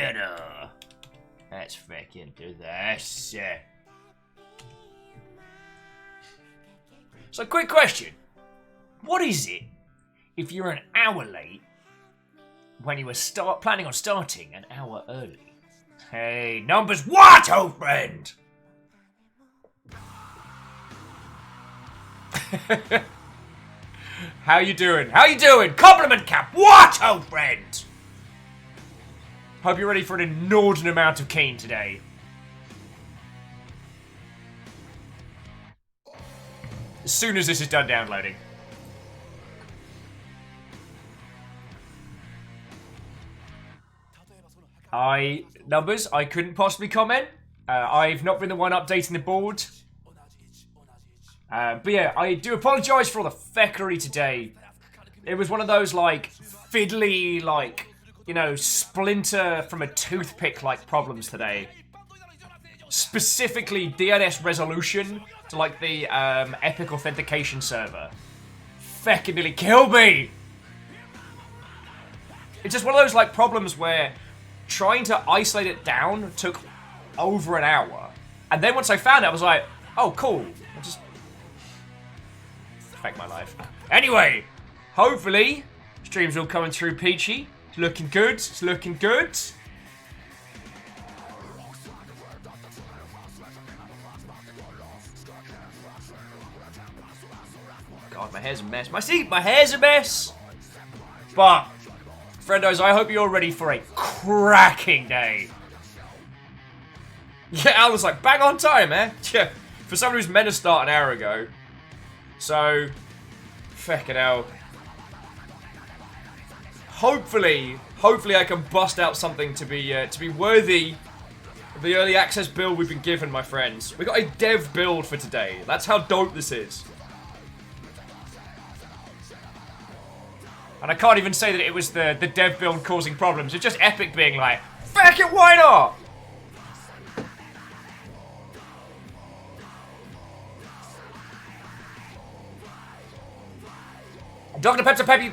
better. Let's freaking do this. So, quick question. What is it if you're an hour late when you were planning on starting an hour early? Hey, numbers what, old friend? How you doing? How you doing? Compliment cap. What, old friend? Hope you're ready for an inordinate amount of cane today. As soon as this is done downloading. Numbers, I couldn't possibly comment. I've not been the one updating the board. But yeah, I do apologise for all the feckery today. It was one of those, like, fiddly, like, you know, splinter from a toothpick like problems today. Specifically DNS resolution to like the Epic authentication server. Feckin' nearly killed me! It's just one of those like problems where trying to isolate it down took over an hour. And then once I found it, I was like, oh cool. I'll just affect my life. Anyway, hopefully streams all coming through peachy. It's looking good. It's looking good. God, my hair's a mess. My hair's a mess. But, friendos, I hope you're ready for a cracking day. Yeah, I was like, bang on time, eh? Yeah, for someone who's meant to start an hour ago. So, feckin' hell. Hopefully I can bust out something to be worthy of the early access build we've been given, my friends. We got a dev build for today. That's how dope this is. And I can't even say that it was the dev build causing problems. It's just Epic being like, fuck it, why not? Dr. Pepsi Peppy.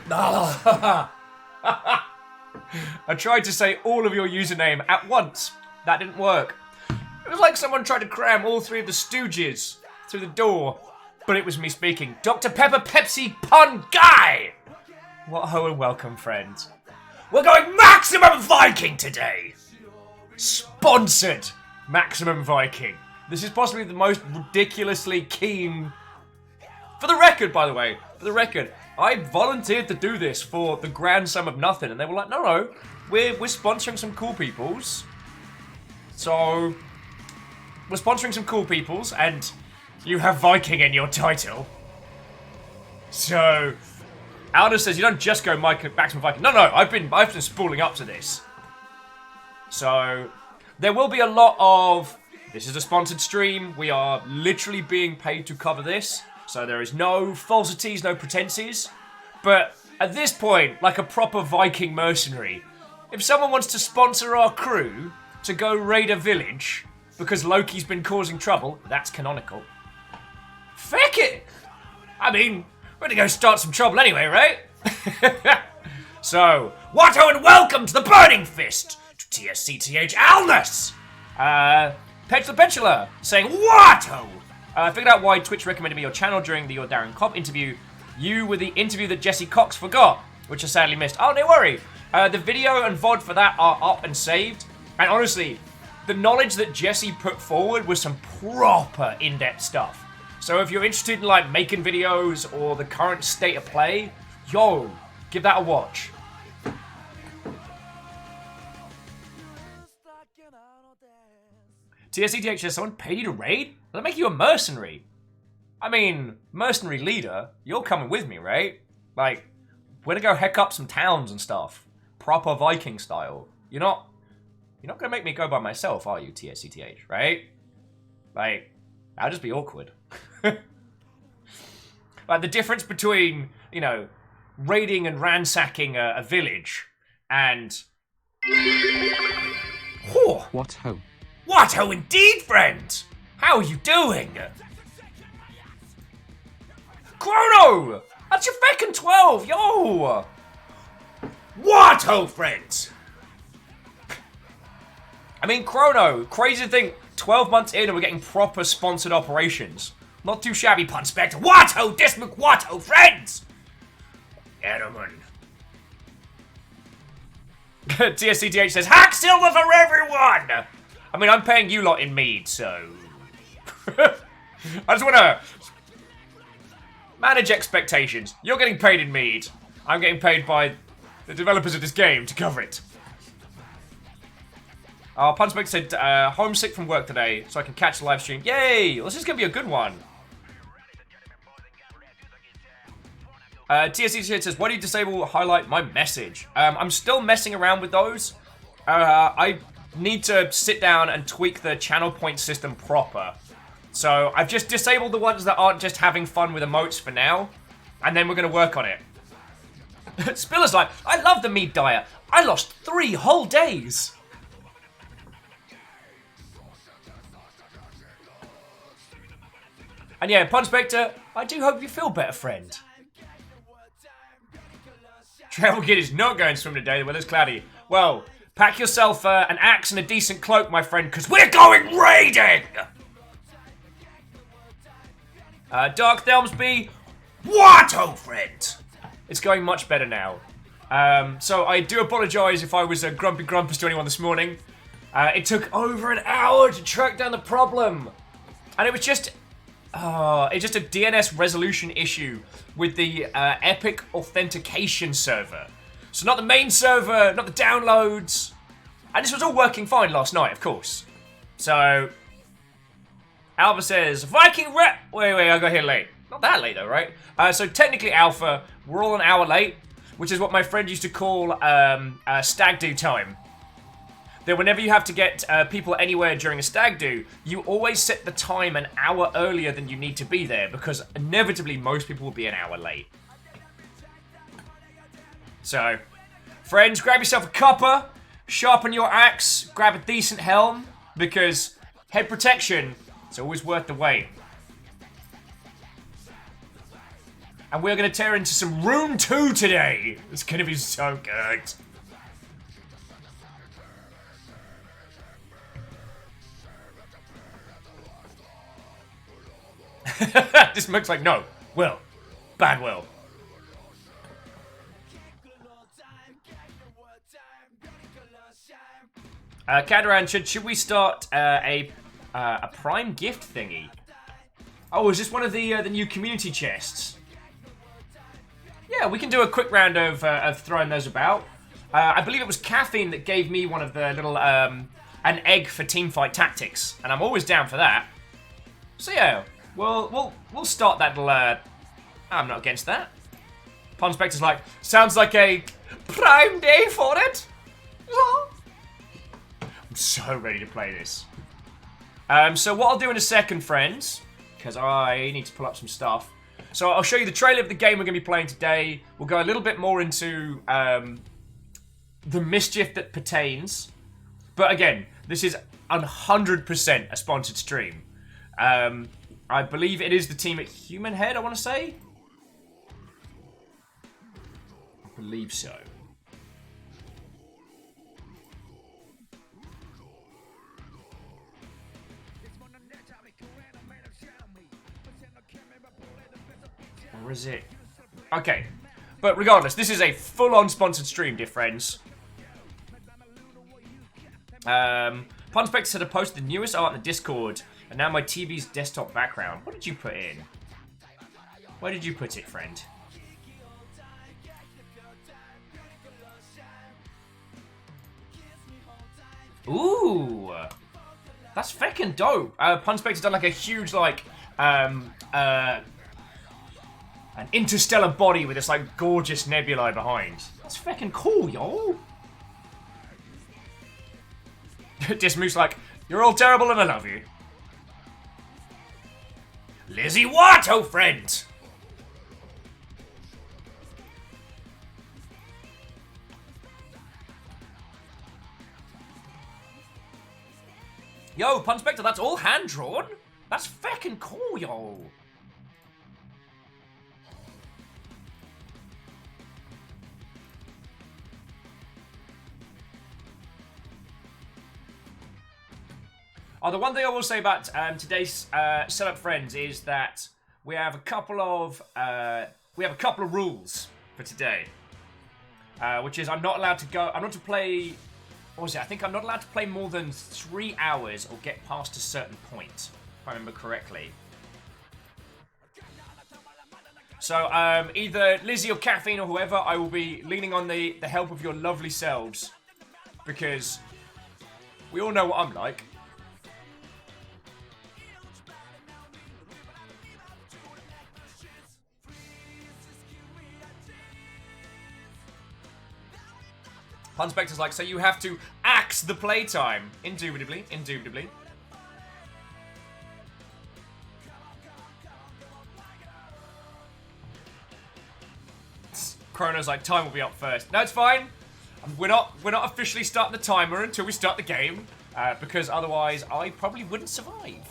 I tried to say all of your username at once. That didn't work. It was like someone tried to cram all three of the Stooges through the door. But it was me speaking. Dr. Pepper Pepsi Pun Guy! What ho and welcome, friends. We're going Maximum Viking today! Sponsored Maximum Viking. This is possibly the most ridiculously keen... For the record, by the way, for the record, I volunteered to do this for the grand sum of nothing, and they were like, no, we're sponsoring some cool peoples. So, we're sponsoring some cool peoples, and you have Viking in your title. So, Aldo says you don't just go Maximum Viking. No, I've been spooling up to this. So, there will be a lot of, this is a sponsored stream, we are literally being paid to cover this. So there is no falsities, no pretenses. But at this point, like a proper Viking mercenary, if someone wants to sponsor our crew to go raid a village because Loki's been causing trouble, that's canonical. Feck it! I mean, we're gonna go start some trouble anyway, right? So, Watto and welcome to the Burning Fist! To TSCTH Alnus! Petula saying, Watto! I figured out why Twitch recommended me your channel during the Your Darren Cobb interview. You were the interview that Jesse Cox forgot, which I sadly missed. Oh, no worry. The video and VOD for that are up and saved. And honestly, the knowledge that Jesse put forward was some proper in-depth stuff. So if you're interested in like making videos or the current state of play, yo, give that a watch. TSCTH says, someone paid you to raid? Does that make you a mercenary? I mean, mercenary leader, you're coming with me, right? Like, we're gonna go heck up some towns and stuff. Proper Viking style. You're not gonna make me go by myself, are you, TSCTH, right? Like, that'll just be awkward. Like, the difference between, you know, raiding and ransacking a village and... Whew. What ho? What ho indeed, friend! How are you doing? Chrono! That's your feckin' 12, yo! What ho, friends! I mean, Chrono, crazy thing, 12 months in and we're getting proper sponsored operations. Not too shabby, Pun Spectre. Watto, this McWatto, friends! Edelman. TSCTH says, Hack Silver for everyone! I mean, I'm paying you lot in mead, so... I just want to manage expectations. You're getting paid in mead. I'm getting paid by the developers of this game to cover it. Punchback said, homesick from work today, so I can catch the live stream. Yay! Well, this is going to be a good one. TSC says, why do you disable highlight my message? I'm still messing around with those. I need to sit down and tweak the channel point system proper. So I've just disabled the ones that aren't just having fun with emotes for now. And then we're going to work on it. Spiller's like, I love the meat diet. I lost 3 whole days. And yeah, Pun Spectre, I do hope you feel better, friend. Travel Kid is not going swimming today, the weather's cloudy. Well, pack yourself an axe and a decent cloak, my friend, because we're going raiding! Dark Thelmsby, what, old friend? It's going much better now. So I do apologise if I was a grumpy grumpus to anyone this morning. It took over an hour to track down the problem. And it was just... it's just a DNS resolution issue with the Epic Authentication server. So not the main server, not the downloads. And this was all working fine last night, of course. So, Alpha says, Viking rep... Wait, I got here late. Not that late though, right? So technically Alpha, we're all an hour late, which is what my friend used to call stag do time. That whenever you have to get people anywhere during a stag do, you always set the time an hour earlier than you need to be there, because inevitably most people will be an hour late. So, friends, grab yourself a cuppa, sharpen your axe, grab a decent helm, because head protection is always worth the wait. And we're going to tear into some Rune 2 today. It's going to be so good. This looks like no. Will. Bad Will. Kadaran, should we start a prime gift thingy? Oh, is this one of the new community chests? Yeah, we can do a quick round of throwing those about. I believe it was Caffeine that gave me one of the little an egg for teamfight tactics, and I'm always down for that. So yeah. We'll start that little, I'm not against that. Pun Spectre's like, sounds like a prime day for it. I'm so ready to play this. So what I'll do in a second, friends, because I need to pull up some stuff. So I'll show you the trailer of the game we're going to be playing today. We'll go a little bit more into the mischief that pertains. But again, this is 100% a sponsored stream. I believe it is the team at Human Head, I want to say. I believe so. Or is it? Okay. But regardless, this is a full-on sponsored stream, dear friends. Pun Spectre said I posted the newest art in the Discord. And now my TV's desktop background. What did you put in? Where did you put it, friend? Ooh! That's feckin' dope. Pun Spectre's done like a huge, like, an interstellar body with this, like, gorgeous nebulae behind. That's feckin' cool, yo! Dismoo's like, you're all terrible and I love you. Lizzie Watto, friend! Yo, Pun Spectre, that's all hand-drawn? That's feckin' cool, yo! Oh, the one thing I will say about today's setup, friends, is that we have a couple of rules for today, which is I'm not allowed to go. I'm not to play. What was it? I think I'm not allowed to play more than 3 hours or get past a certain point, if I remember correctly. So either Lizzie or Caffeine or whoever, I will be leaning on the help of your lovely selves, because we all know what I'm like. Punspector's like, so you have to axe the playtime. Indubitably, indubitably. Chrono's like, time will be up first. No, it's fine. We're not officially starting the timer until we start the game, because otherwise I probably wouldn't survive.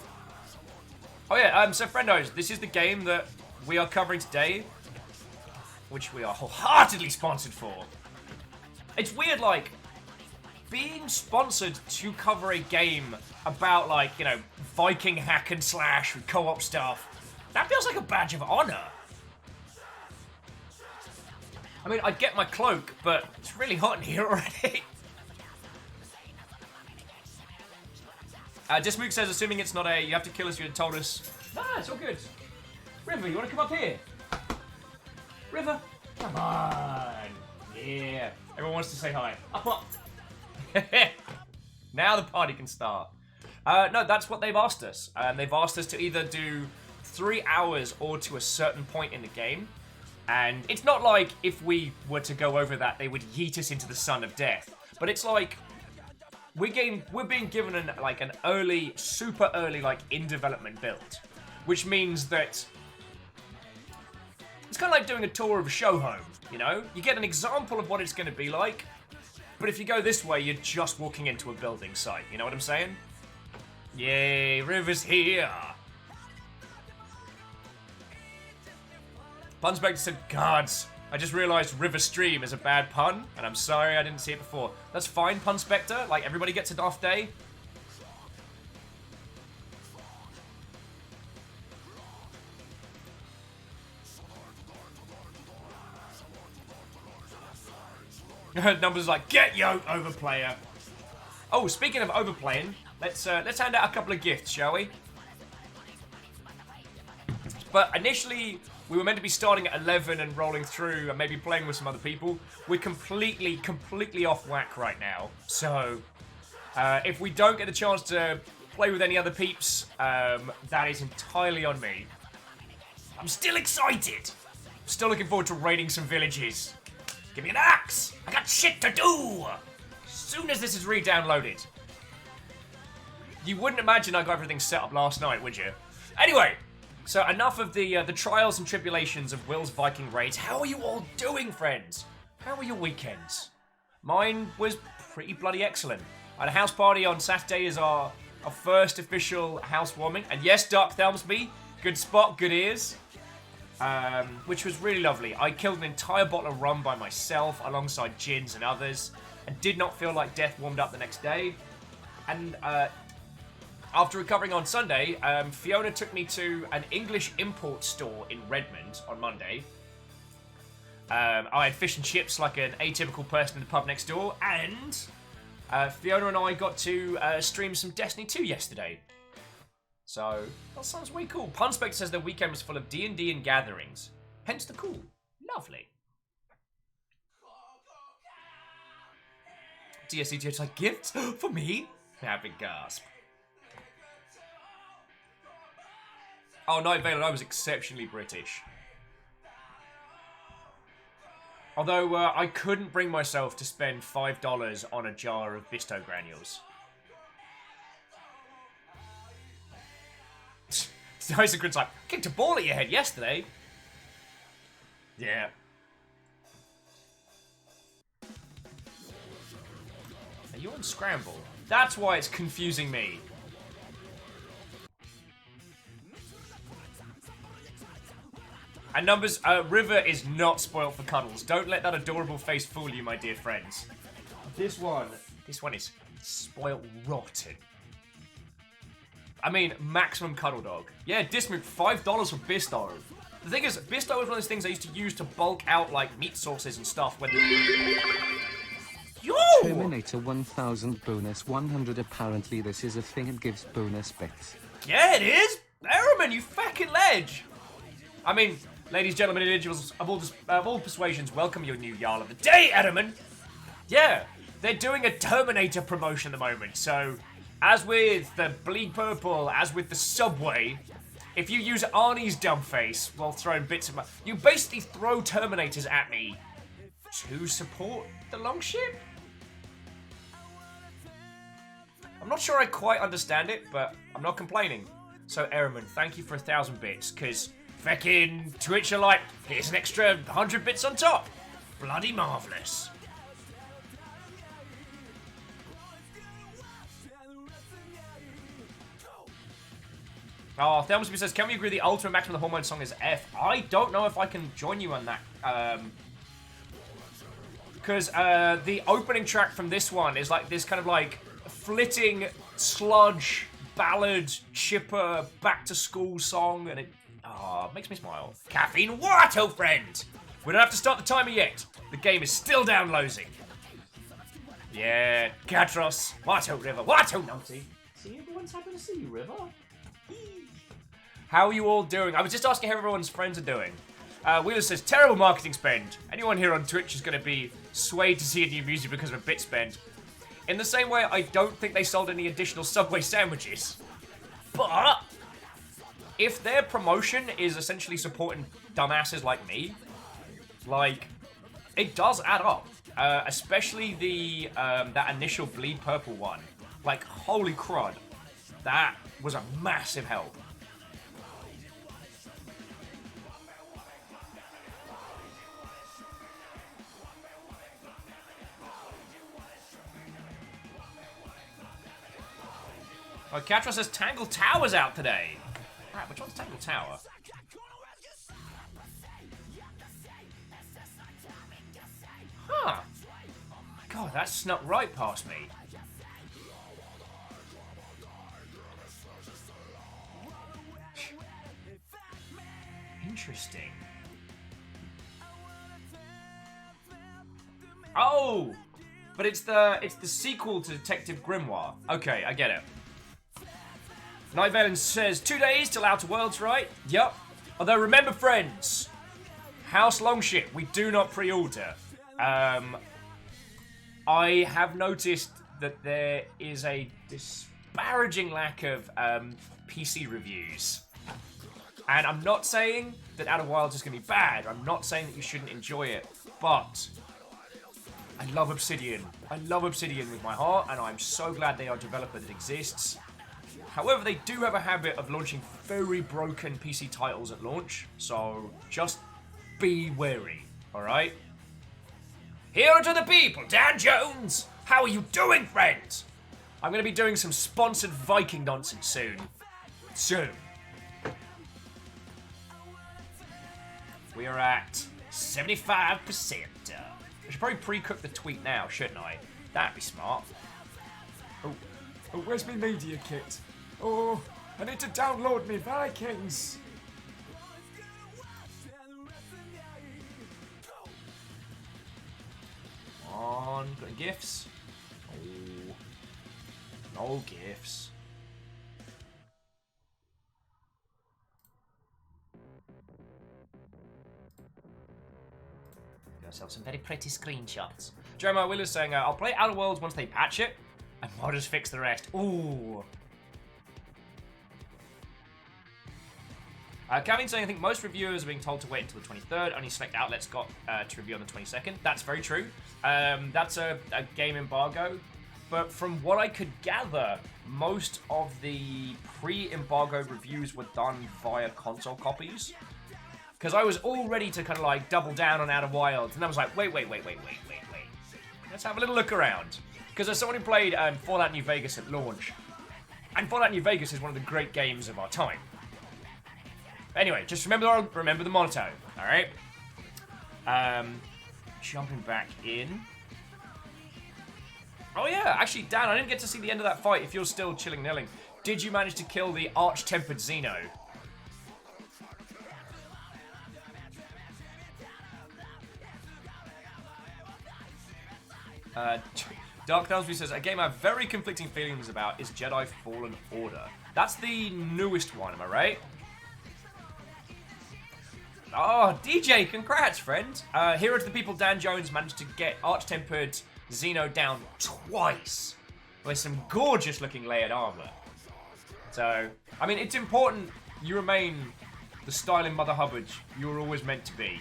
Oh yeah, so friendos, this is the game that we are covering today, which we are wholeheartedly sponsored for. It's weird, like, being sponsored to cover a game about, like, you know, Viking hack and slash with co-op stuff. That feels like a badge of honor. I mean, I'd get my cloak, but it's really hot in here already. Dismook says, assuming it's not you have to kill us, you had told us. Nah, it's all good. River, you want to come up here? River, come on. Yeah. Everyone wants to say hi. Up. Now the party can start. No, that's what they've asked us. They've asked us to either do 3 hours or to a certain point in the game. And it's not like if we were to go over that, they would yeet us into the sun of death. But it's like we're being given an early, super early, like, in development build, which means that it's kind of like doing a tour of a show home. You know, you get an example of what it's going to be like, but if you go this way, you're just walking into a building site. You know what I'm saying? Yay, River's here. Punspector said, Gods, I just realized River Stream is a bad pun, and I'm sorry I didn't see it before. That's fine, Punspector. Like, everybody gets an off day. Numbers like, get yoked, overplayer. Oh, speaking of overplaying, let's hand out a couple of gifts, shall we? But initially, we were meant to be starting at 11 and rolling through and maybe playing with some other people. We're completely off whack right now. So, if we don't get a chance to play with any other peeps, that is entirely on me. I'm still excited. Still looking forward to raiding some villages. Give me an axe! I got shit to do! As soon as this is re-downloaded. You wouldn't imagine I got everything set up last night, would you? Anyway, so enough of the trials and tribulations of Will's Viking raids. How are you all doing, friends? How were your weekends? Mine was pretty bloody excellent. I had a house party on Saturday as our first official housewarming. And yes, Dark Thelmsby, good spot, good ears. Which was really lovely. I killed an entire bottle of rum by myself alongside gins and others, and did not feel like death warmed up the next day. And after recovering on Sunday, Fiona took me to an English import store in Redmond on Monday. I had fish and chips like an atypical person in the pub next door, and Fiona and I got to stream some Destiny 2 yesterday. So, that sounds way cool. Punspector says their weekend was full of D&D and gatherings. Hence the cool. Lovely. DSCT's like, gifts? For me? Happy gasp. Oh, Night Vale, I was exceptionally British. Although, I couldn't bring myself to spend $5 on a jar of Bisto granules. Isaac like, kicked a ball at your head yesterday. Yeah. Are you on Scramble? That's why it's confusing me. And Numbers, River is not spoilt for cuddles. Don't let that adorable face fool you, my dear friends. This one is spoilt rotten. I mean, maximum cuddle dog. Yeah, Dismuk, $5 for Bisto. The thing is, Bisto was one of those things I used to use to bulk out, like, meat sauces and stuff when... Yo! Terminator 1000 bonus 100. Apparently this is a thing and gives bonus bits. Yeah, it is! Errorman, you fucking ledge! I mean, ladies, gentlemen, individuals of all persuasions, welcome your new Jarl of the Day, Errorman! Yeah, they're doing a Terminator promotion at the moment, so... As with the Bleed Purple, as with the Subway, if you use Arnie's dumb face while throwing bits of my... You basically throw Terminators at me to support the Longship? I'm not sure I quite understand it, but I'm not complaining. So, Errorman, thank you for 1,000 bits, because feckin' Twitch are like, here's an extra 100 bits on top. Bloody marvellous. Oh, Thelmasby says, can we agree the ultimate maximum of the hormone song is F? I don't know if I can join you on that. Because the opening track from this one is like this kind of like flitting sludge ballad chipper back to school song, and it makes me smile. Caffeine water, friend. We don't have to start the timer yet. The game is still downloading. Yeah, Katros, Wato River, Wato Naughty. See, everyone's happy to see you, River. How are you all doing? I was just asking how everyone's friends are doing. Wheeler says, terrible marketing spend. Anyone here on Twitch is going to be swayed to see a new music because of a bit spend. In the same way, I don't think they sold any additional Subway sandwiches. But if their promotion is essentially supporting dumbasses like me, like, it does add up. Especially the that initial Bleed Purple one. Like, holy crud. That was a massive help. Oh, Catra says Tangle Tower's out today. Right, which one's Tangle Tower? Huh. Oh my god, that snuck right past me. Interesting. Oh! But it's the sequel to Detective Grimoire. Okay, I get it. Night Valen says, 2 days till Outer Worlds, right? Yup. Although remember, friends, House Longship, we do not pre-order. I have noticed that there is a disparaging lack of PC reviews. And I'm not saying that Outer Wilds is going to be bad. I'm not saying that you shouldn't enjoy it. But I love Obsidian. I love Obsidian with my heart, and I'm so glad they are a developer that exists. However, they do have a habit of launching very broken PC titles at launch, so just be wary, alright? Here to the people, Dan Jones! How are you doing, friends? I'm going to be doing some sponsored Viking nonsense soon. Soon. We are at 75%. I should probably pre-cook the tweet now, shouldn't I? That'd be smart. Oh, where's my media kit? Oh, I need to download me Vikings. On, got any gifts? Oh, no gifts. Got ourselves some very pretty screenshots. Jeremiah Willis saying, I'll play Outer Worlds once they patch it, and modders fix the rest. Ooh. Kevin saying, I think most reviewers are being told to wait until the 23rd. Only select outlets got to review on the 22nd. That's very true. That's a game embargo. But from what I could gather, most of the pre-embargo reviews were done via console copies. Because I was all ready to kind of like double down on Outer Wilds. And I was like, wait. Let's have a little look around. Because as someone who played Fallout New Vegas at launch, and Fallout New Vegas is one of the great games of our time. Anyway, just remember the monotone, alright? Jumping back in. Oh yeah, actually, Dan, I didn't get to see the end of that fight if you're still chilling nilling. Did you manage to kill the arch-tempered Xeno? Dark Downsby says, a game I have very conflicting feelings about is Jedi Fallen Order. That's the newest one, am I right? Oh, DJ, congrats, friend. Hero to the People, Dan Jones managed to get arch-tempered Xeno down twice with some gorgeous-looking layered armor. So, I mean, it's important you remain the styling Mother Hubbard you were always meant to be.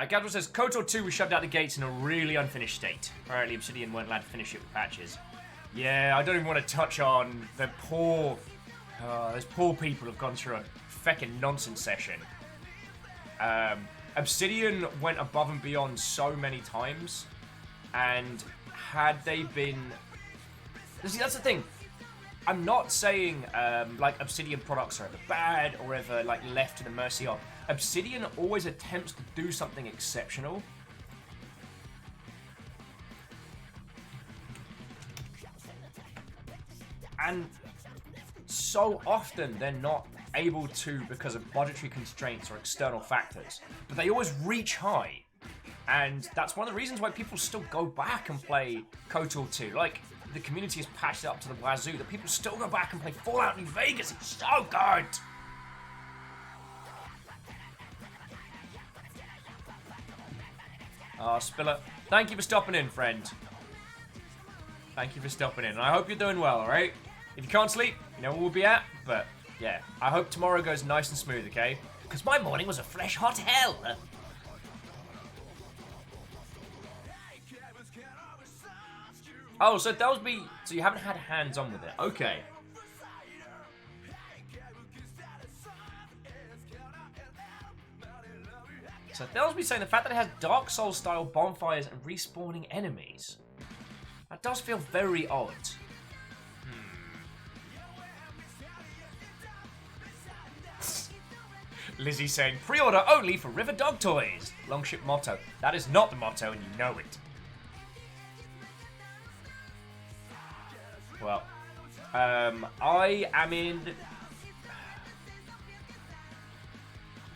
Gabriel says, KOTOR 2 was shoved out the gates in a really unfinished state. Apparently Obsidian weren't allowed to finish it with patches. Yeah, I don't even want to touch on the poor... those poor people have gone through a feckin' nonsense session. Obsidian went above and beyond so many times, and had they been... See, that's the thing. I'm not saying, like, Obsidian products are ever bad or ever, like, left to the mercy of. Obsidian always attempts to do something exceptional. And so often they're not able to because of budgetary constraints or external factors. But they always reach high. And that's one of the reasons why people still go back and play KOTOR 2. Like, the community has patched it up to the wazoo that people still go back and play Fallout New Vegas. It's so good! Spiller, thank you for stopping in, friend. Thank you for stopping in. And I hope you're doing well, alright? If you can't sleep, you know where we'll be at. But, yeah, I hope tomorrow goes nice and smooth, okay? Because my morning was a fresh hot hell. Oh, so that was me. So you haven't had hands-on with it. Okay. So Thelsby saying the fact that it has Dark Souls style bonfires and respawning enemies. That does feel very odd. Lizzie saying pre-order only for River Dog Toys. Longship motto. That is not the motto and you know it. Well, I am in...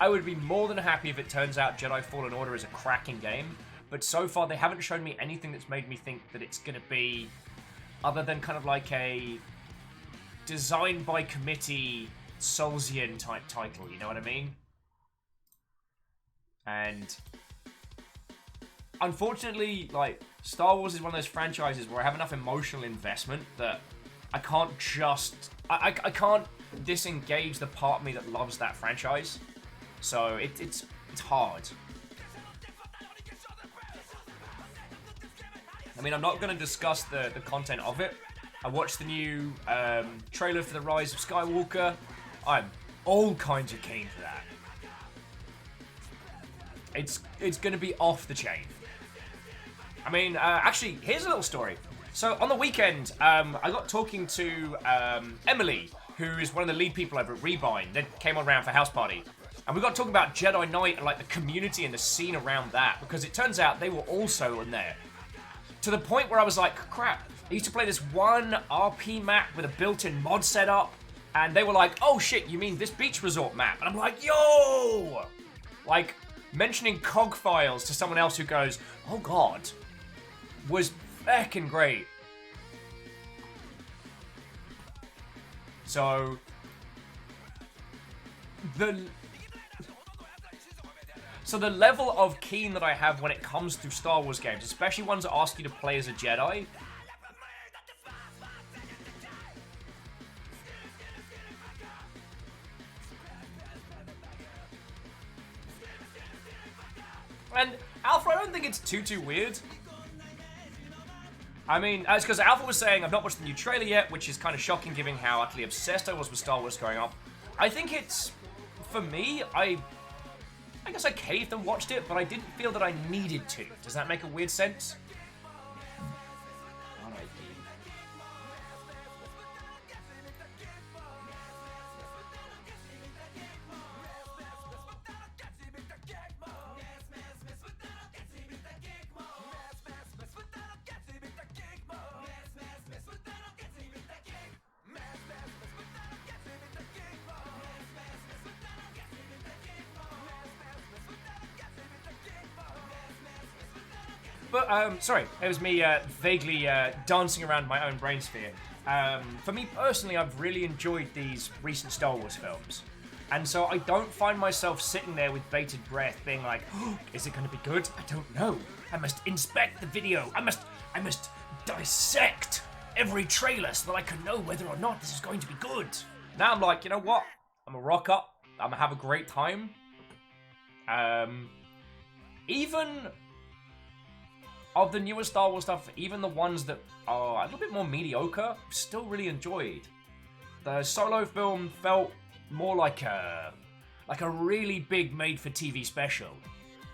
I would be more than happy if it turns out Jedi Fallen Order is a cracking game, but so far they haven't shown me anything that's made me think that it's going to be other than kind of like a designed by committee Soulsian type title, you know what I mean? And unfortunately, like, Star Wars is one of those franchises where I have enough emotional investment that I can't just... I can't disengage the part of me that loves that franchise. So it's hard. I mean, I'm not going to discuss the content of it. I watched the new trailer for The Rise of Skywalker. I'm all kinds of keen for that. It's going to be off the chain. I mean, actually, here's a little story. So on the weekend, I got talking to Emily, who is one of the lead people over at Rebind. They came on around for House Party. And we got talking about Jedi Knight and like the community and the scene around that, because it turns out they were also in there. To the point where I was like, crap, I used to play this one RP map with a built-in mod setup, and they were like, oh shit, you mean this beach resort map? And I'm like, yo! Like, mentioning cog files to someone else who goes, oh god, was feckin' great. So, the level of keen that I have when it comes to Star Wars games, especially ones that ask you to play as a Jedi, and Alpha, I don't think it's too weird. I mean, it's because Alpha was saying, I've not watched the new trailer yet, which is kind of shocking given how utterly obsessed I was with Star Wars growing up. I think it's, for me, I guess I caved and watched it, but I didn't feel that I needed to. Does that make a weird sense? But, sorry, it was me vaguely dancing around my own brain sphere. For me personally, I've really enjoyed these recent Star Wars films. And so I don't find myself sitting there with bated breath being like, oh, is it going to be good? I don't know. I must inspect the video. I must dissect every trailer so that I can know whether or not this is going to be good. Now I'm like, you know what? I'm gonna rock up. I'm gonna have a great time. Even of the newer Star Wars stuff, even the ones that are a little bit more mediocre, still really enjoyed. The Solo film felt more like a really big made-for-TV special,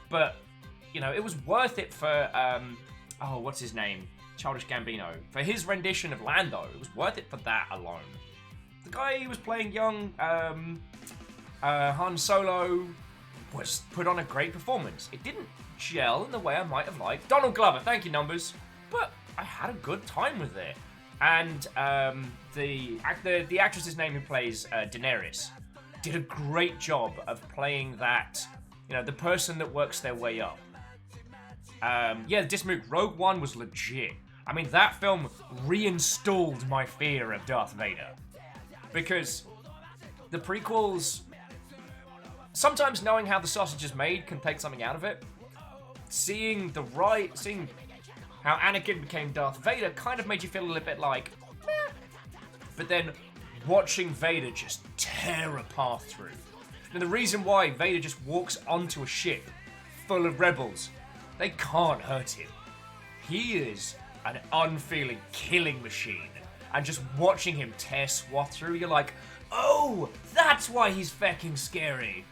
but you know, it was worth it for what's his name? Childish Gambino. For his rendition of Lando, it was worth it for that alone. The guy who was playing young Han Solo was put on a great performance. It didn't gel in the way I might have liked. Donald Glover, thank you, numbers. But I had a good time with it. And the actress's name who plays Daenerys did a great job of playing that, you know, the person that works their way up. The disc movie Rogue One was legit. I mean, that film reinstalled my fear of Darth Vader. Because the prequels, sometimes knowing how the sausage is made can take something out of it. Seeing how Anakin became Darth Vader kind of made you feel a little bit like, meh. But then watching Vader just tear a path through. And the reason why Vader just walks onto a ship full of rebels, they can't hurt him. He is an unfeeling killing machine. And just watching him tear swath through, you're like, oh, that's why he's fecking scary.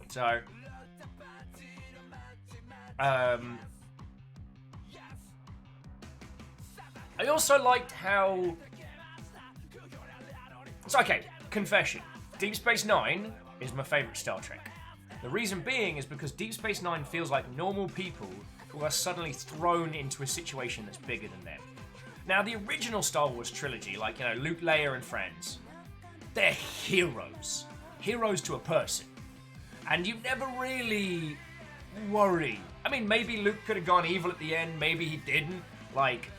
So, I also liked how... It's okay, confession. Deep Space Nine is my favourite Star Trek. The reason being is because Deep Space Nine feels like normal people who are suddenly thrown into a situation that's bigger than them. Now, the original Star Wars trilogy, like, you know, Luke, Leia, and friends, they're heroes. Heroes to a person. And you never really worry. I mean, maybe Luke could have gone evil at the end, maybe he didn't, like...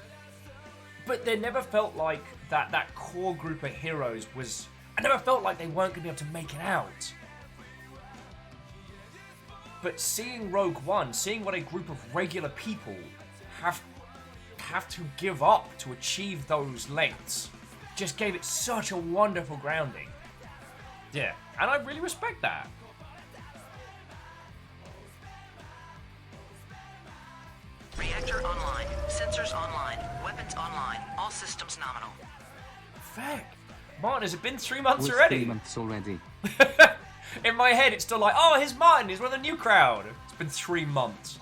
But they never felt like that core group of heroes was... I never felt like they weren't going to be able to make it out. But seeing Rogue One, seeing what a group of regular people have to give up to achieve those lengths, just gave it such a wonderful grounding. Yeah, and I really respect that. Reactor online. Sensors online. Weapons online. All systems nominal. Feck. Martin, has it been 3 months Was already? 3 months already. In my head, it's still like, oh, here's Martin, he's one of the new crowd. It's been 3 months.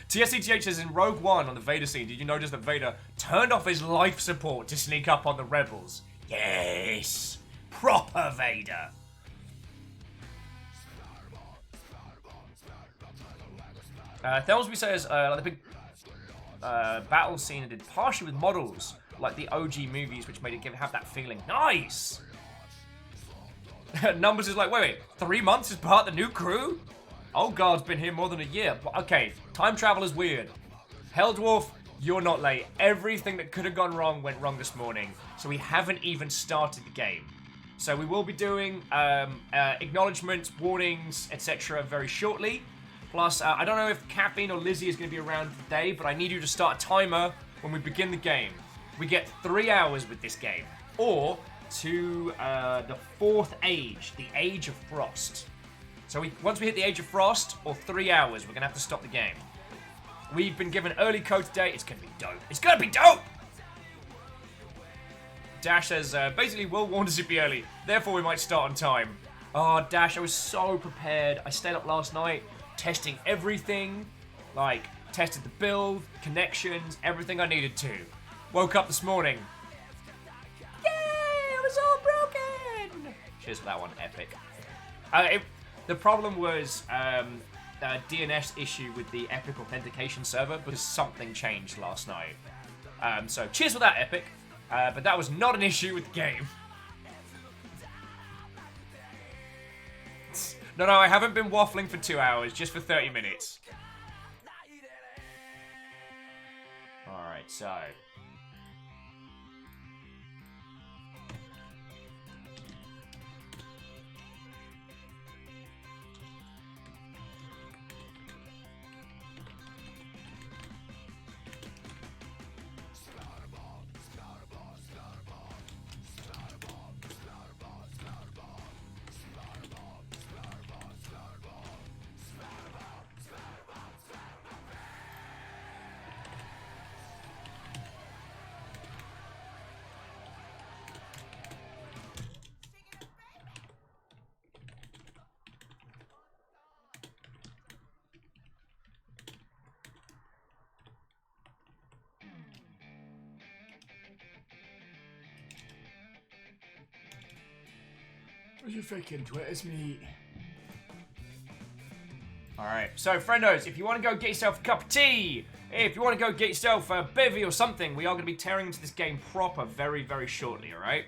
TSCTH says, in Rogue One on the Vader scene, did you notice that Vader turned off his life support to sneak up on the rebels? Yes. Proper Vader. Thelsby says, like the big battle scene did partially with models, like the OG movies, which made it have that feeling. Nice! Numbers is like, wait, 3 months is part of the new crew? Old guard's been here more than a year. Okay, time travel is weird. Hell Dwarf, you're not late. Everything that could have gone wrong went wrong this morning, so we haven't even started the game. So we will be doing acknowledgements, warnings, etc. very shortly. Plus, I don't know if Caffeine or Lizzie is going to be around today, but I need you to start a timer when we begin the game. We get 3 hours with this game. Or to the 4th age, the Age of Frost. So once we hit the Age of Frost, or 3 hours, we're going to have to stop the game. We've been given early code today. It's going to be dope. It's going to be dope! Dash says, basically, Will warned us to be early. Therefore, we might start on time. Oh, Dash, I was so prepared. I stayed up last night. Testing everything, like tested the build, connections, everything I needed to. Woke up this morning. Yay! It was all broken! Cheers for that one, epic. The problem was, DNS issue with the Epic Authentication server because something changed last night. So cheers for that, Epic. But that was not an issue with the game. No, I haven't been waffling for 2 hours, just for 30 minutes. Alright, so... What you thinking, Twitter's me? Alright, so friendos, if you want to go get yourself a cup of tea, if you want to go get yourself a bivvy or something, we are going to be tearing into this game proper very, very shortly, alright?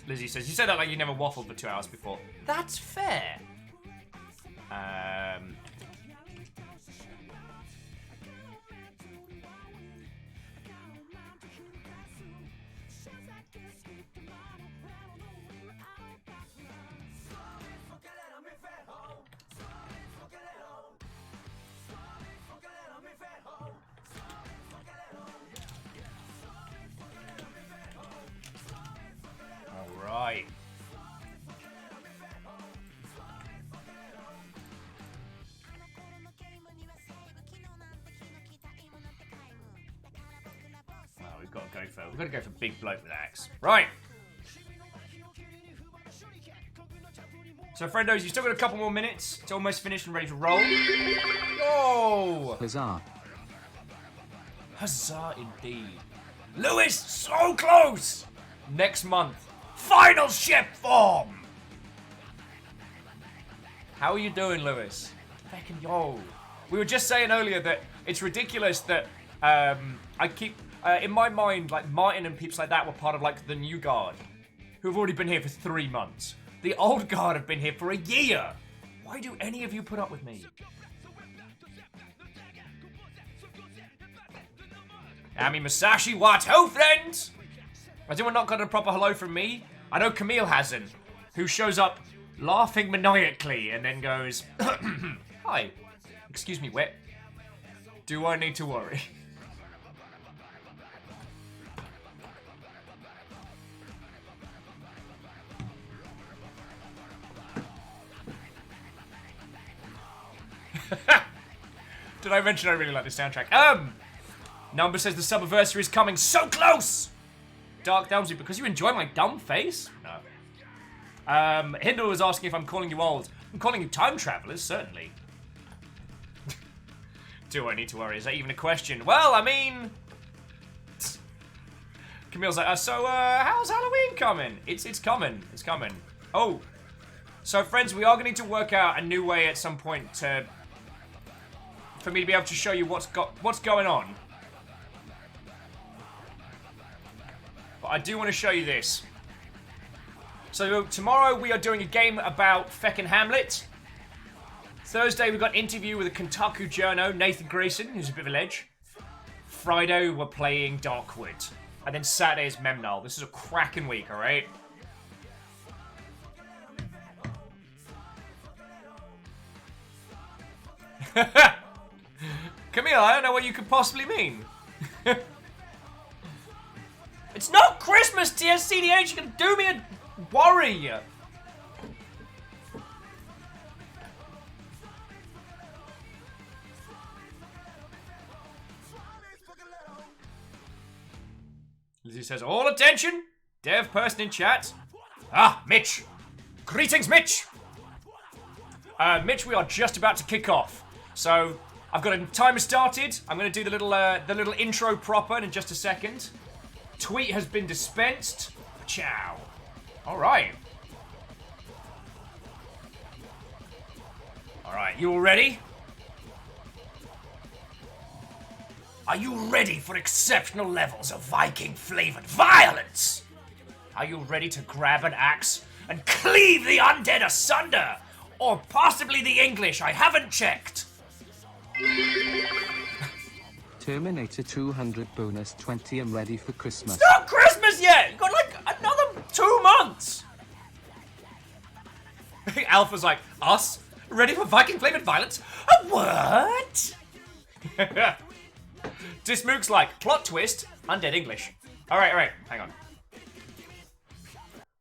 Lizzie says, you said that like you never waffled for 2 hours before. That's fair. Alright. Oh, we've got to go for big bloke with axe. Right. So, friendos, you've still got a couple more minutes. It's almost finished and ready to roll. Oh! Huzzah. Huzzah indeed. Lewis, so close! Next month, final ship form! How are you doing, Lewis? Fucking yo. We were just saying earlier that it's ridiculous that I keep, in my mind, like Martin and peeps like that were part of like the new guard, who've already been here for 3 months. The old guard have been here for a year. Why do any of you put up with me? Ami Masashi, what ho, friends? Has anyone not got a proper hello from me? I know Camille hasn't, who shows up laughing maniacally and then goes, hi, excuse me, wet. Do I need to worry? Did I mention I really like this soundtrack? Number says the subiversary is coming so close! Dark Delmsy, because you enjoy my dumb face? No. Hindle was asking if I'm calling you old. I'm calling you time travelers, certainly. Do I need to worry? Is that even a question? Well, I mean... Camille's like, so, how's Halloween coming? It's coming. It's coming. Oh. So, friends, we are going to need to work out a new way at some point to... for me to be able to show you what's going on. But I do want to show you this. So tomorrow we are doing a game about feckin' Hamlet. Thursday we've got an interview with a Kentucky journo, Nathan Grayson, who's a bit of a ledge. Friday we're playing Darkwood. And then Saturday is Memnal. This is a cracking week, alright? Camille, I don't know what you could possibly mean. It's not Christmas, TSCDH. You can do me a worry. Lizzie says, all attention. Dev person in chat. Ah, Mitch. Greetings, Mitch. Mitch, we are just about to kick off. So, I've got a timer started. I'm going to do the little intro proper in just a second. Tweet has been dispensed. Ciao. All right. Alright, you all ready? Are you ready for exceptional levels of Viking-flavored violence? Are you ready to grab an axe and cleave the undead asunder? Or possibly the English, I haven't checked. Terminator 200 bonus 20 and ready for Christmas. It's not Christmas yet! You've got like another 2 months! Alpha's like, us? Ready for Viking-flavored violence? A what? Dismook's like, plot twist, undead English. Alright, hang on.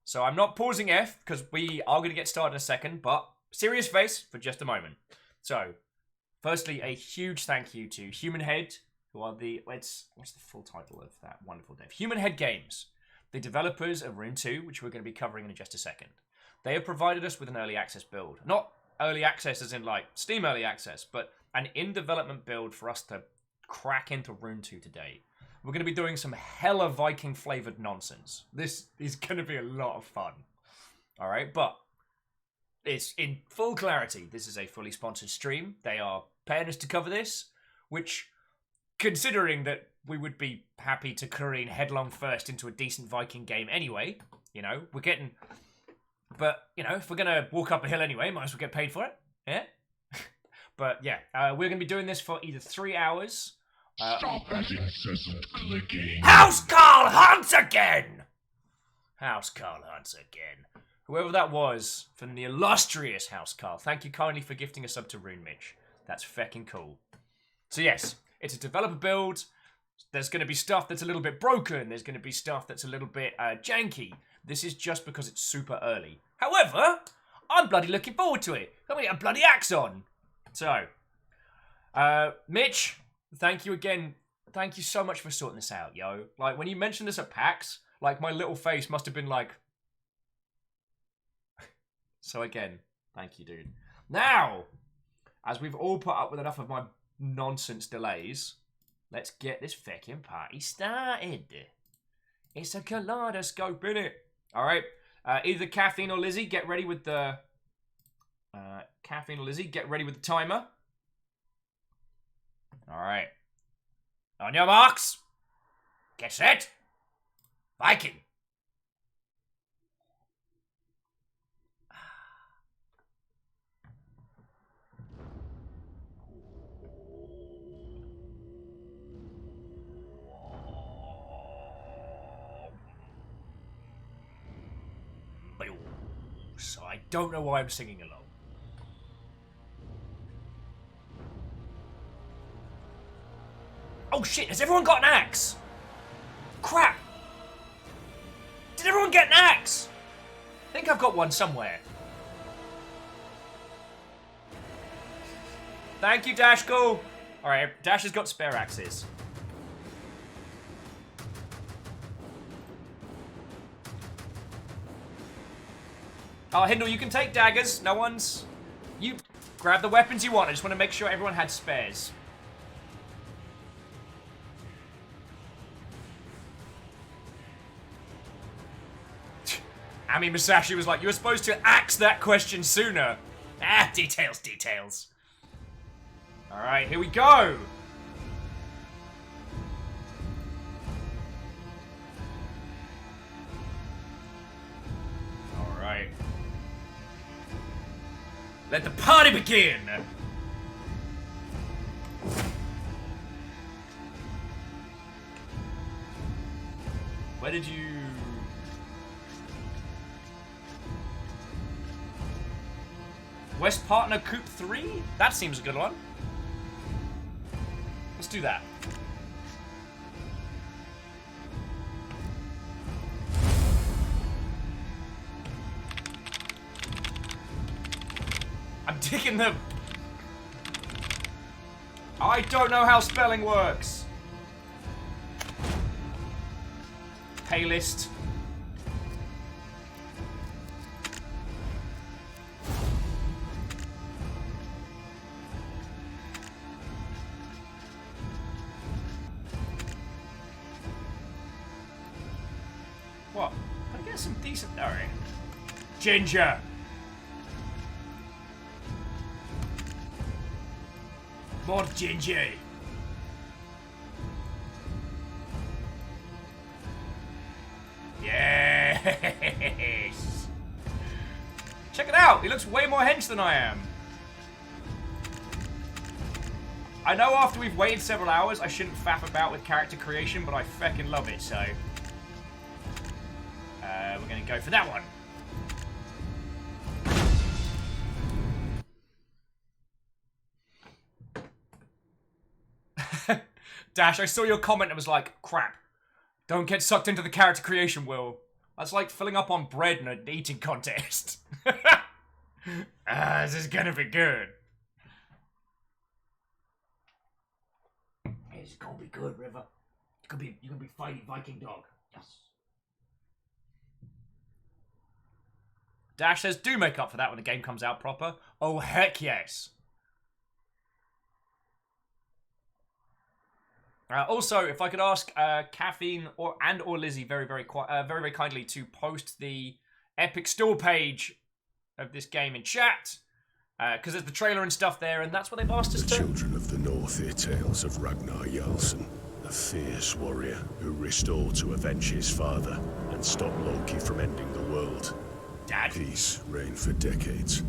So I'm not pausing F, because we are going to get started in a second, but serious face for just a moment. So, firstly, a huge thank you to Human Head, who are the, what's the full title of that wonderful dev? Human Head Games, the developers of Rune 2, which we're going to be covering in just a second. They have provided us with an early access build. Not early access as in like Steam early access, but an in-development build for us to crack into Rune 2 today. We're going to be doing some hella Viking-flavored nonsense. This is going to be a lot of fun. Alright, but it's in full clarity. This is a fully sponsored stream. They are paying us to cover this, which, considering that we would be happy to careen headlong first into a decent Viking game anyway, you know, we're getting... But, you know, if we're going to walk up a hill anyway, might as well get paid for it. Yeah? But, yeah, we're going to be doing this for either 3 hours... Stop that incessant clicking. House Carl Hunts again! House Carl Hunts again. Whoever that was, from the illustrious House Carl, thank you kindly for gifting a sub to Rune Mitch. That's feckin' cool. So yes, it's a developer build. There's going to be stuff that's a little bit broken. There's going to be stuff that's a little bit janky. This is just because it's super early. However, I'm bloody looking forward to it. I'm going to get a bloody axe on. So, Mitch... Thank you again. Thank you so much for sorting this out, yo. Like, when you mentioned this at PAX, like, my little face must have been like... So again, thank you, dude. Now, as we've all put up with enough of my nonsense delays, let's get this feckin' party started. It's a kaleidoscope, innit? Alright, either Caffeine or Lizzie, get ready with the... Caffeine or Lizzie, get ready with the timer. Alright. On your marks. Get set. Viking. So I don't know why I'm singing along. Oh shit, has everyone got an axe? Crap! Did everyone get an axe? I think I've got one somewhere. Thank you, Dashko. Alright, Dash has got spare axes. Oh, Hindle, you can take daggers. No one's... You grab the weapons you want. I just want to make sure everyone had spares. Ami Musashi was like, you were supposed to axe that question sooner. Ah, details. Alright, here we go. Alright. Let the party begin! Where did you... West Partner Coupe 3? That seems a good one. Let's do that. I'm digging them. I don't know how spelling works. Paylist. What? Can I get some decent... Alright. Ginger. More ginger. Yes. Check it out. He looks way more hench than I am. I know after we've waited several hours, I shouldn't faff about with character creation, but I feckin' love it, so... we're gonna go for that one. Dash, I saw your comment and was like, crap. Don't get sucked into the character creation, Will. That's like filling up on bread in an eating contest. This is gonna be good. It's gonna be good, River. You're gonna be fighting Viking dog. Yes. Dash says, do make up for that when the game comes out proper. Oh, heck yes. Also, if I could ask Caffeine or Lizzie very kindly to post the Epic Store page of this game in chat, because there's the trailer and stuff there, and that's what they've asked us The to. children of the North hear tales of Ragnar Jarlsson, a fierce warrior who risked all to avenge his father and stop Loki from ending the world. Dad. Peace reigned for decades,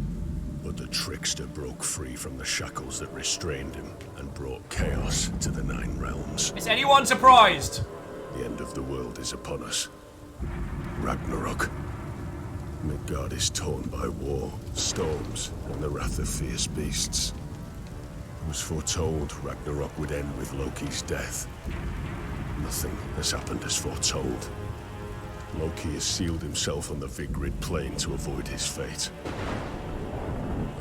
but the trickster broke free from the shackles that restrained him and brought chaos to the Nine Realms. Is anyone surprised? The end of the world is upon us. Ragnarok. Midgard is torn by war, storms, and the wrath of fierce beasts. It was foretold Ragnarok would end with Loki's death. Nothing has happened as foretold. Loki has sealed himself on the Vigrid plane to avoid his fate.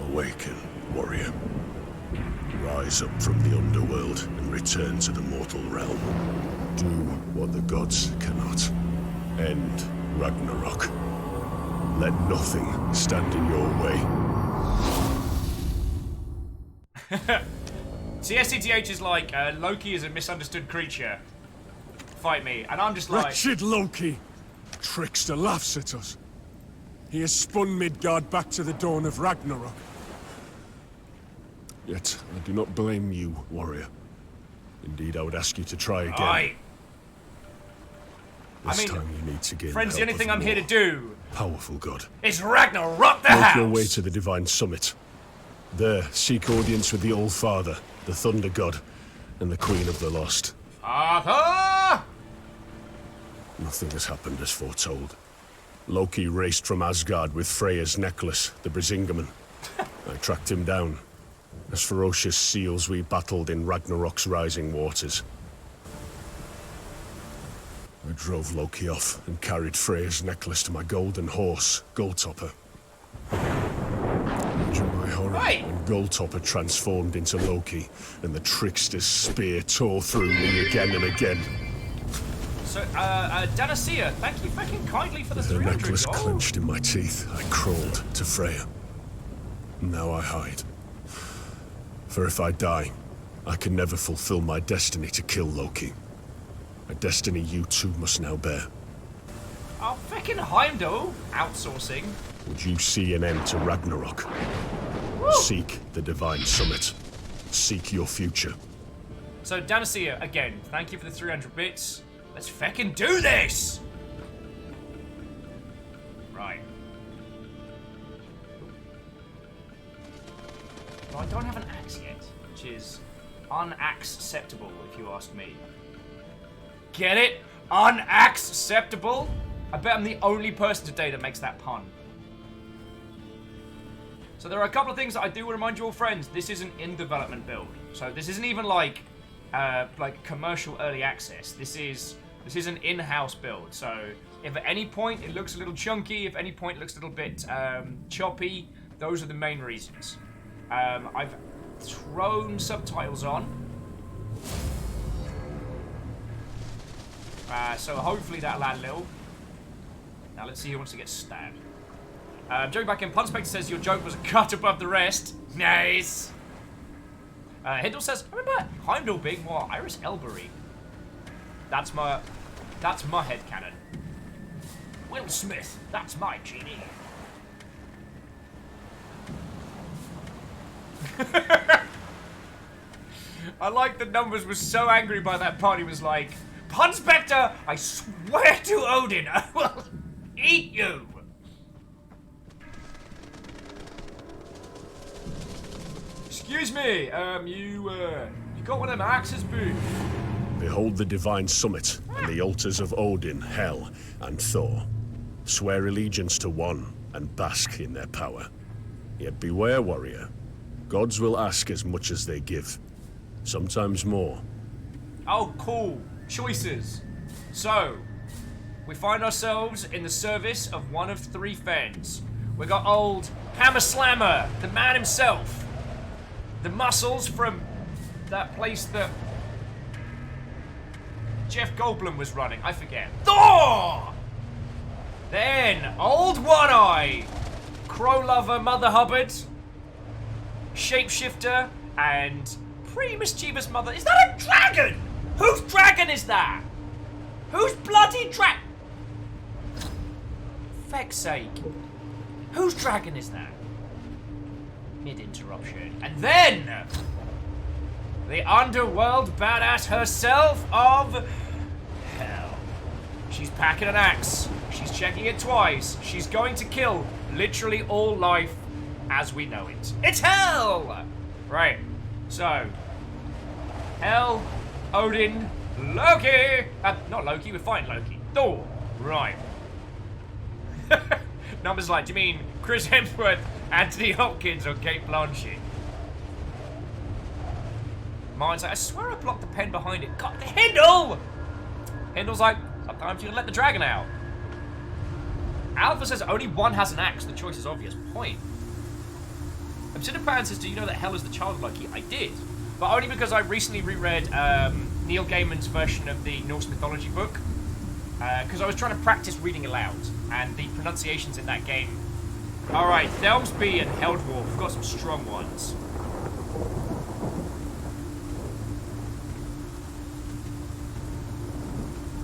Awaken, warrior. Rise up from the underworld and return to the mortal realm. Do what the gods cannot. End Ragnarok. Let nothing stand in your way. CSCTH is like, Loki is a misunderstood creature. Fight me. And I'm just like... Wretched Loki! Trickster laughs at us. He has spun Midgard back to the dawn of Ragnarok. Yet, I do not blame you, warrior. Indeed, I would ask you to try again. Aye. This time you need to gain friends, the help only thing of I'm here to more do powerful god. is Ragnarok the Make house! your way to the Divine Summit. There, seek audience with the Old Father, the Thunder God, and the Queen of the Lost. Arthur! Nothing has happened as foretold. Loki raced from Asgard with Freya's necklace, the Brisingamen. I tracked him down. As ferocious seals we battled in Ragnarok's rising waters. I drove Loki off and carried Freya's necklace to my golden horse, Goldtopper. Imagine my horror when Goldtopper transformed into Loki, and the trickster's spear tore through me again and again. So, Danacia, thank you fucking kindly for the Her 300 necklace gold. clenched in my teeth, I crawled to Freya. Now I hide. For if I die, I can never fulfill my destiny to kill Loki. A destiny you too must now bear. Oh, fucking Heimdall. Outsourcing. Would you see an end to Ragnarok? Woo. Seek the Divine Summit. Seek your future. So, Danacia, again, thank you for the 300 bits. Let's fucking do this! Right. Well, I don't have an axe yet, which is unaxceptable, if you ask me. Get it? Unaxceptable? I bet I'm the only person today that makes that pun. So there are a couple of things that I do want to remind you all, friends. This is an in-development build. So this isn't even like commercial early access. This is an in-house build. So if at any point it looks a little chunky, if at any point it looks a little bit choppy, those are the main reasons. I've thrown subtitles on. So hopefully that'll add a little. Now let's see who wants to get stabbed. Joe back in Punspector says your joke was a cut above the rest. Nice. Hindle says, I remember Heimdall being more Iris Elbury. That's my headcanon. Will Smith, that's my genie. I like the numbers was so angry by that part. He was like, Pun Spectre, I swear to Odin, I will eat you. Excuse me, you got one of them axes, boo? Behold the divine summit and the altars of Odin, Hel, and Thor. Swear allegiance to one and bask in their power. Yet beware, warrior. Gods will ask as much as they give. Sometimes more. Oh, cool. Choices. So, we find ourselves in the service of one of three fens. We got old Hammer Slammer, the man himself. The muscles from that place that Jeff Goldblum was running. I forget. Thor! Then, old One-Eye. Crow Lover, Mother Hubbard. Shapeshifter, and pretty mischievous mother. Is that a dragon? Whose dragon is that? Whose bloody feck's sake. Whose dragon is that? Mid-interruption. And then the underworld badass herself of Hell. She's packing an axe. She's checking it twice. She's going to kill literally all life as we know it. It's Hell! Right. So, Hell, Odin, Loki. Not Loki, we're fighting Loki. Thor. Right. Numbers like, do you mean Chris Hemsworth, Anthony Hopkins, or Kate Blanchett? Mine's like, I swear I blocked the pen behind it. God, Hindle! Hindle's like, sometimes you can let the dragon out. Alpha says only one has an axe. The choice is obvious. Point. Obsidian Pan says, do you know that Hell is the child of Loki? I did. But only because I recently reread Neil Gaiman's version of the Norse mythology book. Because I was trying to practice reading aloud. And the pronunciations in that game. Alright, Thelmsby and Heldwolf. We've got some strong ones.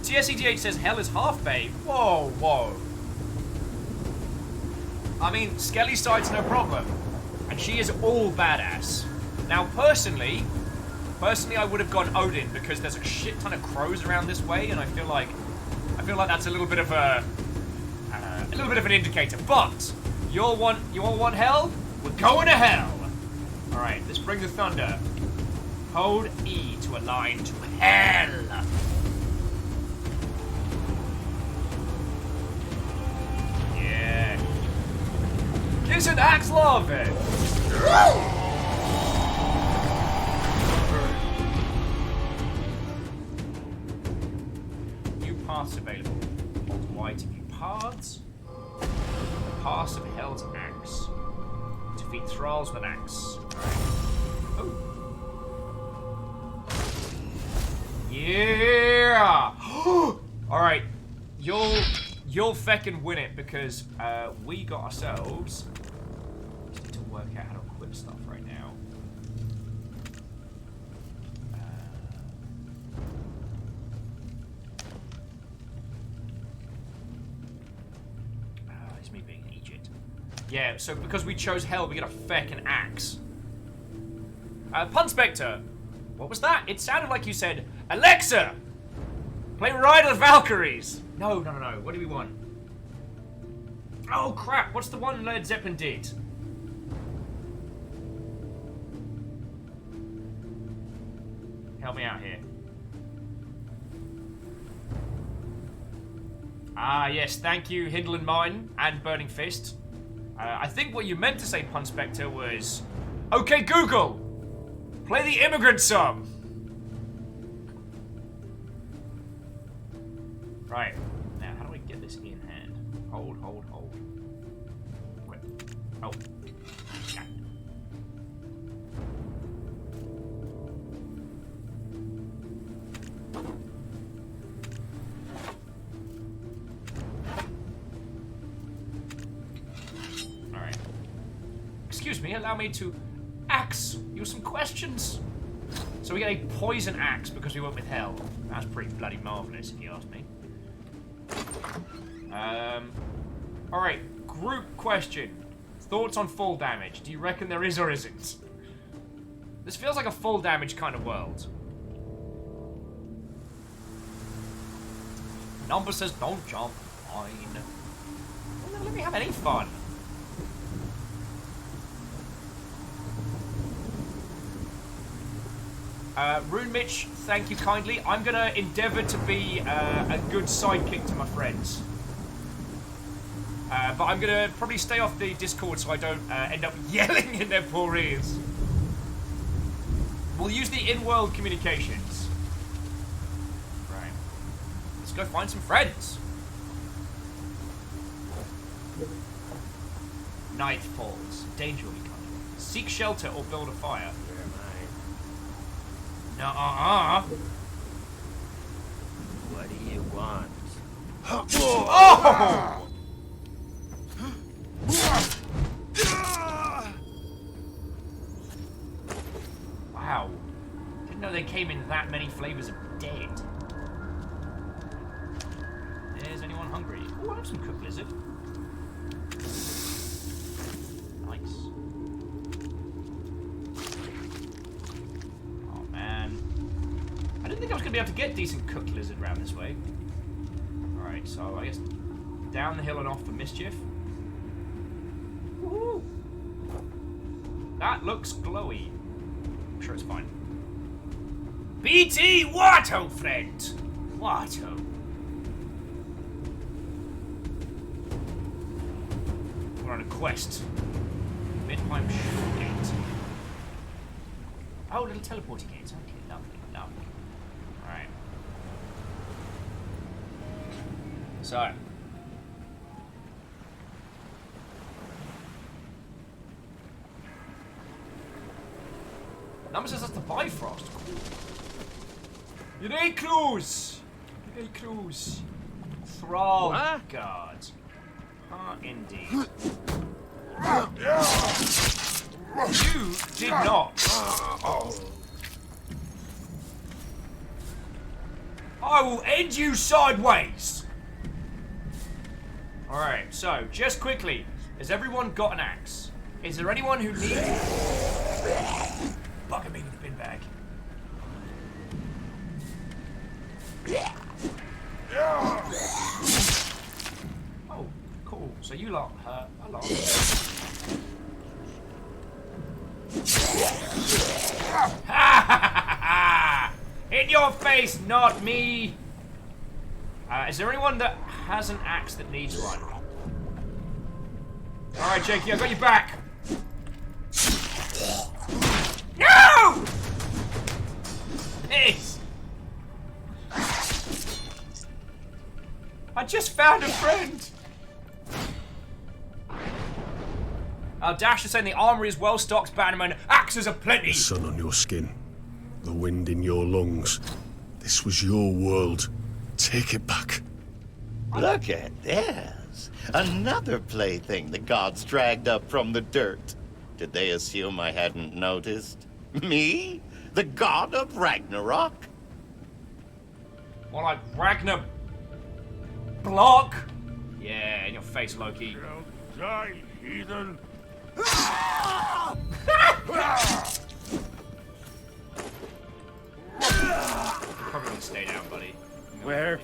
TSEDH says Hell is half babe. Whoa, whoa. I mean, Skelly side's no problem. And she is all badass. Now, personally, I would have gone Odin because there's a shit ton of crows around this way, and I feel like that's a little bit of an indicator. But you all want Hell? We're going to Hell. All right, let's bring the thunder. Hold E to align to Hell. Yeah. Kiss an axe larvae. New paths available. Hold Y to view paths. The pass of Hell's axe. Defeat thralls with an axe. Alright. Oh. Yeah! Alright. You'll feckin' win it because we got ourselves. Just need to work out how to equip stuff right now. It's me being an idiot. Yeah, so because we chose Hell, we get a feckin' axe. Pun Spectre. What was that? It sounded like you said, Alexa! Play Ride of the Valkyries! No. What do we want? Oh, crap. What's the one Led Zeppelin did? Help me out here. Ah, yes. Thank you, Hindle and Mine and Burning Fist. I think what you meant to say, Pun Spectre, was... Okay, Google! Play the Immigrant Song! Right. Now, how do I get this in hand? Hold. Wait. Oh. Yeah. Alright. Excuse me, allow me to axe you some questions. So we get a poison axe because we went with Hell. That's pretty bloody marvellous, if you ask me. Alright, group question. Thoughts on fall damage. Do you reckon there is or isn't? This feels like a full damage kind of world. Number says don't jump. Fine. Don't ever let me have any fun. Rune Mitch, thank you kindly. I'm gonna endeavour to be a good sidekick to my friends. But I'm gonna probably stay off the Discord so I don't end up yelling in their poor ears. We'll use the in-world communications. Right. Let's go find some friends. Night falls. Danger will be coming. Seek shelter or build a fire. Nuh-uh. What do you want? Oh! Wow. Didn't know they came in that many flavors of dead. Is anyone hungry? Oh, I have some cooked lizard. Nice. Oh, man. I didn't think I was going to be able to get decent cooked lizard around this way. Alright, so I guess down the hill and off for mischief. Woohoo! That looks glowy. I'm sure it's fine. BT Watto, friend! Watto. We're on a quest. Midheim Shore Gate. Oh, little teleporting gates. Okay, lovely, lovely. Alright. So. Number says that's the Bifrost. Unique clues! Unique clues. Thrall guard. Ah, indeed. You did not. I will end you sideways. Alright, so, just quickly. Has everyone got an axe? Is there anyone who needs... Bucket me with a bin bag. Oh, cool. So you lot hurt a lot. In your face, not me! Is there anyone that has an axe that needs one? Alright, Jakey, I got your back! No! Miss! I just found a friend! Dash is saying the armory is well stocked, Bannerman. Axes are plenty! The sun on your skin, the wind in your lungs. This was your world. Take it back. Look at this. Another plaything the gods dragged up from the dirt. Did they assume I hadn't noticed? Me? The god of Ragnarok? More like Ragnar... Block? Yeah, in your face, Loki. Don't die, heathen. Probably gonna stay down, buddy. Where?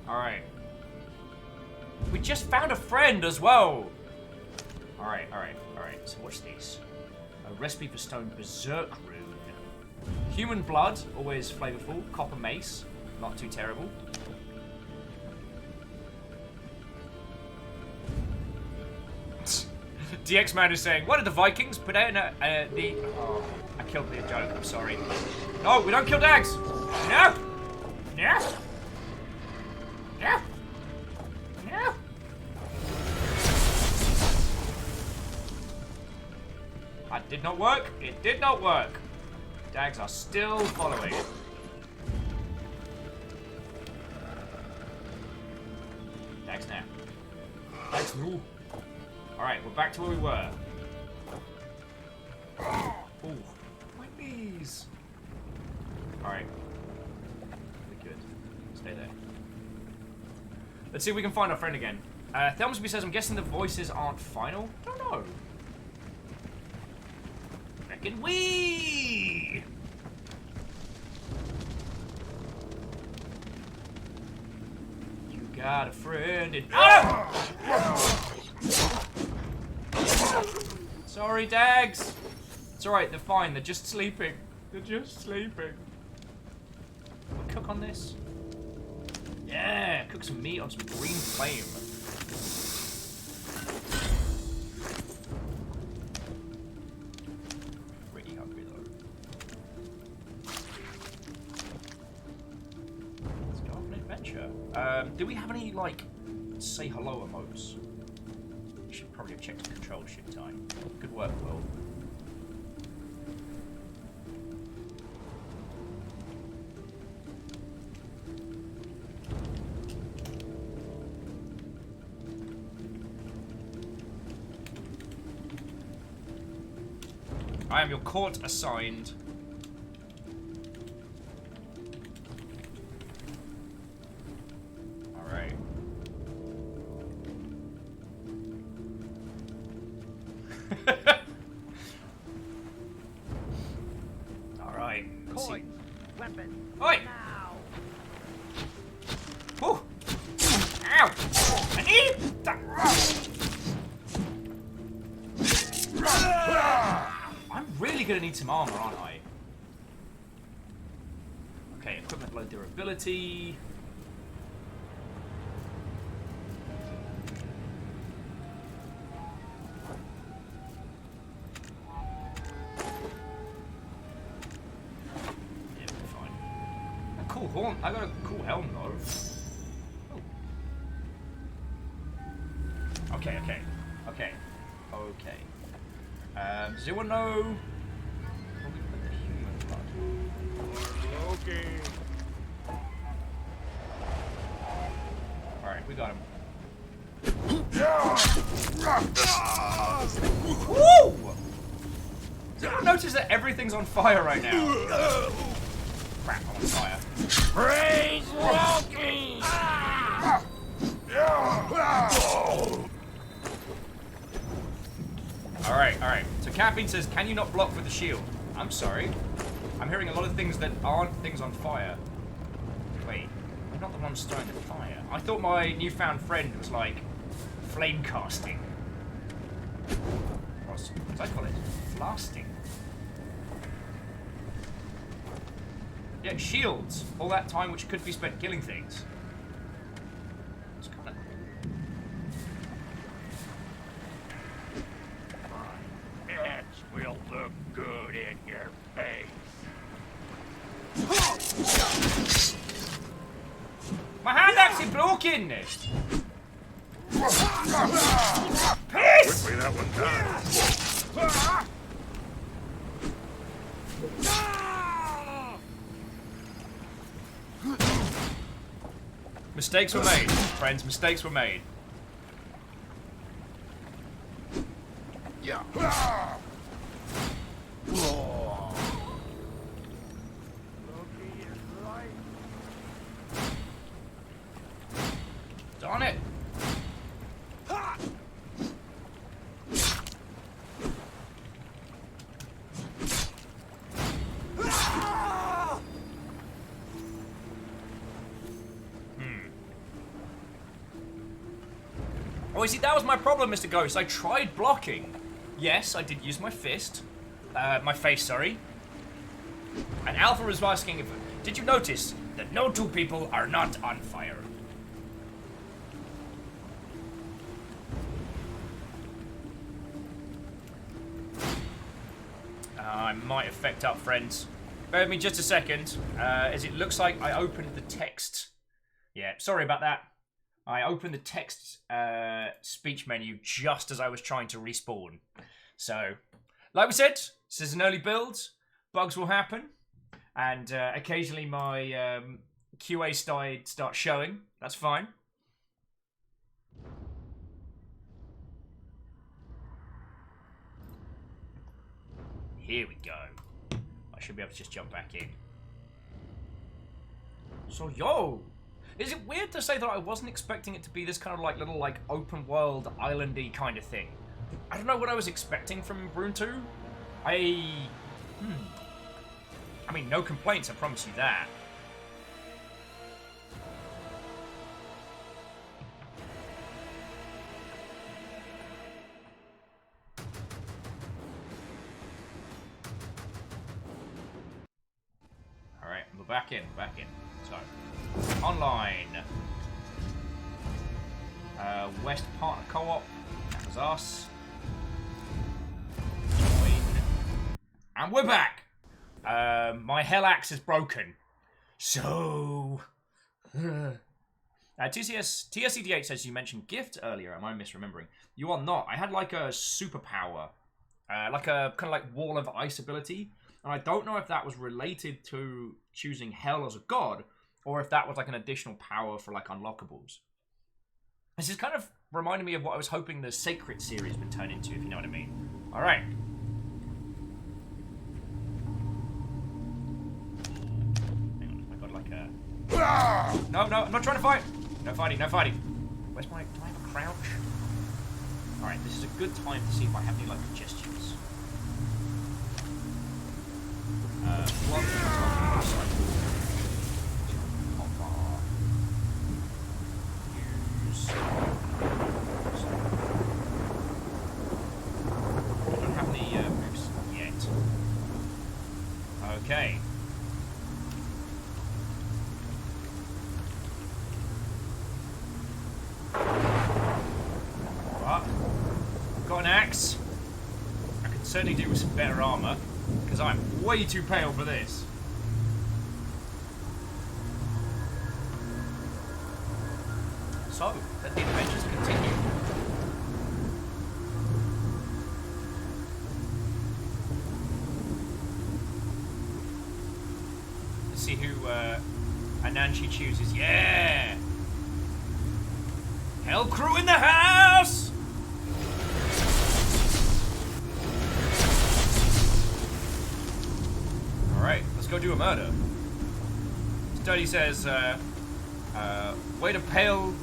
Alright. We just found a friend as well! Alright. So what's this? A recipe for stone berserk rune. Human blood, always flavorful. Copper mace, not too terrible. DX Man is saying, what did the Vikings put out the... Oh, I killed the joke, I'm sorry. No, we don't kill dags! No! No! No! No! That did not work. It did not work. Dags are still following. Dags now. Dags no. Alright, we're back to where we were. Ooh, my knees. Alright. We're good. Stay there. Let's see if we can find our friend again. Thelmsby says, I'm guessing the voices aren't final? I don't know. Reckon we. You got a friend in. Ah! Sorry, Dags. It's alright, they're fine. They're just sleeping. They're just sleeping. We'll cook on this. Yeah, cook some meat on some green flame. Pretty hungry though. Let's go on an adventure. Do we have any, like, say hello emotes? We should probably have checked the control, shouldn't I? Good work, Will. I am your court assigned. Alright. Alright. Coin, weapon, Oi! now. Whew. Ow! I need that. I'm really gonna need some armor, aren't I? Okay, equipment low durability. Yeah, we're fine. A cool horn. I got a cool helm though. Oh. Okay. Does anyone know where we put the human blood? Okay. Alright, we got him. Woo! Does anyone notice that everything's on fire right now? Crap, I'm on fire. Praise Loki! Alright. So Caffeine says, can you not block with the shield? I'm sorry. I'm hearing a lot of things that aren't things on fire. Wait, I'm not the one starting the fire. I thought my newfound friend was like flame casting. What did I call it? Blasting. Yeah, shields. All that time which could be spent killing things. It's kind of cool. It will look good in your face. My hand actually broken! Piss! Quickly, that one down. Mistakes were made, friends. Mistakes were made. Yeah. Darn it! Oh, see, that was my problem, Mr. Ghost. I tried blocking. Yes, I did use my fist. My face, sorry. And Alpha was asking if... Did you notice that no two people are not on fire? I might have fecked up, friends. Bear with me just a second, as it looks like I opened the text. Yeah, sorry about that. I opened the text speech menu just as I was trying to respawn. So, like we said, this is an early build. Bugs will happen. And occasionally my QA side starts showing. That's fine. Here we go. I should be able to just jump back in. So, yo! Is it weird to say that I wasn't expecting it to be this kind of like little like open world islandy kind of thing? I don't know what I was expecting from Rune 2. I mean, no complaints, I promise you that. Alright, we're back in. So, online. West Partner Co-op. That was us. Join. And we're back! My hell axe is broken. So... TSCD8 says you mentioned gift earlier. Am I misremembering? You are not. I had like a superpower. Like a kind of like wall of ice ability. And I don't know if that was related to choosing hell as a god, or if that was like an additional power for like unlockables. This is kind of reminding me of what I was hoping the Sacred series would turn into, if you know what I mean. Alright. Hang on, I got like a... No, I'm not trying to fight! No fighting. Where's my... Do I have a crouch? Alright, this is a good time to see if I have any like gestures. I don't have any moves yet. Okay. But got an axe. I could certainly do with some better armor, because I'm way too pale for this. So, let the adventures continue. Let's see who Ananshi chooses. Yeah! Hell crew in the house! Alright, let's go do a murder. Study says, way to pale.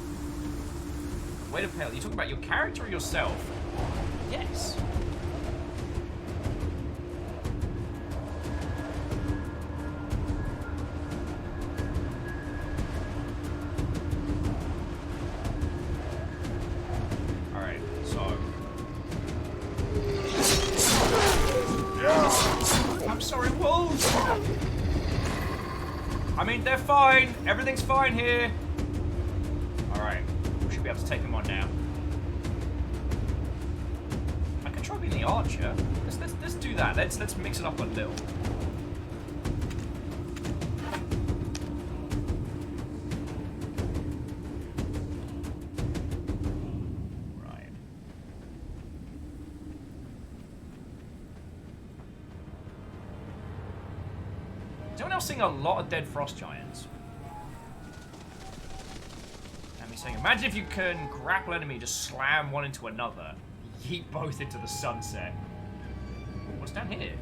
Way to pale. You talking about your character or yourself? Yes. Alright, so. I'm sorry, wolves! I mean, they're fine. Everything's fine here. Alright. We should be able to take them on now. I can try being the archer. Let's do that. Let's mix it up a little. Right. Is anyone else seeing a lot of dead frost giants? Saying, imagine if you can grapple enemy, just slam one into another, yeet both into the sunset. What's down here?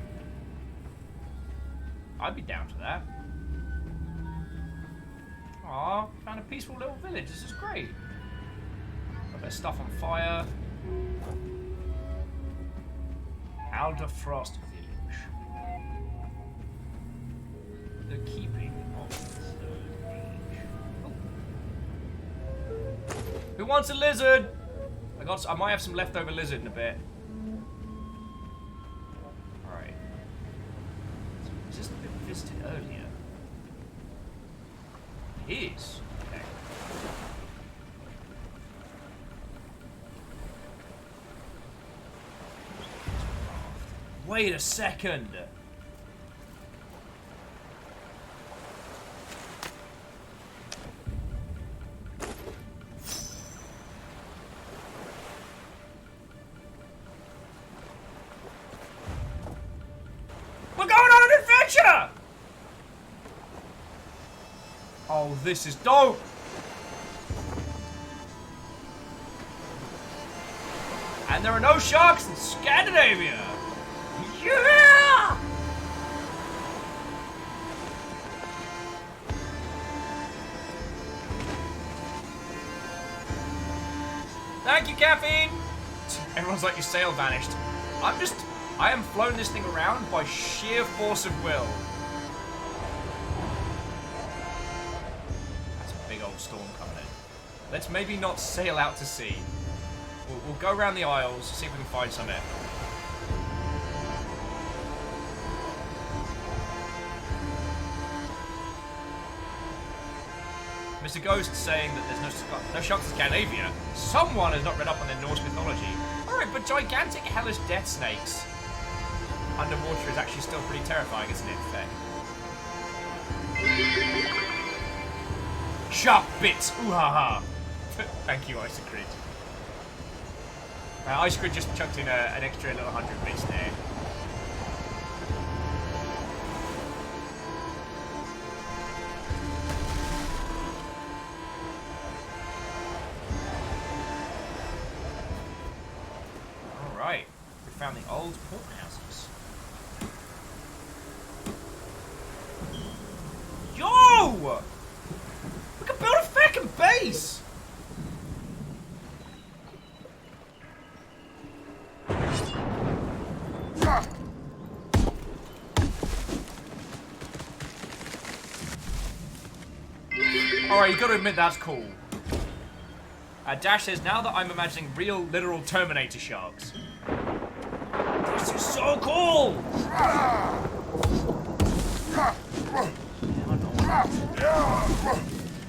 I'd be down for that. Aw, found a peaceful little village. This is great. Got their stuff on fire. Alder Frost Village. The keeping of the third age. Who wants a lizard? I might have some leftover lizard in a bit. Alright. Has this been visited earlier? It is. Okay. Wait a second. Oh, this is dope! And there are no sharks in Scandinavia! Yeah! caffeine! Everyone's like, your sail vanished. I am flown this thing around by sheer force of will. That's a big old storm coming in. Let's maybe not sail out to sea. We'll go around the Isles, see if we can find some air. Mr. Ghost saying that there's no sharks in Scandinavia. Someone has not read up on their Norse mythology. Alright, but gigantic hellish death snakes underwater is actually still pretty terrifying, isn't it? Fair. Shark bits! Ooh ha ha! Thank you, Ice Creed. Ice Creed just chucked in an extra little 100 bits there. Alright, we found the old port houses. Yo! We can build a fucking base! Alright, you gotta admit that's cool. Dash says, now that I'm imagining real, literal Terminator sharks. This is so cool!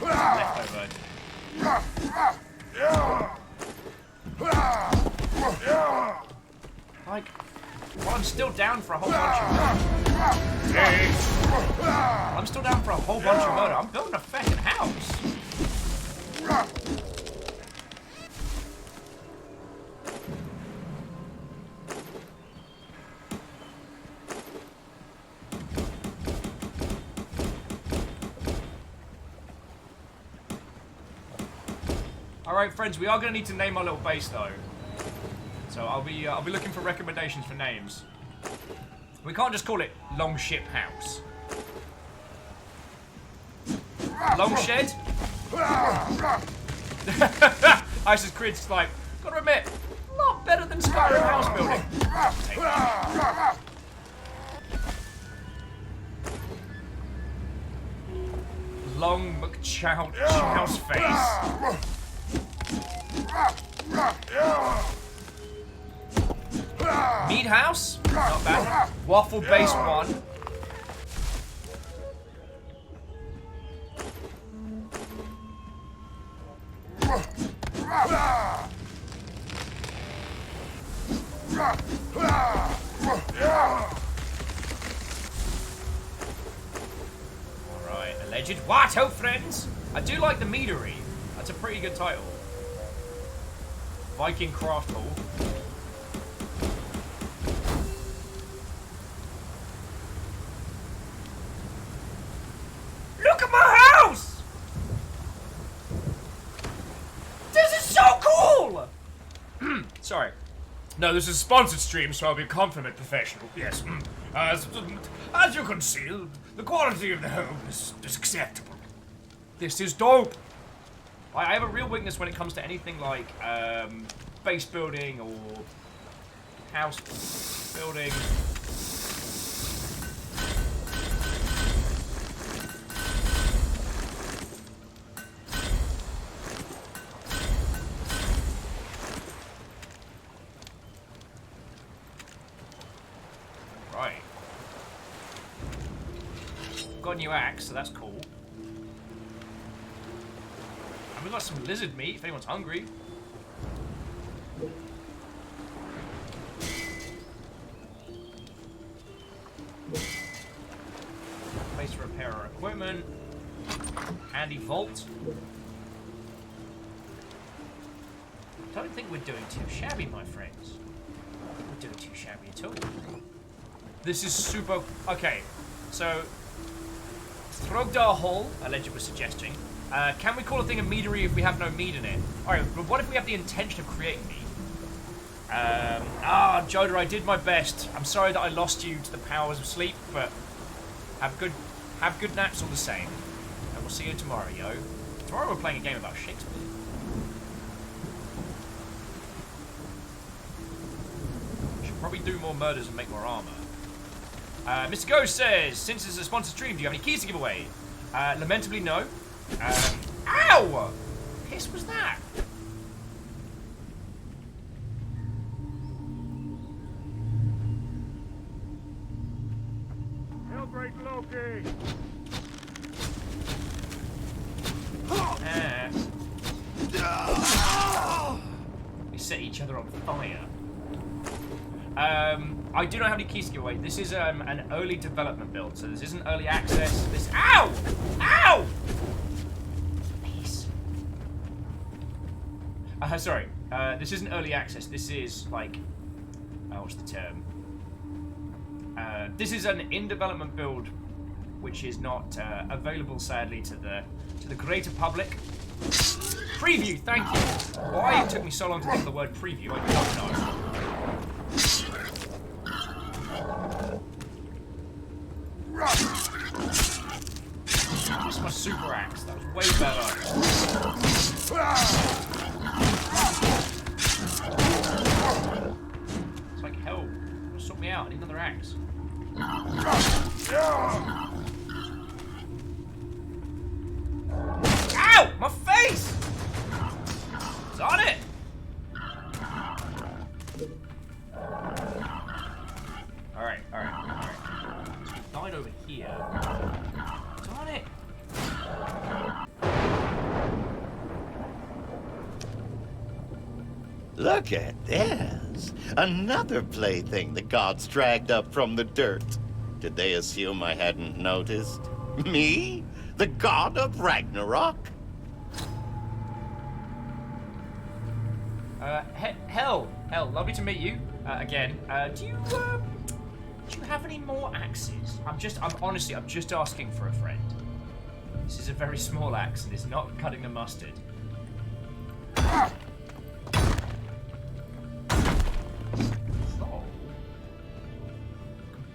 Leftover. Like, well, I'm still down for a whole bunch of murder. I'm still down for a whole bunch of murder. I'm building a fucking house. Alright friends, we are going to need to name our little base though. So I'll be looking for recommendations for names. We can't just call it Longship House. Longshed? Isis Crid's like, gotta admit, a lot better than Skyrim house building. Take that. Long McChout house face. Mead house? Not bad. Waffle base 1. Alright, alleged Watto friends! I do like the meadery. That's a pretty good title. Viking craft hall. Look at my house! This is so cool! Sorry. No, this is a sponsored stream, so I'll be a compliment professional. Yes. As you can see, the quality of the home is acceptable. This is dope. I have a real weakness when it comes to anything like base building or house building. Right. Got a new axe, so that's cool. And we've got some lizard meat if anyone's hungry. Place to repair our equipment. Handy vault. I don't think we're doing too shabby, my friends. I don't think we're doing too shabby at all. This is super... Okay, so... Throgdar Hall, alleged was suggesting. Can we call a thing a meadery if we have no meat in it? Alright, but what if we have the intention of creating meat? Joda, I did my best. I'm sorry that I lost you to the powers of sleep, but have good naps all the same. And we'll see you tomorrow, yo. Tomorrow we're playing a game about Shakespeare. Probably do more murders and make more armor. Mr. Ghost says, since it's a sponsored stream, do you have any keys to give away? Lamentably, no. Ow! Piss was that? Celebrate Loki! We set each other on fire. I do not have any keys to give away. This is an early development build, so this isn't early access. This. Ow! Ow! Peace. Sorry. This isn't early access. This is like. What's the term? This is an in-development build, which is not available, sadly, to the greater public. Preview, thank you. Why it took me so long to think of the word preview, I don't know. Just my super axe. That was way better. It's like hell. Sort me out. I need another axe. Ow! My face! It's on it! Alright. So we died over here. It's on it! Look at this. Another plaything the gods dragged up from the dirt. Did they assume I hadn't noticed? Me? The god of Ragnarok? Hell, lovely to meet you again. Do you have any more axes? I'm honestly just asking for a friend. This is a very small axe and it's not cutting the mustard. Oh.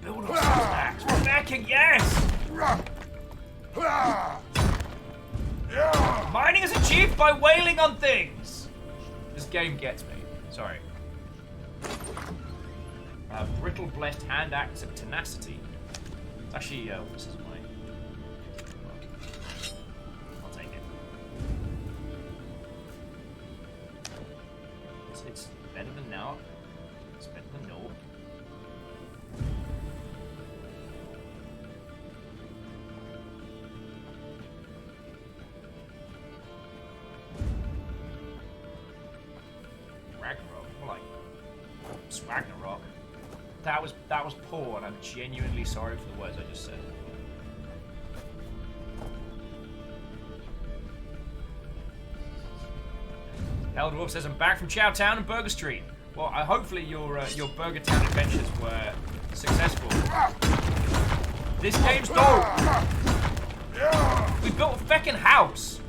Build us an axe. We're backing, yes! Mining is achieved by wailing on things. This game gets me. Sorry. Brittle blessed hand axe of tenacity. It's actually, this is mine. I'll take it. It's better than now. It's better than no. Ragnarok, more like Swagnarok. That was poor, and I'm genuinely sorry for the words I just said. Eldwolf says I'm back from Chowtown and Burger Street. Well, hopefully your Burger Town adventures were successful. This game's dope. We built a feckin' house.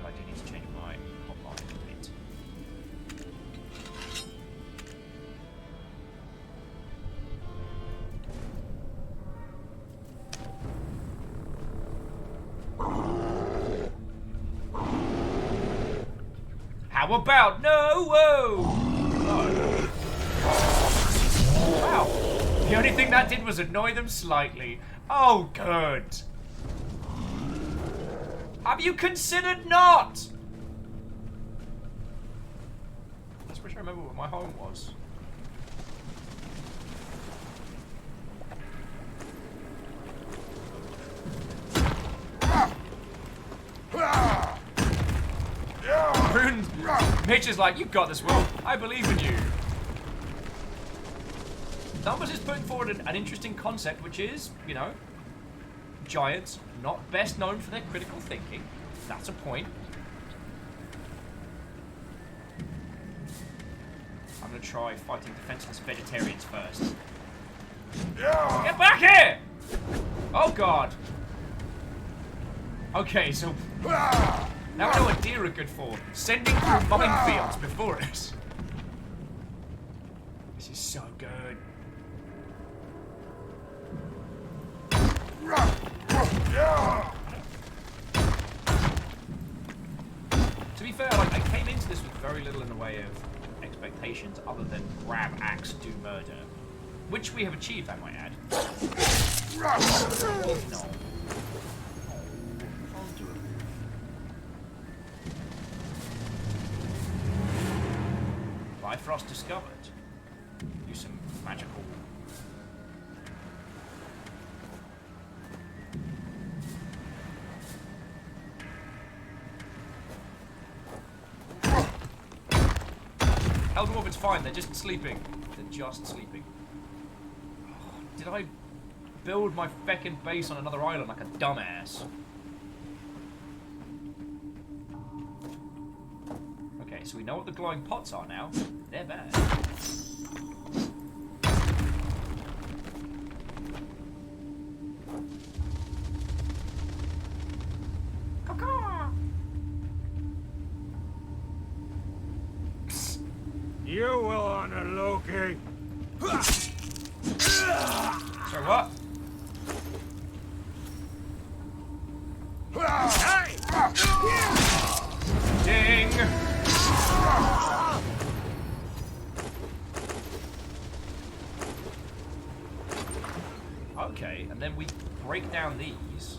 Oh, I do need to change my hotline a bit. How about no? Whoa! Oh. Wow. The only thing that did was annoy them slightly. Oh, good. Have you considered not? I just wish I remember what my home was. Rune, Mitch is like, you've got this, Will. I believe in you. Numbers is putting forward an interesting concept, which is, you know, giants, not best known for their critical thinking. That's a point. I'm gonna try fighting defenseless vegetarians first. Get back here! Oh god. Okay, so now I know what deer are good for. Sending through minefields before us. This is so good. To be fair, like, I came into this with very little in the way of expectations other than grab axe, do murder. Which we have achieved, I might add. Oh, no. I'll do it. Bifrost discovered. Do some magical. Elder Orbit's fine, they're just sleeping. They're just sleeping. Oh, did I build my feckin' base on another island like a dumbass? Okay, so we know what the glowing pots are now. They're bad. You will honor Loki. Sorry, what? Ding! Okay, and then we break down these.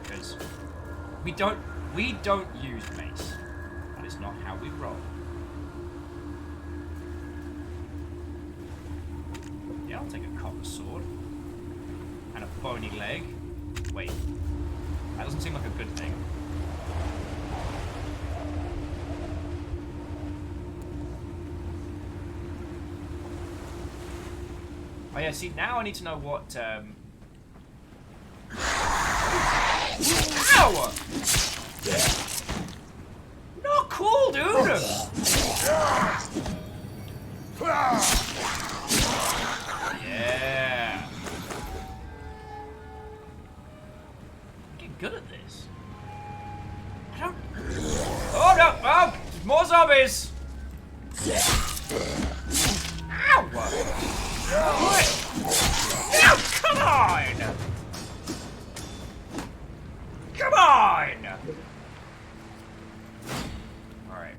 Because we don't use mace. That is not how we roll. Yeah, I'll take a copper sword. And a bony leg. Wait. That doesn't seem like a good thing. Oh yeah, see, now I need to know what, Ow! Not cool, dude! Yeah. I'm getting good at this. I don't... Oh, no! Oh! More zombies! Ow! No, come on! Come on! Alright.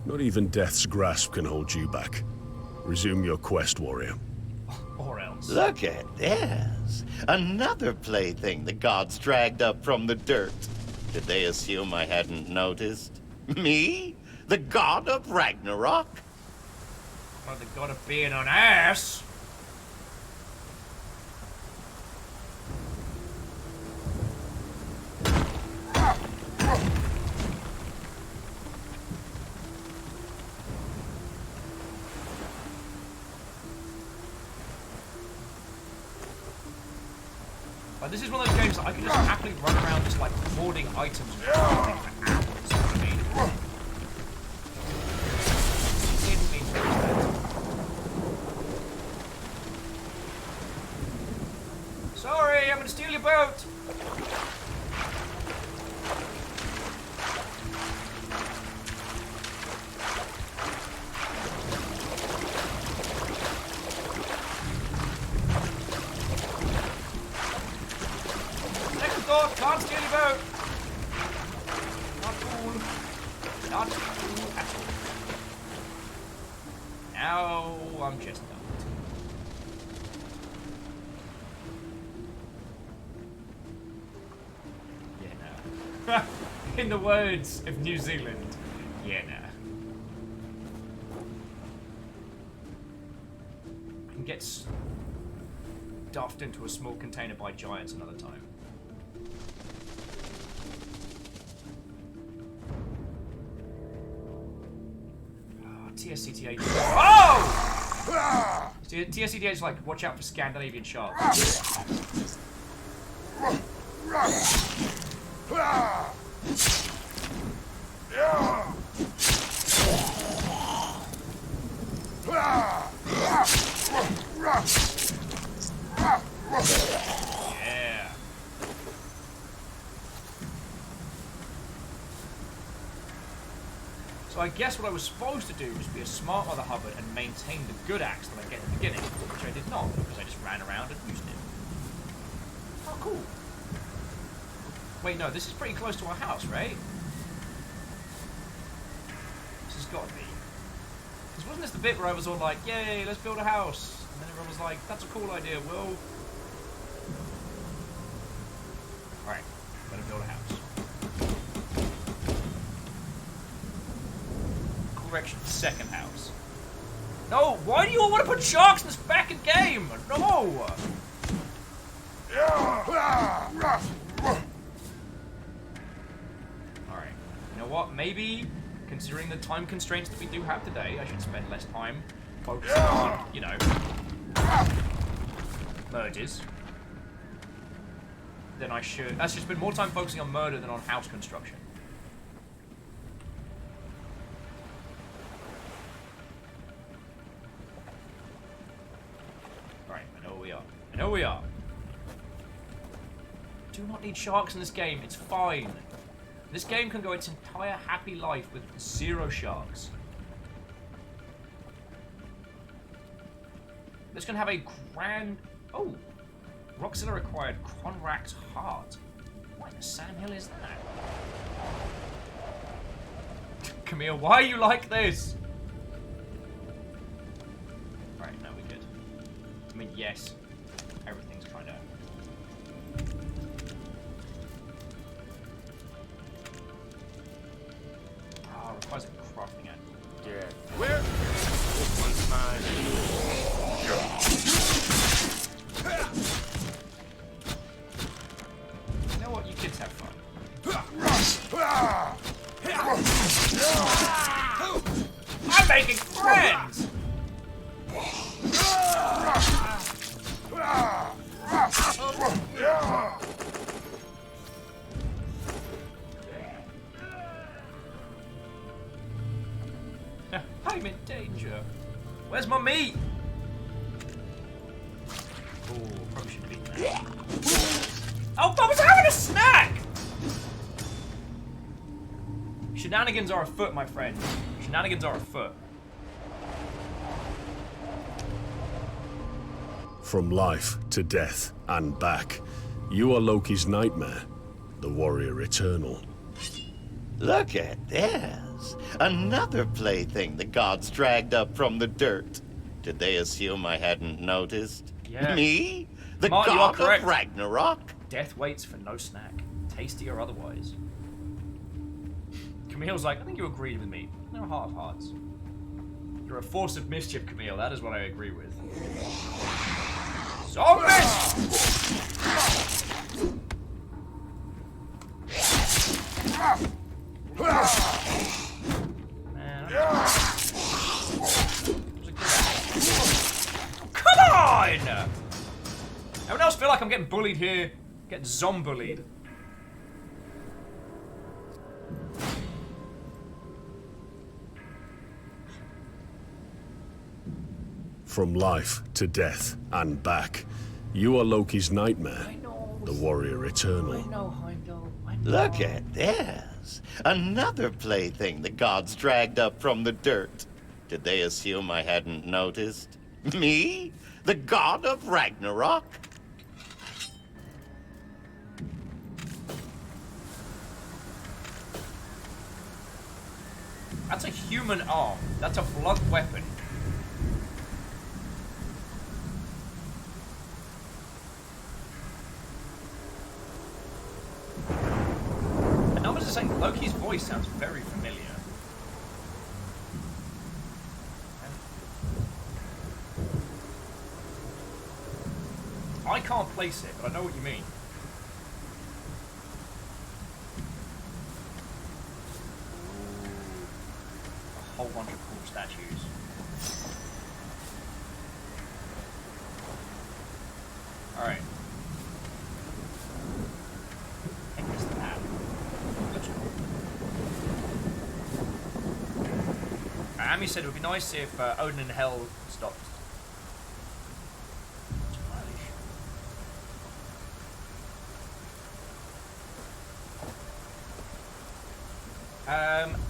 Not even death's grasp can hold you back. Resume your quest, warrior. Or else. Look at this. Another plaything the gods dragged up from the dirt. Did they assume I hadn't noticed? Me? The god of Ragnarok? Oh, the god of being an ass. Like, this is one of those games that I can just happily run around just like hoarding items and crafting for hours, you know what I mean? Didn't mean to do that. Sorry, I'm gonna steal your boat! Can't steal your boat! Not cool. Not cool at all. Now I'm just done. Yeah, no. In the words of New Zealand, yeah, no. I can get stuffed into a small container by giants another time. TSCTH. Oh! TSCTH is like, watch out for Scandinavian sharks. Yeah. So I guess what I was supposed to do was be a smart Mother Hubbard and maintain the good axe that I get at the beginning, which I did not, because I just ran around and used it. Oh, cool. Wait, no, this is pretty close to our house, right? This has got to be. Because wasn't this the bit where I was all like, yay, let's build a house? And then everyone was like, that's a cool idea, Will. Alright, gotta build a house. Correction, second house. No, why do you all want to put sharks in this fucking game? No! Alright, you know what? Maybe, considering the time constraints that we do have today, I should spend less time focusing on, you know, murders. Than I should. I should spend more time focusing on murder than on house construction. Right, I know where we are. I know where we are. Do not need sharks in this game. It's fine. This game can go its entire happy life with 0 sharks. This can have a grand... Oh! Roxilla acquired Conrac's heart. What in the sandhill is that? Camille, why are you like this? Right, now we're good. I mean, yes. Everything's kind of... Ah, requires a crafting it. Yeah. Where? This one's mine. You know what? You kids have fun. I'm making friends! I'm in danger. Where's my meat? Oh, probably should have eaten that. Oh, I was having a snack! Shenanigans are afoot, my friend. Shenanigans are afoot. From life to death and back, you are Loki's nightmare, the warrior eternal. Look at this. Another plaything the gods dragged up from the dirt. Did they assume I hadn't noticed? Yeah. Me? The Mark, you are god correct. of Ragnarok? Death waits for no snack, tasty or otherwise. Camille's like, I think you agreed with me. No heart of hearts. You're a force of mischief, Camille. That is what I agree with. Zombies! Man, come on! Everyone else feel like I'm getting bullied here? Getting zombullied. From life to death and back, you are Loki's nightmare, the warrior eternal. know, Heimdall. I know. Look at this. Another plaything the gods dragged up from the dirt. Did they assume I hadn't noticed? Me? The god of Ragnarok? That's a human arm. That's a blunt weapon. And I was just saying, Loki's voice sounds very familiar. I can't place it, but I know what you mean. A whole bunch of cool statues. Alright. I think it's that. Looks cool. Amy said it would be nice if Odin and Hel stopped.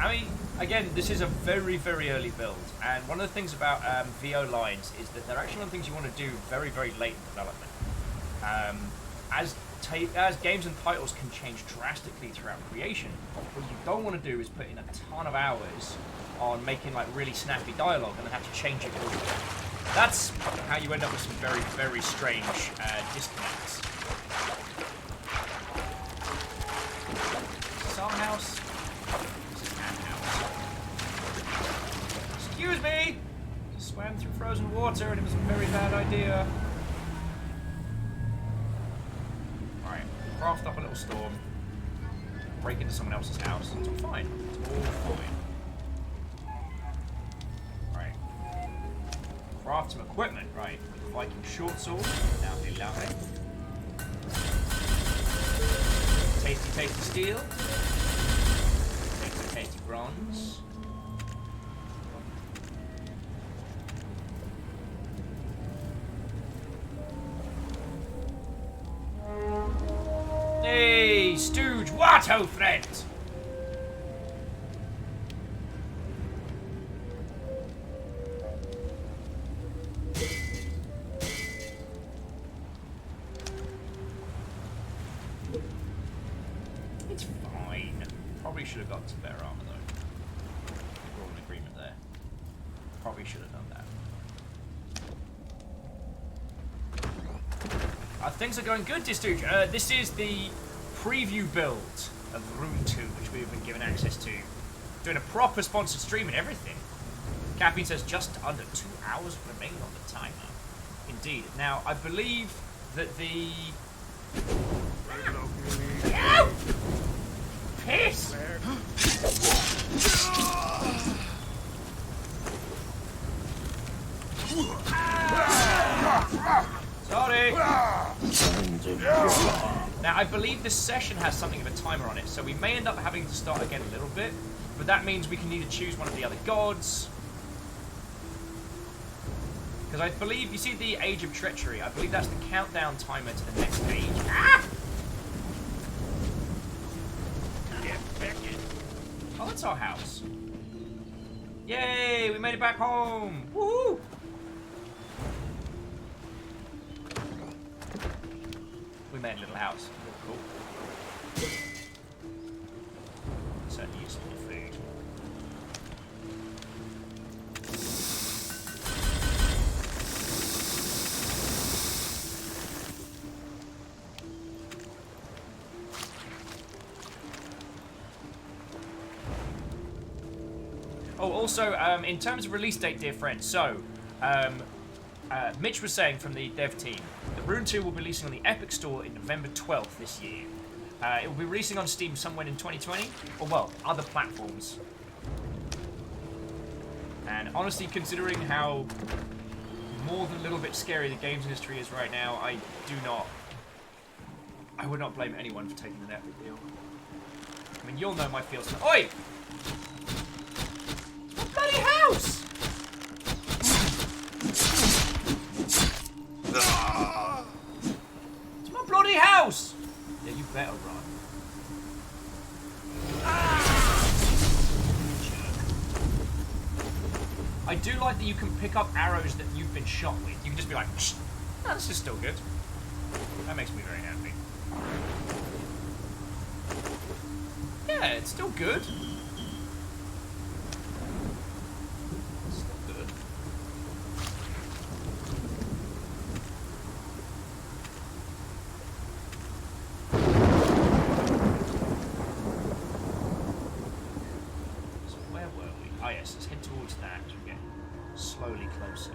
I mean, again, this is a very, very early build, and one of the things about VO lines is that they're actually one of the things you want to do very, very late in development. As as games and titles can change drastically throughout creation, what you don't want to do is put in a ton of hours on making like really snappy dialogue and then have to change it all. That's how you end up with some very, very strange disconnects. Is this our house? This is our house. Excuse me! Swam through frozen water and it was a very bad idea. Alright, craft up a little storm. Break into someone else's house. It's all fine. It's all fine. Right. Craft some equipment. Right. Viking short sword. Lovely, lovely. Tasty, tasty steel. Tasty, tasty bronze. Hey, Stooge, what, old friend? It's fine. Probably should have got some better armor, though. We're all in agreement there. Probably should have done that. Things are going good, Stooge. This is the preview build of Rune 2, which we've been given access to. Doing a proper sponsored stream and everything. Cappy says just under 2 hours remain on the timer. Indeed. Now, I believe that the... Ow! Piss! Sorry! Now, I believe this session has something of a timer on it, so we may end up having to start again a little bit, but that means we can either choose one of the other gods. Because I believe, you see the Age of Treachery, I believe that's the countdown timer to the next age. Ah! Oh, that's our house. Yay, we made it back home! Woohoo! We made a little house. Cool. Certainly use some more food. Oh, also, in terms of release date, dear friends, so, Mitch was saying from the dev team that Rune 2 will be releasing on the Epic Store in November 12th this year. It will be releasing on Steam somewhere in 2020, or well, other platforms. And honestly, considering how more than a little bit scary the games industry is right now, I would not blame anyone for taking an Epic deal. I mean, you'll know my feels. Oi! It's my bloody house! It's my bloody house! Yeah, you better run. I do like that you can pick up arrows that you've been shot with. You can just be like, shh. No, this is still good. That makes me very happy. Yeah, it's still good. It's still good. So where were we? Ah yes, let's head towards that as we get slowly closer.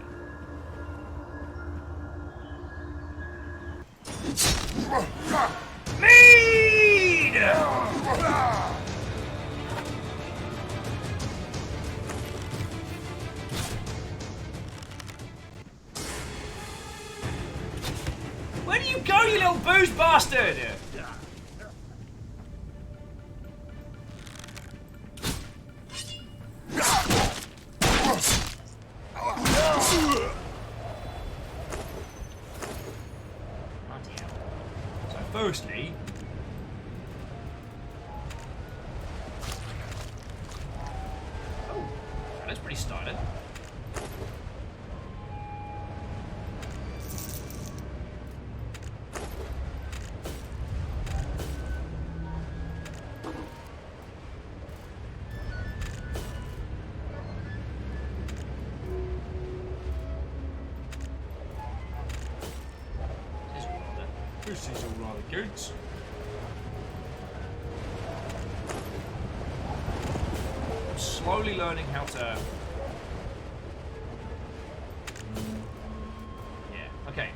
Mead! Where do you go, you little booze bastard? Firstly, oh, that looks pretty stylish. This is all rather good. I'm slowly learning how to... Yeah, okay.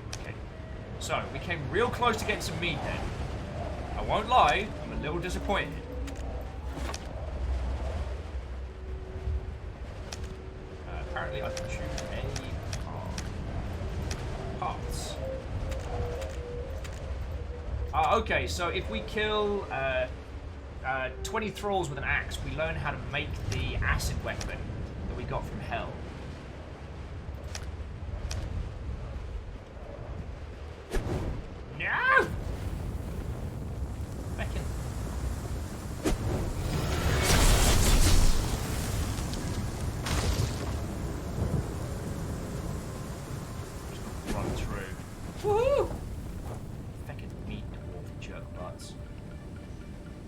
So, we came real close to getting some meat then. I won't lie, I'm a little disappointed. Apparently I can choose any parts. Okay, so if we kill 20 thralls with an axe, we learn how to make the acid weapon that we got from hell. No! Feckin'. Just run through. Woohoo! Feckin' meat dwarf jerk butts.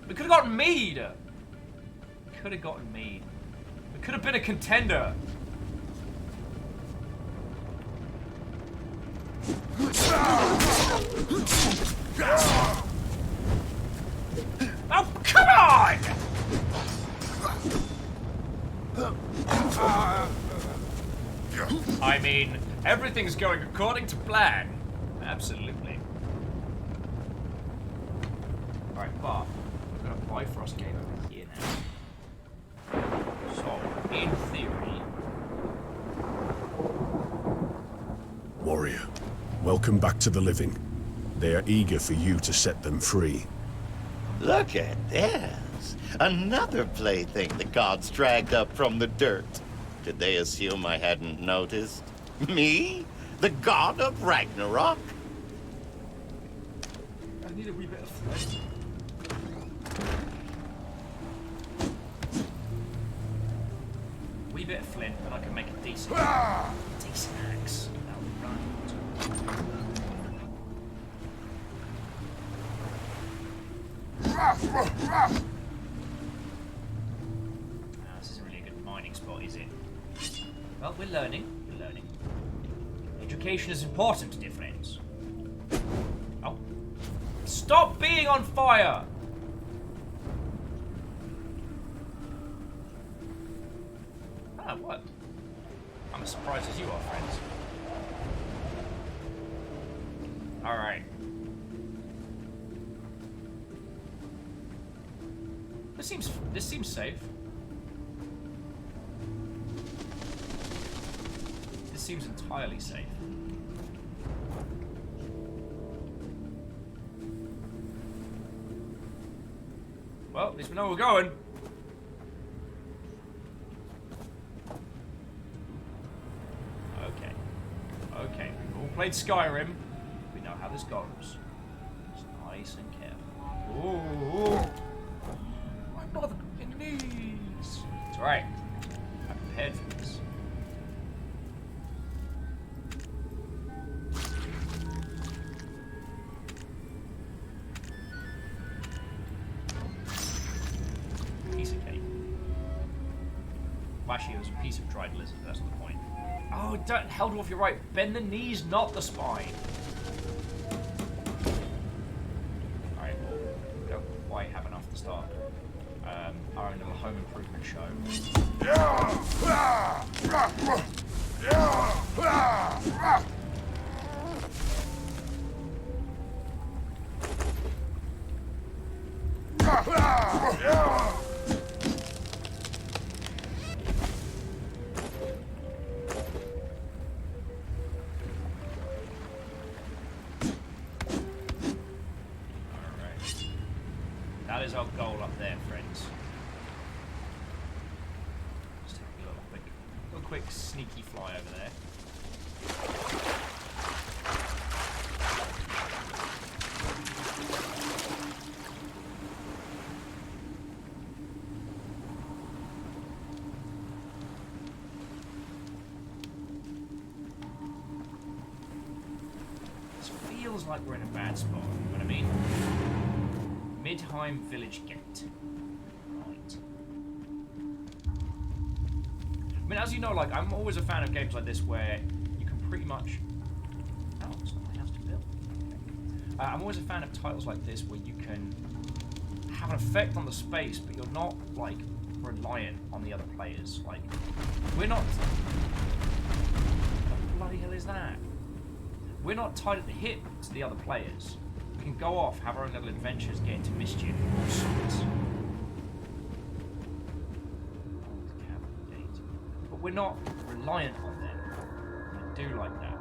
We could have gotten mead! Could have gotten mead. We could have been a contender. Oh, come on! I mean, everything's going according to plan. Absolutely. Alright, but we've got a Bifrost gate over here now. So, in theory... Warrior, welcome back to the living. They are eager for you to set them free. Look at this. Another plaything the gods dragged up from the dirt. Did they assume I hadn't noticed? Me? The god of Ragnarok? I need a wee bit of flint. Wee bit of flint, and I can make a decent axe. This isn't really a good mining spot, is it? Well, we're learning. Education is important, dear friends. Oh. Stop being on fire! Ah, what? I'm as surprised as you are, friends. Alright. This seems safe. This seems entirely safe. Well, at least we know where we're going. Okay, we've all played Skyrim. We know how this goes. It's nice and careful. Ooh. My motherfucking knees. It's alright. I'm prepared for this. Piece of cake. Well, actually, it was a piece of dried lizard, that's the point. Oh, don't, Heldwolf, you're right. Bend the knees, not the spine. Alright, well, we don't quite have enough to start our own little home improvement show. That is our goal up there, friends. Just take a little quick sneaky fly over there. This feels like we're in a bad spot, you know what I mean? Midheim Village Gate. Right. I mean, as you know, like, I'm always a fan of games like this where you can pretty much... Oh, it's not my house to build. Okay. I'm always a fan of titles like this where you can have an effect on the space, but you're not, like, reliant on the other players. Like, we're not... What the bloody hell is that? We're not tied at the hip to the other players. We can go off, have our own little adventures, get into mischief, all sorts. But we're not reliant on them. I do like that.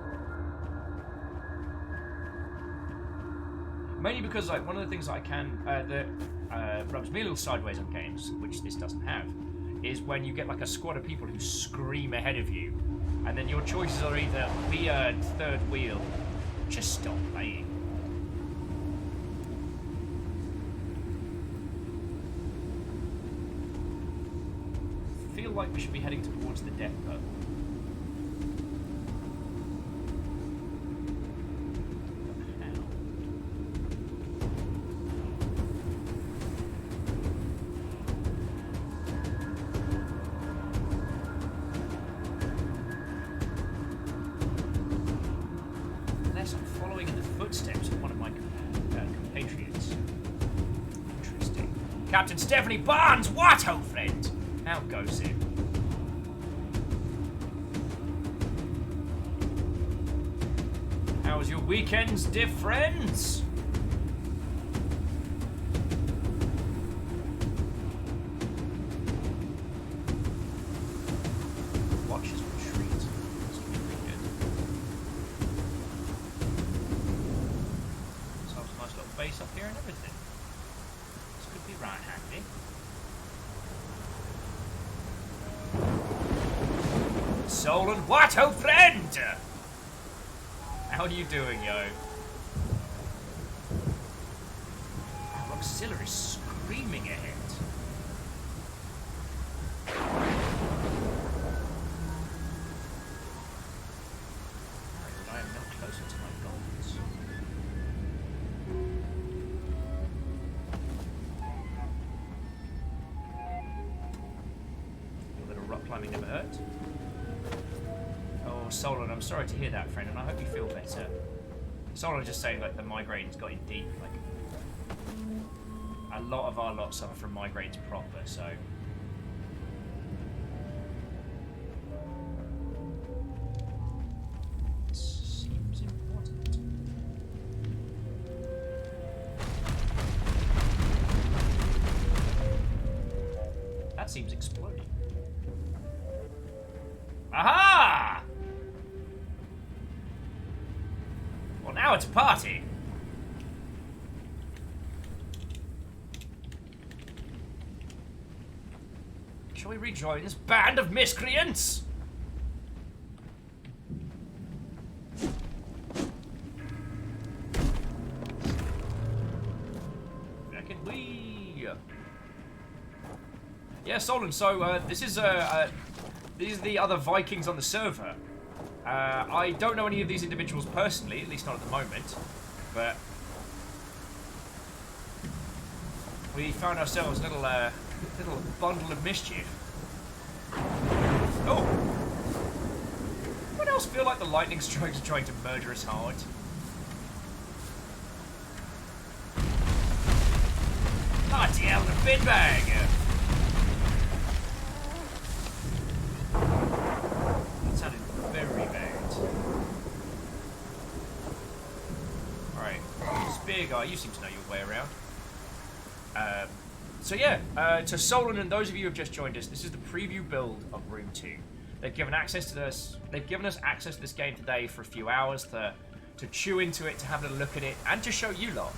Mainly because, like, one of the things that I can, that rubs me a little sideways on games, which this doesn't have, is when you get, like, a squad of people who scream ahead of you, and then your choices are either be a third wheel, or just stop playing. I feel like we should be heading towards the depot. Captain Stephanie Barnes, what, old friend? How goes it? How was your weekends, dear friends? Watches retreat. This could be pretty good. So there's a nice little base up here and everything. Be right handy. Solon, what, old friend? How are you doing, yo? Our auxiliary is screaming ahead. But I am no closer to my goals. Climbing never hurt. Oh, Solon, I'm sorry to hear that, friend, and I hope you feel better. Solon just saying, like, the migraine's got in deep. Like, a lot of our lot suffer from migraines proper, so. Seems important. That seems exploding. Aha! Well, now it's a party. Shall we rejoin this band of miscreants? Reckon we? Yeah, Solon. So this is these are the other Vikings on the server. I don't know any of these individuals personally, at least not at the moment, but we found ourselves a little bundle of mischief. Oh! Anyone else feel like the lightning strikes are trying to murder us hard? Bloody hell, the bin bag! Spear guy, you seem to know your way around. So yeah, to Solon and those of you who have just joined us, this is the preview build of Rune 2. They've given access to this. They've given us access to this game today for a few hours to chew into it, to have a look at it, and to show you lot.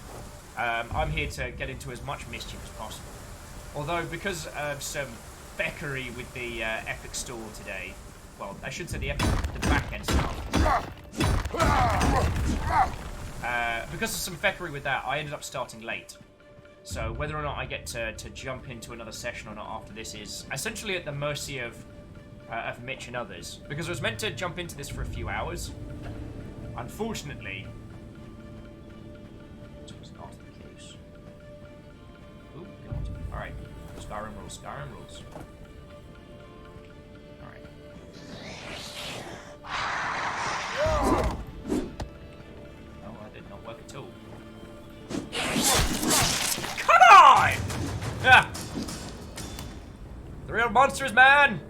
I'm here to get into as much mischief as possible. Although because of some beckery with the epic stall today, well, I should say the back end stuff. Because of some feckery with that, I ended up starting late. So whether or not I get to jump into another session or not after this is essentially at the mercy of Mitch and others. Because I was meant to jump into this for a few hours. Unfortunately, it was not the case. Oh god. Alright. Skyrim rules, Skyrim rules. Alright. Oh, that did not work at all. monsters, man!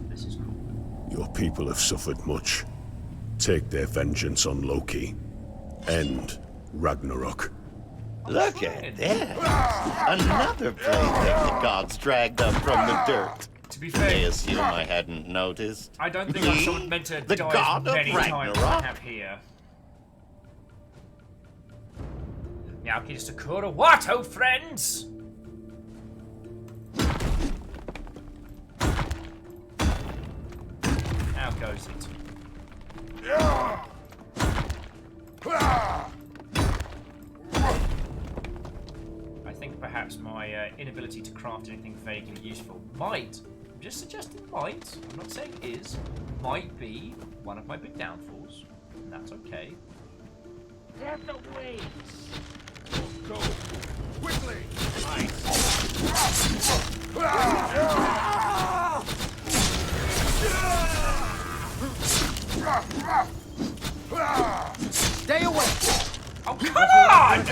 This is cool. Your people have suffered much. Take their vengeance on Loki. End Ragnarok. Look at this. Another plaything the gods dragged up from the dirt. To be They fair, assume I hadn't noticed. I don't think I'm Me? someone meant to The die god as of many times as I Ragnarok? have here. Nyaki Sakura, what, oh friends? How goes it? I think perhaps my inability to craft anything vaguely useful might, I'm just suggesting might, I'm not saying is, might be one of my big downfalls, and that's okay. Death awaits. Go! Quickly! Stay away! Oh, come on!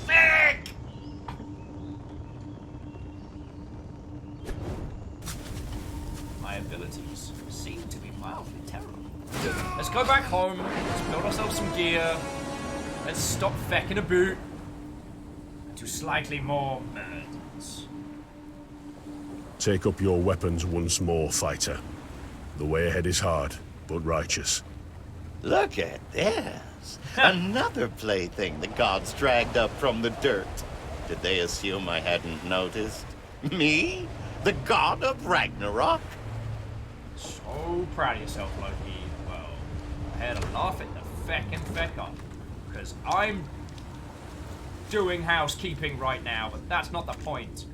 Meg! My abilities seem to be mildly terrible. Let's go back home. Let's build ourselves some gear. Let's stop fecking a boot. To slightly more murders. Take up your weapons once more, fighter. The way ahead is hard, but righteous. Look at this. Another plaything the gods dragged up from the dirt. Did they assume I hadn't noticed? Me? The god of Ragnarok? So proud of yourself, Loki. Well, I had to laugh at the feck off. Because I'm doing housekeeping right now, but that's not the point.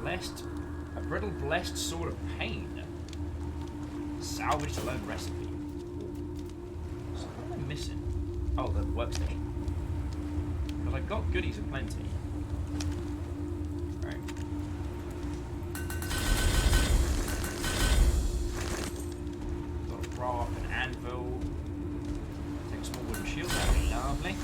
Blessed, a brittle blessed sword of pain. Salvaged alone recipe. So what am I missing? Oh, the workstation. But I've got goodies aplenty. Right. Got a raft, an anvil. Take a small wooden shield, that'd be lovely.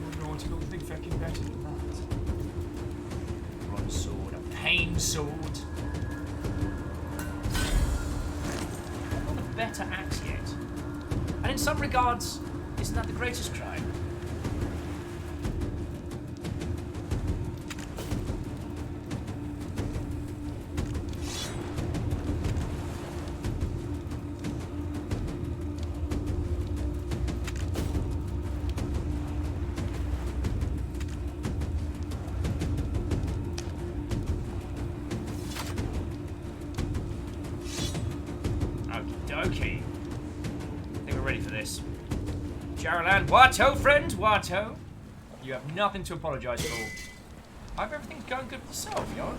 Oh, no, it's got nothing fucking better than that. Bronze sword, a pain sword. Not a better axe yet. And in some regards, isn't that the greatest crime? Okay. I think we're ready for this. Jaralan, Watto, friend, Watto. You have nothing to apologise for. I hope everything's going good with yourself, Yon.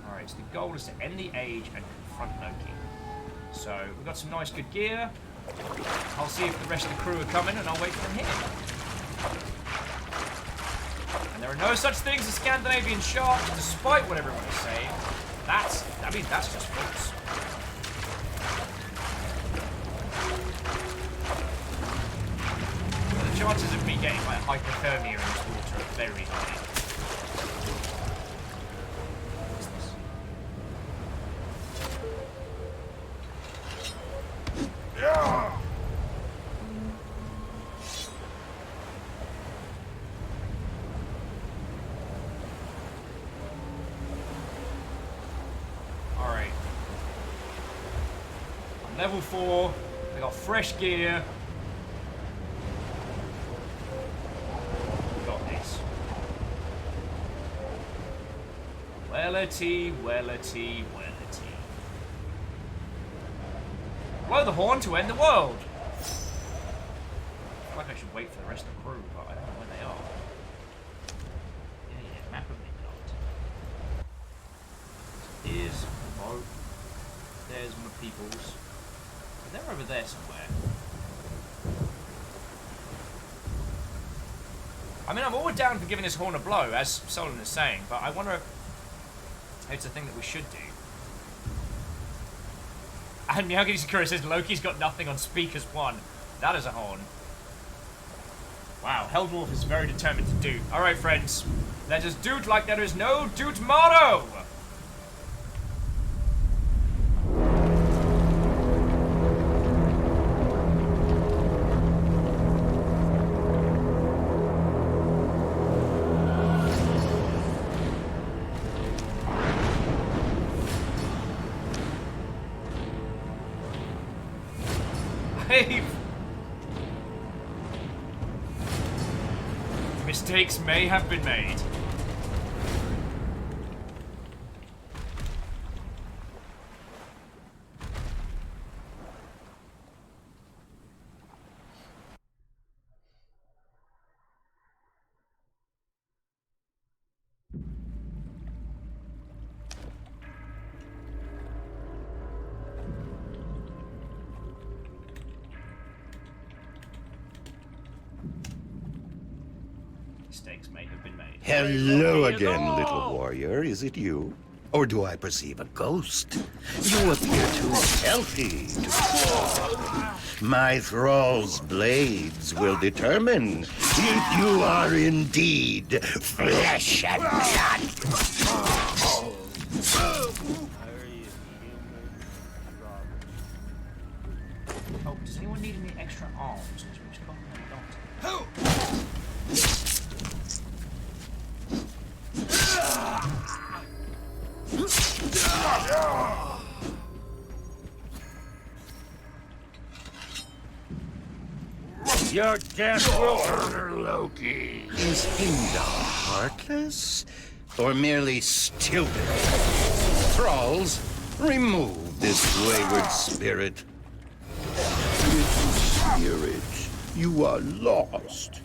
Alright, so the goal is to end the age and confront Loki. So, we've got some nice good gear. I'll see if the rest of the crew are coming and I'll wait for them here. And there are no such things as Scandinavian sharks, despite what everyone is saying. That's just false. The chances of me getting my hypothermia in this water are very high. What's this? Alright. I'm level 4. I got fresh gear. Got this. Wellity, wellity, wellity. Blow the horn to end the world! I feel like I should wait for the rest of the crew, but I don't know where they are. Yeah, map of midnight. Is ammo. There's my peoples. They're over there somewhere. I mean, I'm all down for giving this horn a blow, as Solon is saying, but I wonder if it's a thing that we should do. And Miyagi Sakura says Loki's got nothing on speakers 1. That is a horn. Wow, Heldwolf is very determined to do. Alright, friends. Let us do it like there is no do tomorrow! Mistakes may have been made. Mistakes may have been made. Hello again, little warrior. Is it you? Or do I perceive a ghost? You appear too healthy to fall. My thrall's blades will determine if you are indeed flesh and blood. Oh, does anyone need any extra arms? Because we've just got them out. Your death will hurt, Loki. Is Heimdall heartless? Or merely stupid? Thralls, remove this wayward spirit. Little spirit, you are lost.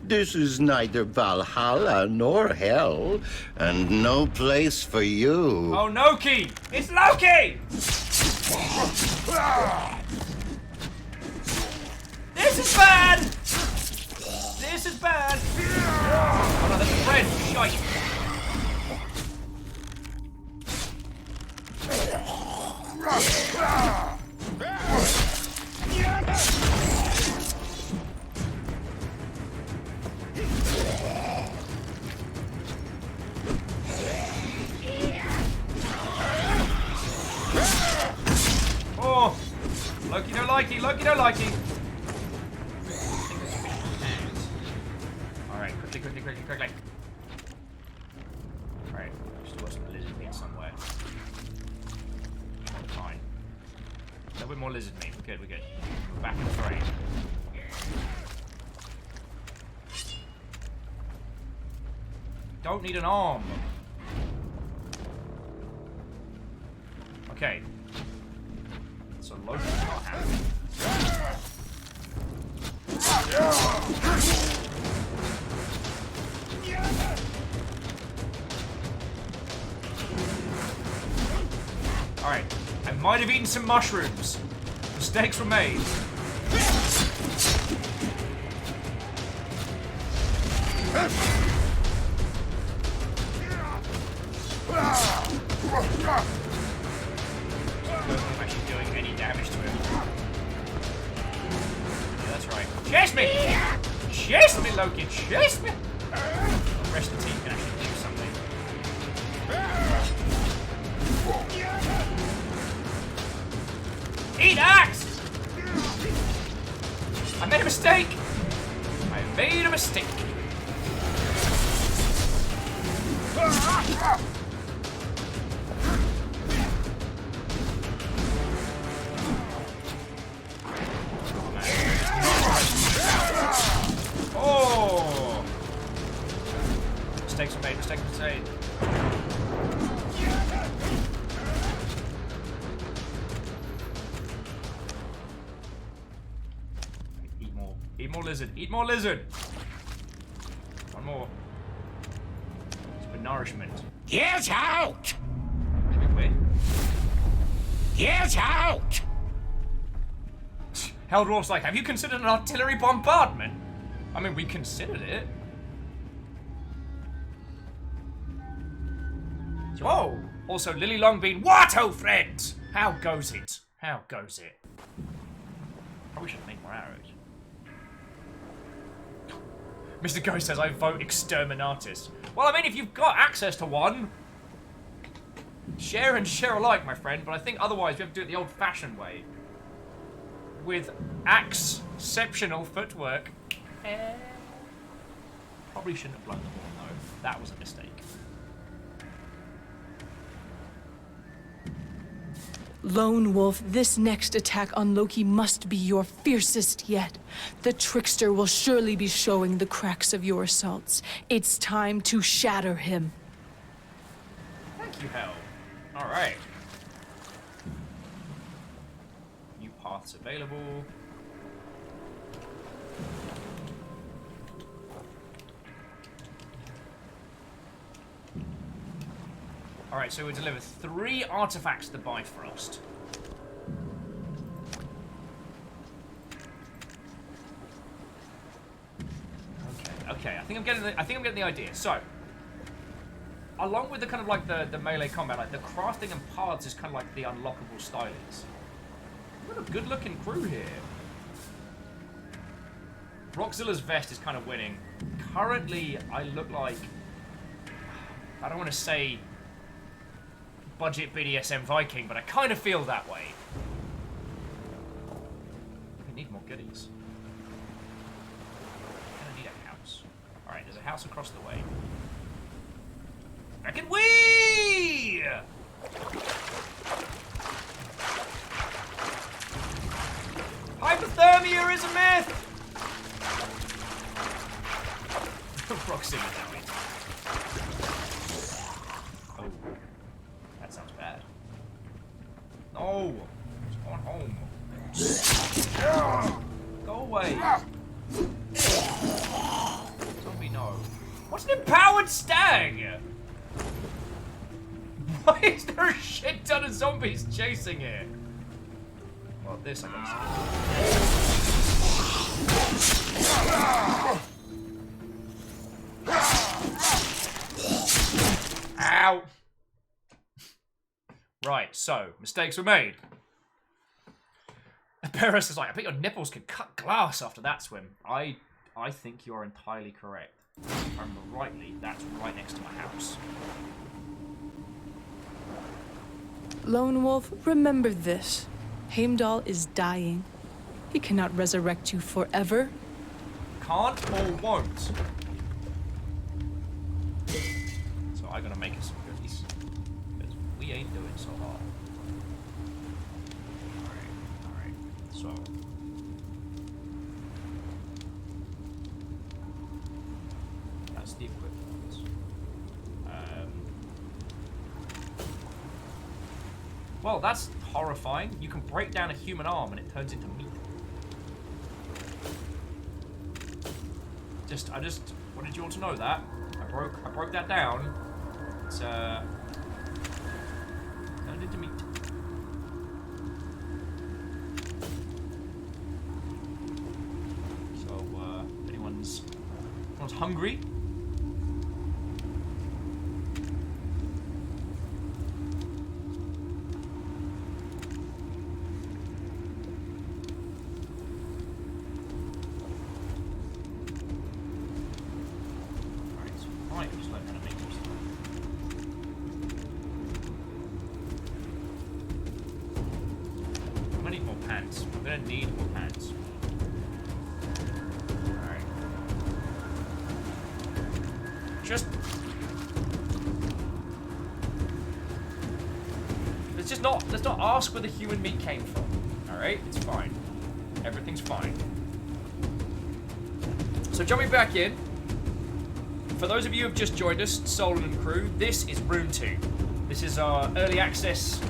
This is neither Valhalla nor Hell, and no place for you. Oh, Loki! It's Loki! This is bad! This is bad! Oh no, that's a friend! Shite! Oh! Loki don't likey! Loki don't likey! Alright, quickly. Alright, just got some lizard meat somewhere. Fine. A little bit more lizard meat. We're good. We're back in the frame. Don't need an arm. Okay. So Loki's not happy. Alright, I might have eaten some mushrooms. Mistakes were made. I'm actually doing any damage to him. Yeah, that's right. Chase me! Chase me, Loki! Chase me! The rest of the team can actually do something. Eat axe! I made a mistake! I made a mistake! Oh! Mistakes were made, mistakes were made. Eat more lizard. Eat more lizard. One more. It's for nourishment. Get out! Wait. Get out! Heldwolf's like, have you considered an artillery bombardment? I mean, we considered it. Whoa! Also, Lily Longbean, what, oh friend? How goes it? How goes it? Probably should make more arrows. Mr. Ghost says, I vote Exterminatus. Well, I mean, if you've got access to one, share and share alike, my friend, but I think otherwise we have to do it the old-fashioned way. With exceptional footwork. Probably shouldn't have blown the horn, though. That was a mistake. Lone Wolf, this next attack on Loki must be your fiercest yet. The trickster will surely be showing the cracks of your assaults. It's time to shatter him. Thank you, Hel. Alright. New paths available. Alright, so we deliver 3 artifacts to the Bifrost. Okay, I think I'm getting the idea. So, along with the kind of like the melee combat, like the crafting and paths is kind of like the unlockable stylings. We've got a good looking crew here. Rockzilla's vest is kind of winning. Currently, I look like, I don't want to say budget BDSM Viking, but I kind of feel that way. We need more goodies. I'm gonna need a house. Alright, there's a house across the way. Reckon we! Hypothermia is a myth! Proximity damage. Oh. That sounds bad. No! It's going home. Go away. Zombie, no. What's an empowered stag? Why is there a shit ton of zombies chasing it? Well, this I gotta see. Ow! Right, so, mistakes were made. Paris is like, I bet your nipples could cut glass after that swim. I think you're entirely correct. If I remember rightly, that's right next to my house. Lone Wolf, remember this. Heimdall is dying. He cannot resurrect you forever. Can't or won't. So I gotta make us some goodies. Because we ain't doing so hard. Alright. So. That's the equipment. Well, that's horrifying. You can break down a human arm and it turns into meat. I just wanted you all to know that. I broke that down. It's turned into meat. So if anyone's hungry. Let's not ask where the human meat came from. Alright? It's fine. Everything's fine. So jumping back in, for those of you who have just joined us, Solon and crew, this is Rune 2. This is our early access,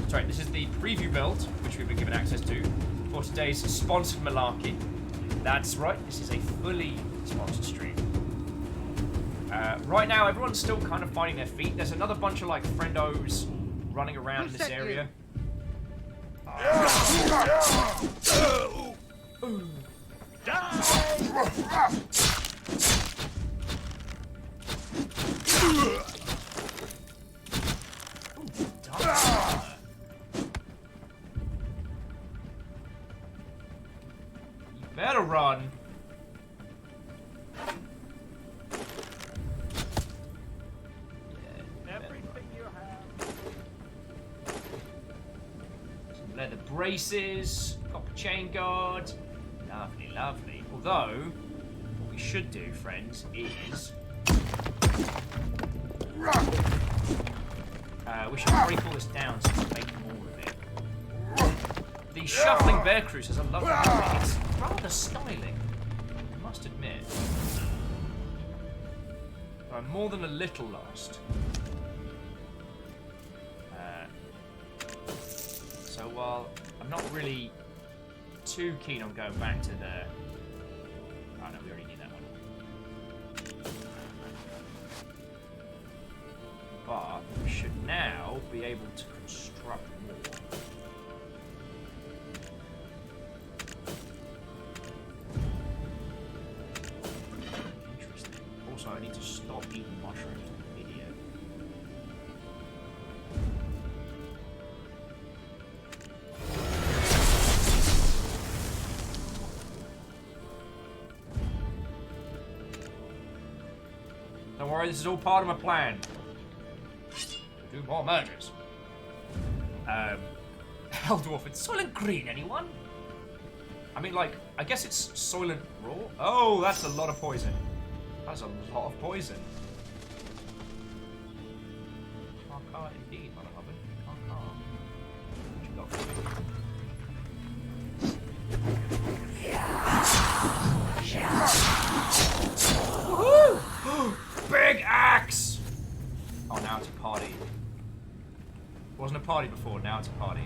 sorry, this is the preview build, which we've been given access to for today's sponsored malarkey. That's right, this is a fully sponsored stream. Right now, everyone's still kind of finding their feet. There's another bunch of like friendos running around in this area. Better run. Everything you have. Some leather braces, copper chain guard. Lovely, lovely. Although, what we should do, friends, is we should break all this down so we can make more of it. The shuffling bear cruisers are lovely. It's rather styling, I must admit. But I'm more than a little lost. So while I'm not really too keen on going back to the... Oh no, we already need that one. But we should now be able to construct more. Interesting. Also, I need to stop eating mushrooms. Idiot. Don't worry, this is all part of my plan. Do more mergers. Heldorf, it's Soylent Green, anyone? I mean, like, I guess it's Soylent Raw. Oh, that's a lot of poison. That's a lot of poison. Car indeed, Mother Hubbard. Car. What you got for me? Woohoo! Big axe! Oh, now it's a party. It wasn't a party before, now it's a party.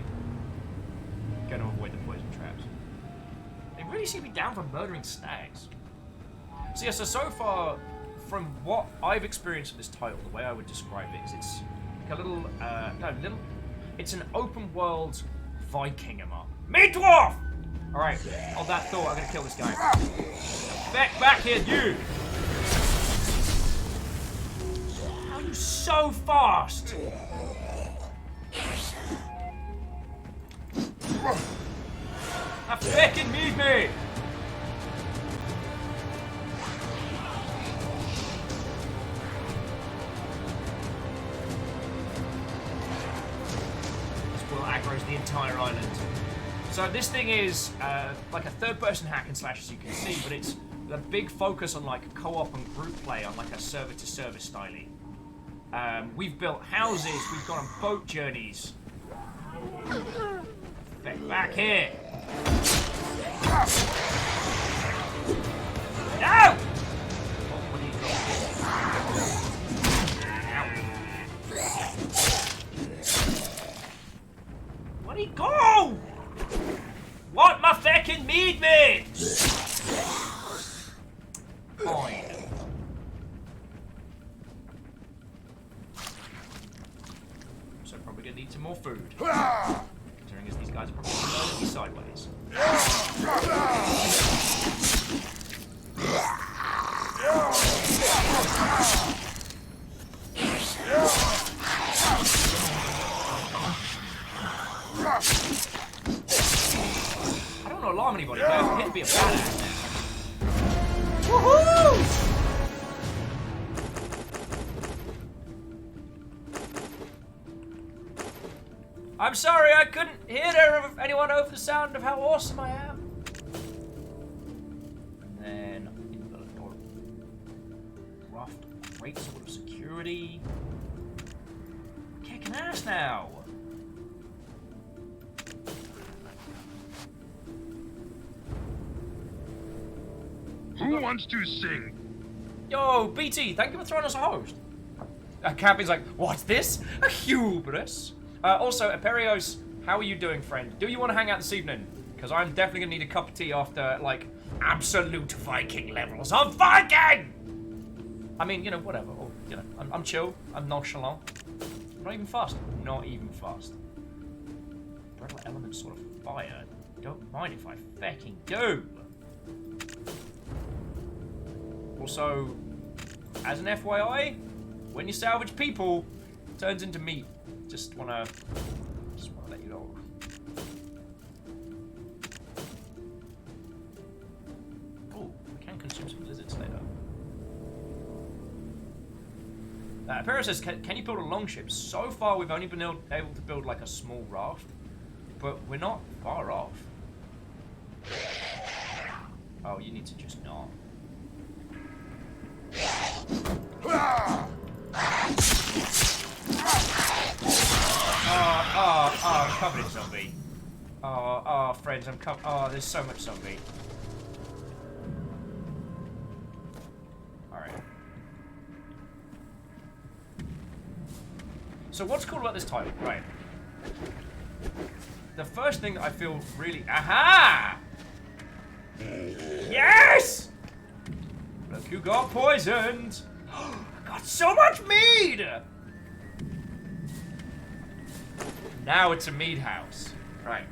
Gonna avoid the poison traps. They really seem to be down for murdering stags. So yeah, so far, from what I've experienced with this title, the way I would describe it is it's like a little, it's an open world Viking -em. Me dwarf! Alright, on that thought, I'm gonna kill this guy. Back here, you! How are you so fast? I fucking need me! This will aggro's the entire island. So this thing is like a third-person hack and slash, as you can see, but it's a big focus on like co-op and group play on like a server-to-server style. We've built houses, we've gone on boat journeys. Back here. No! Oh, what do you got? Where'd he go? What my fucking meat me? Fine. So probably gonna need some more food. Considering as these guys are probably gonna be sideways. I don't want to alarm anybody, but I'm here to be a badass now. Woohoo! I'm sorry, I couldn't hear anyone over the sound of how awesome I am. And then we've got a door. Rough, great sort of security. Kicking ass now. Who wants to sing? Yo, BT, thank you for throwing us a host. Cappy's like, what's this? A hubris? Also, Aperios, how are you doing, friend? Do you want to hang out this evening? Because I'm definitely going to need a cup of tea after, like, absolute Viking levels of Viking! I mean, you know, whatever. Or, you know, I'm chill. I'm nonchalant. I'm not even fast. Not even fast. brittle element sort of fire. Don't mind if I fucking do. Also, as an FYI, when you salvage people, it turns into meat. Just wanna let you know. Oh, we can consume some lizards later. Apira says, can you build a longship? So far, we've only been able to build like a small raft, but we're not far off. Oh, you need to just not. Oh, I'm covered in zombie. Oh, friends, I'm covered. Oh, there's so much zombie. Alright. So what's cool about this title? Right. The first thing that I feel really... Aha! Yes! Look, you got poisoned. I got so much mead! Now it's a mead house. Right.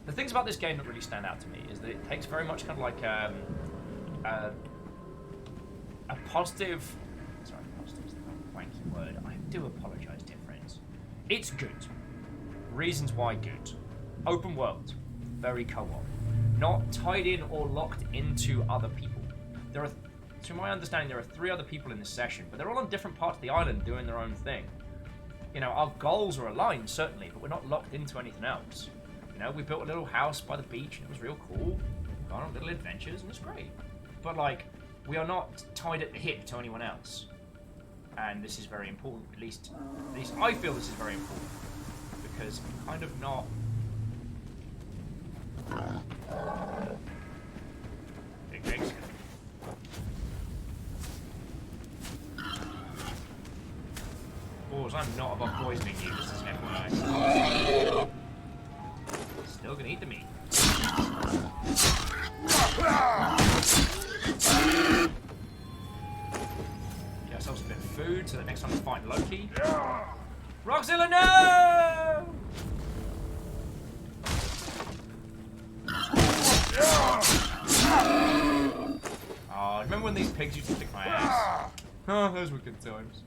The things about this game that really stand out to me is that it takes very much kind of like a positive... Sorry, positive is a wanky word. I do apologise, dear friends. It's good. Reasons why good. Open world. Very co-op. Not tied in or locked into other people. There are, to my understanding, there are 3 other people in this session, but they're all on different parts of the island doing their own thing. You know, our goals are aligned, certainly, but we're not locked into anything else. You know, we built a little house by the beach, and it was real cool. Gone on little adventures, and it was great. But, like, we are not tied at the hip to anyone else. And this is very important, at least I feel this is very important. Because I'm kind of not... Big Mexican. Boys, I'm not above poisoning you, this is an FYI. Still gonna eat the meat. Get ourselves a bit of food so that next time we fight Loki. Roxzilla, no! Oh, remember when these pigs used to kick my ass? Oh, those were good times.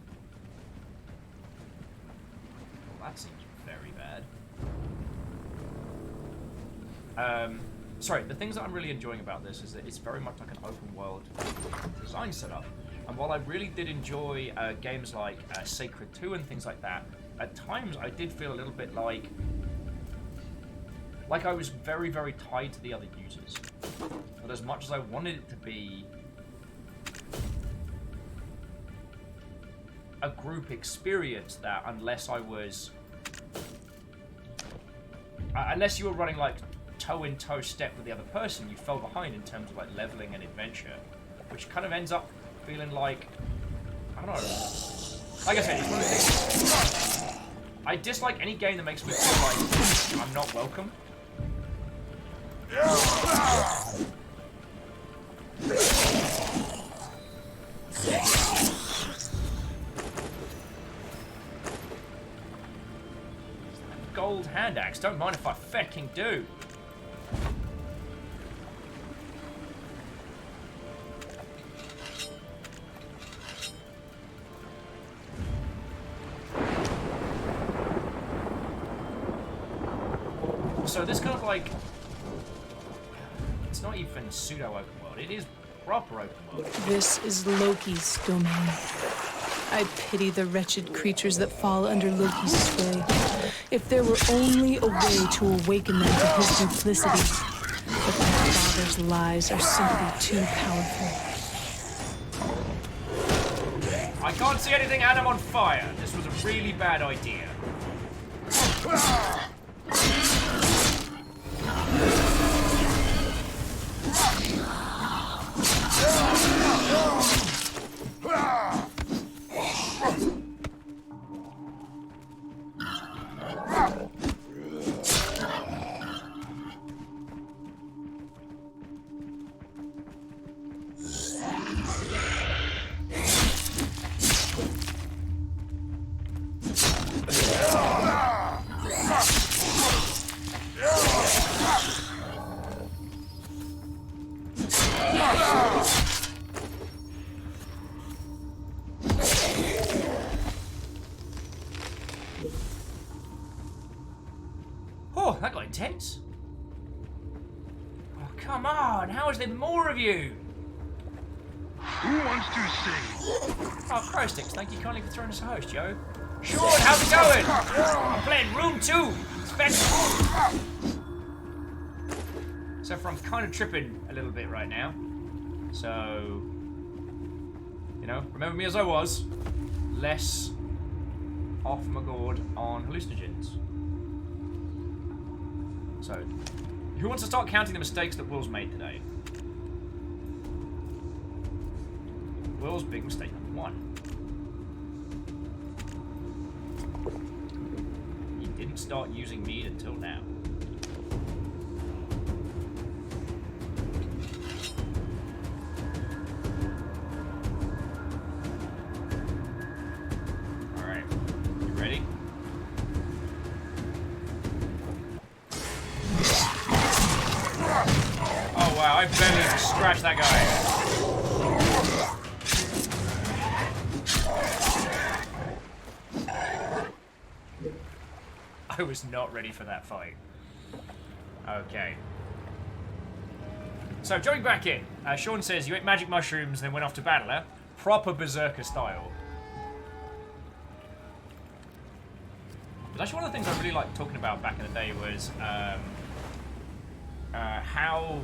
Well, that seems very bad. Sorry, the things that I'm really enjoying about this is that it's very much like an open world design setup. And while I really did enjoy games like Sacred 2 and things like that, at times I did feel a little bit like I was very, very tied to the other users. But as much as I wanted it to be a group experience, that unless I was... unless you were running like toe-in-toe step with the other person, you fell behind in terms of like leveling and adventure, which kind of ends up feeling like, I don't know. Like I said, it's one of the things. I dislike any game that makes me feel like I'm not welcome. Gold hand axe. Don't mind if I fucking do. So this kind of like, it's not even pseudo open world, it is proper open world. This is Loki's domain. I pity the wretched creatures that fall under Loki's sway. If there were only a way to awaken them to his duplicity, but my father's lies are simply too powerful. I can't see anything and I'm on fire. This was a really bad idea. that got intense. Oh, come on. How is there more of you? Who wants to sing? Oh, Christix, thank you kindly for throwing us a host, Joe. Sean, how's it going? I'm playing Rune 2. Special. So I'm kind of tripping a little bit right now. So, you know, remember me as I was. Less off my gourd on hallucinogens. So, who wants to start counting the mistakes that Will's made today? Will's big mistake number 1. He didn't start using mead until now. Alright, you ready? Oh wow, I barely just scratched that guy. I was not ready for that fight. Okay. So, jumping back in, Sean says, you ate magic mushrooms, then went off to battle, eh? Proper berserker style. But actually, one of the things I really liked talking about back in the day was how,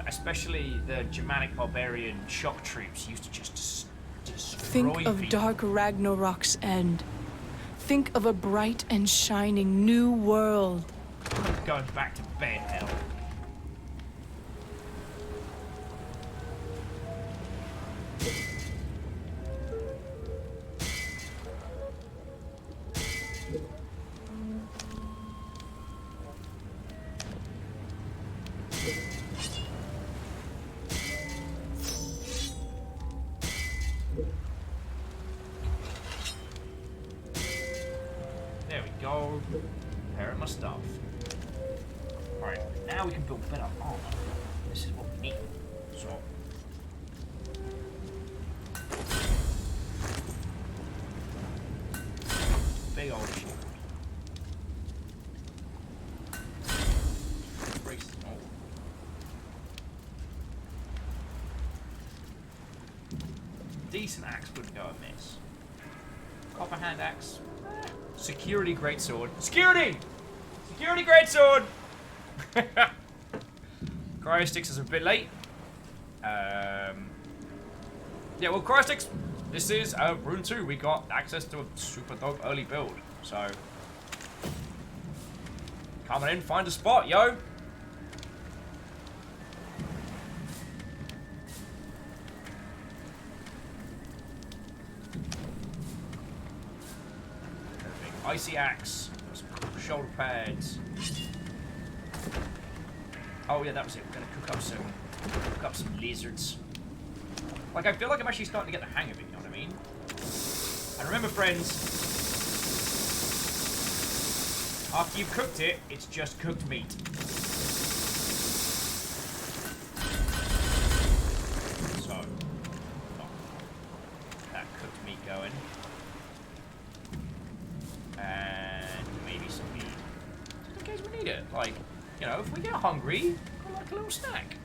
especially the Germanic barbarian shock troops used to just destroy Think of people. dark Ragnarok's end. Think of a bright and shining new world. Going back to bed, hell. There we go. Prepare my stuff. Alright, now we can build better armor. This is what we need. So. Big old shield. Brace. Oh. Decent axe wouldn't go amiss. Copper hand axe. Security greatsword. Security! Security greatsword! Cryostix is a bit late. Yeah, well, Cryostix, this is Rune 2. We got access to a super dog early build. So, come on in, find a spot, yo! Icy axe, some shoulder pads. Oh yeah, that was it. We're gonna cook up some lizards. Like, I feel like I'm actually starting to get the hang of it. You know what I mean? And remember, friends, after you've cooked it, it's just cooked meat. So, that cooked meat going. And maybe some meat. Just in case we need it. Like, you know, if we get hungry, we'll like a little snack.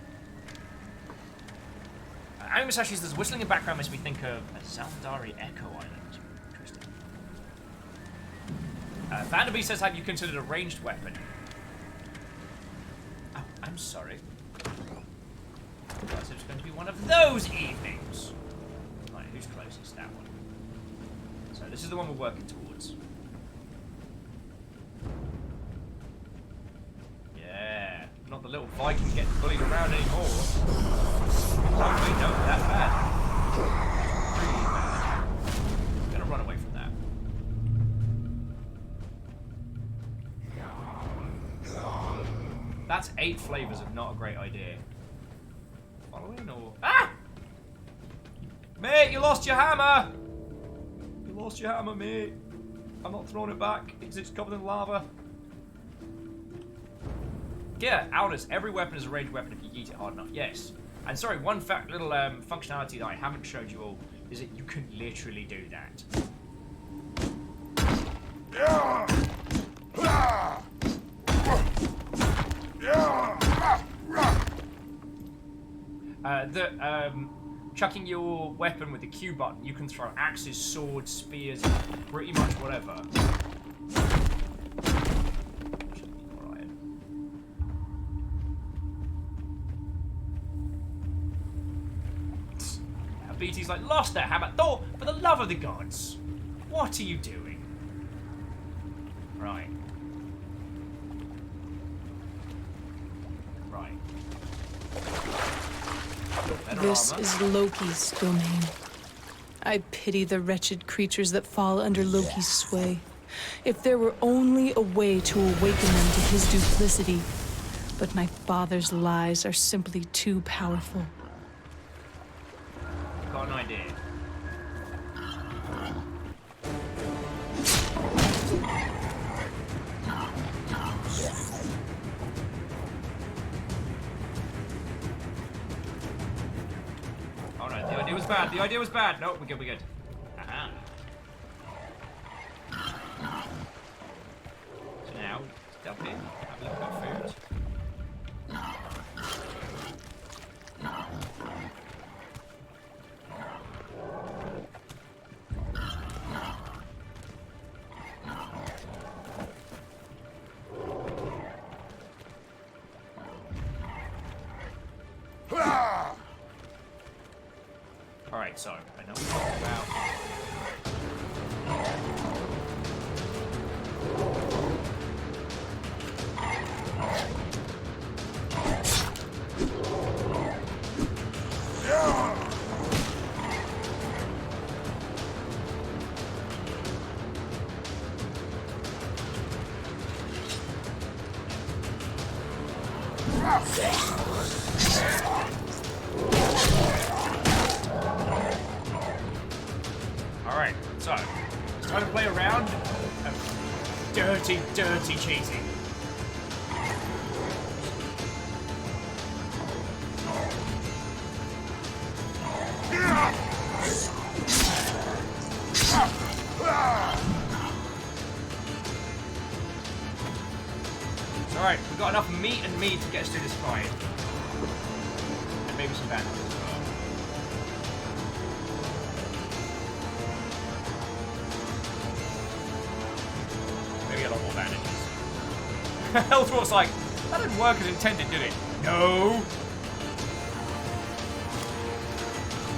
Amy Masashi says, whistling in the background makes me think of a Zandari Echo Island. Interesting. Vanderby says, have you considered a ranged weapon? Oh, I'm sorry. I thought it was going to be one of those evenings. Right, who's closest? That one. So this is the one we're working towards. Yeah, not the little Viking getting bullied around anymore. Hungry, no, that bad. Really bad. I'm gonna run away from that. That's 8 flavors of not a great idea. Following or... Ah! Mate, you lost your hammer! You lost your hammer, mate. I'm not throwing it back. It's covered in lava. Yeah, Aldous, every weapon is a ranged weapon if you yeet it hard enough. Yes. And sorry, one little functionality that I haven't showed you all is that you can literally do that. Chucking your weapon with the Q button, you can throw axes, swords, spears, pretty much whatever. Alright. BT's like, lost their hammer. Thor, for the love of the gods, what are you doing? Right. Right. Better This armor. is Loki's domain. I pity the wretched creatures that fall under Loki's sway. If there were only a way to awaken them to his duplicity. But my father's lies are simply too powerful. Got an idea. Alright, the idea was bad. The idea was bad. No, we're good, we're good. Aha. So now, step in, have a little bit of food. Alright, so, I know what we're talking about. Alright, so, it's time to play a round of dirty, dirty cheating. Alright, we've got enough meat and meat to get us through this fight. And maybe some bandages as well. Maybe a lot more bandages. Healthwart's like, that didn't work as intended, did it? No!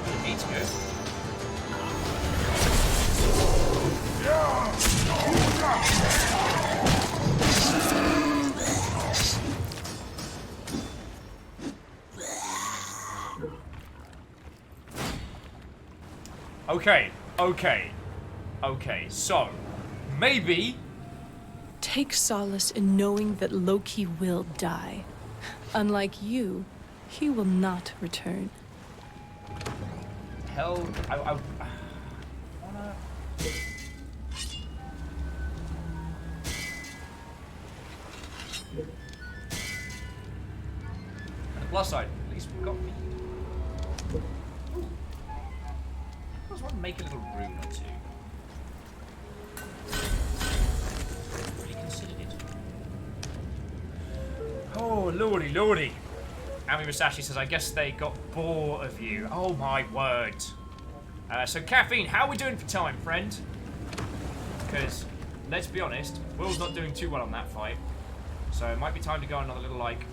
Well, the meat's good. Okay, so, maybe... Take solace in knowing that Loki will die. Unlike you, he will not return. Hell, I wanna... On the plus side, at least we've got meat. I just want to make a little rune or two. Really considered it. Oh, lordy, lordy. Ami Musashi says, I guess they got bored of you. Oh my word. So Caffeine, how are we doing for time, friend? Because, let's be honest, Will's not doing too well on that fight. So it might be time to go on another little, like,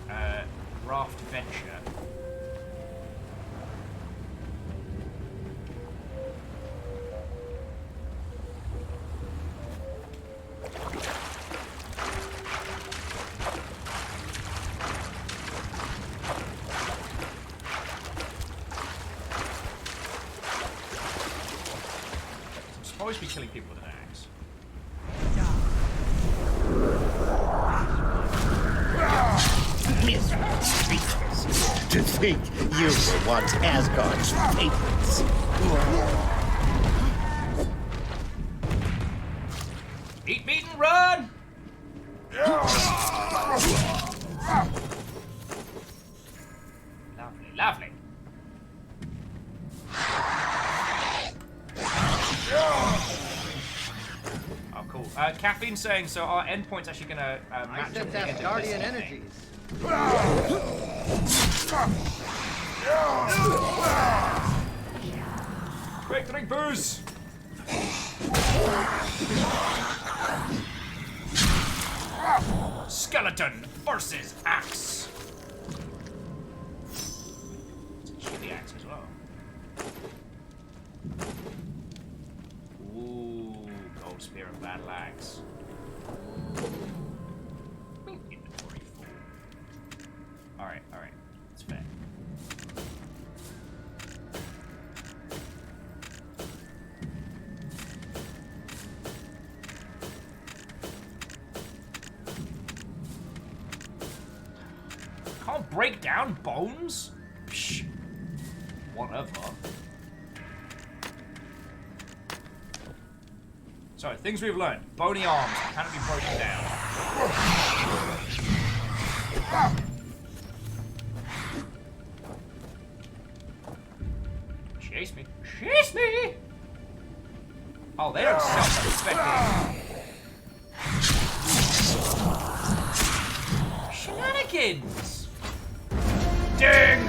raft venture. I'm supposed to be killing people with an axe. To think you were once Asgard's favorites. Eat meat and run! Lovely, lovely. Oh, cool. Caffeine's saying, so our endpoint's actually gonna match up with the end of this, I think. Quick, drink booze! Skeleton versus axe. It's a chili axe as well. Ooh, gold spear and battle axe. Inventory full. Alright, that's fair. Can't break down bones? Psh. Whatever. So, things we've learned. Bony arms cannot be broken down. Chase me. Chase me! Oh, they don't self-suspect it. Shenanigans! Ding!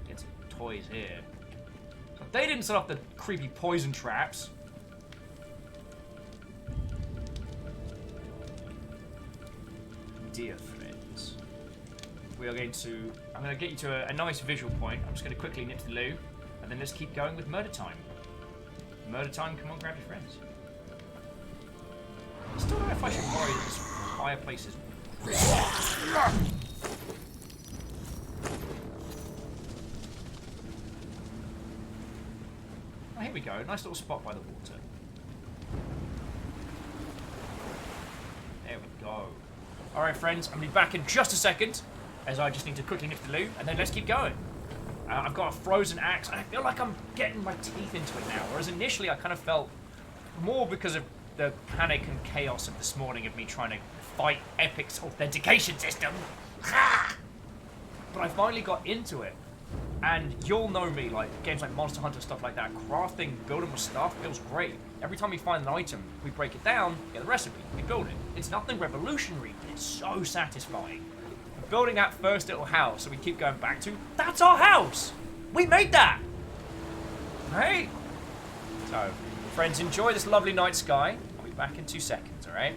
Get some toys here. But they didn't set off the creepy poison traps. Dear friends, we are going to... I'm going to get you to a nice visual point. I'm just going to quickly nip to the loo, and then let's keep going with murder time. Murder time, come on, grab your friends. I still don't know if I should worry that this fireplace is... Oh, here we go. Nice little spot by the water. There we go. Alright, friends. I'm going to be back in just a second, as I just need to quickly nip to the loo, and then let's keep going. I've got a frozen axe, and I feel like I'm getting my teeth into it now, whereas initially I kind of felt more because of the panic and chaos of this morning of me trying to fight Epic's authentication system. But I finally got into it. And you'll know me, like games like Monster Hunter, stuff like that. Crafting, building with stuff feels great. Every time we find an item, we break it down, get the recipe, we build it. It's nothing revolutionary, but it's so satisfying. And building that first little house that we keep going back to, that's our house! We made that! Right? So, friends, enjoy this lovely night sky. I'll be back in 2 seconds, alright?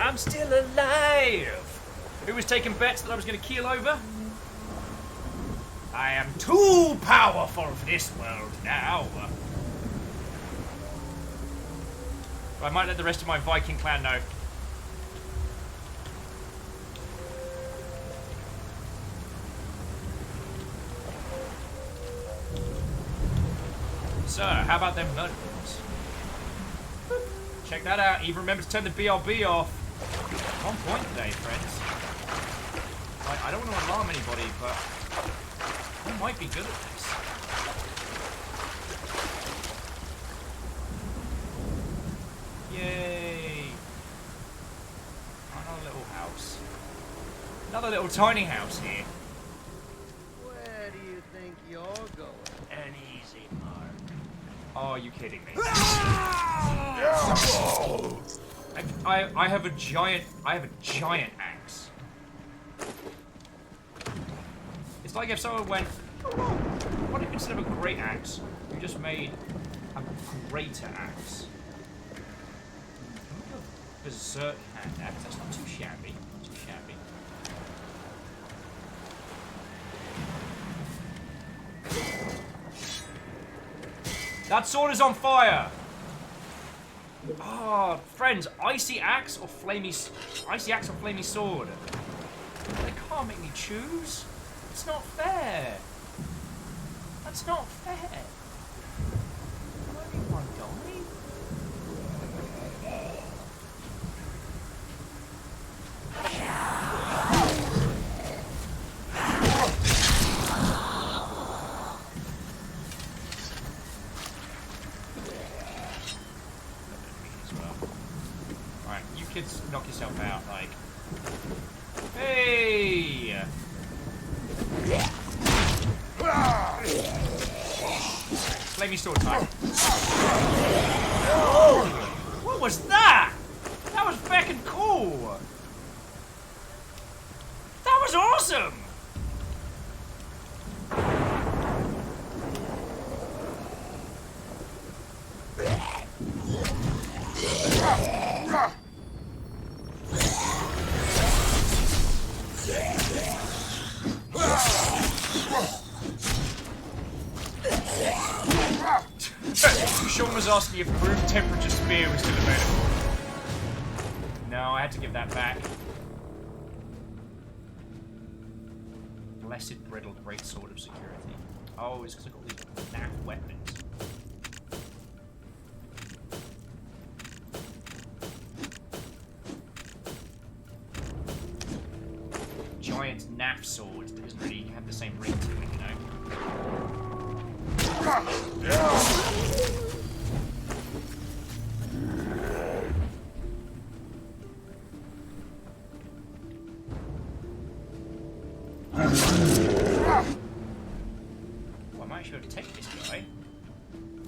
I'm still alive. Who was taking bets that I was going to keel over? I am too powerful for this world now. I might let the rest of my Viking clan know. So, how about them murderers? Check that out. Even remember to turn the BRB off. On point today, friends. Like, I don't want to alarm anybody, but I might be good at this. Yay! Another little house. Another little tiny house here. Where do you think you're going? An easy mark. Oh, are you kidding me? I have a giant axe. It's like if someone went, what if instead of a great axe, you just made a greater axe? Berserk hand axe. That's not too shabby. Not too shabby. That sword is on fire! Oh, friends, icy axe or flamey sword? They can't make me choose. It's not fair. That's not fair. I'm only one guy. Kids, knock yourself out, like. Hey! Flamey sword time. What was that? That was feckin' cool! That was awesome! Sean was asking if room temperature spear was still available. No, I had to give that back. Blessed brittle great sword of security. Oh, it's because I've got these naff weapons. Giant naff sword that doesn't really have the same ring to it, you know? Well, I might actually be able to take this guy.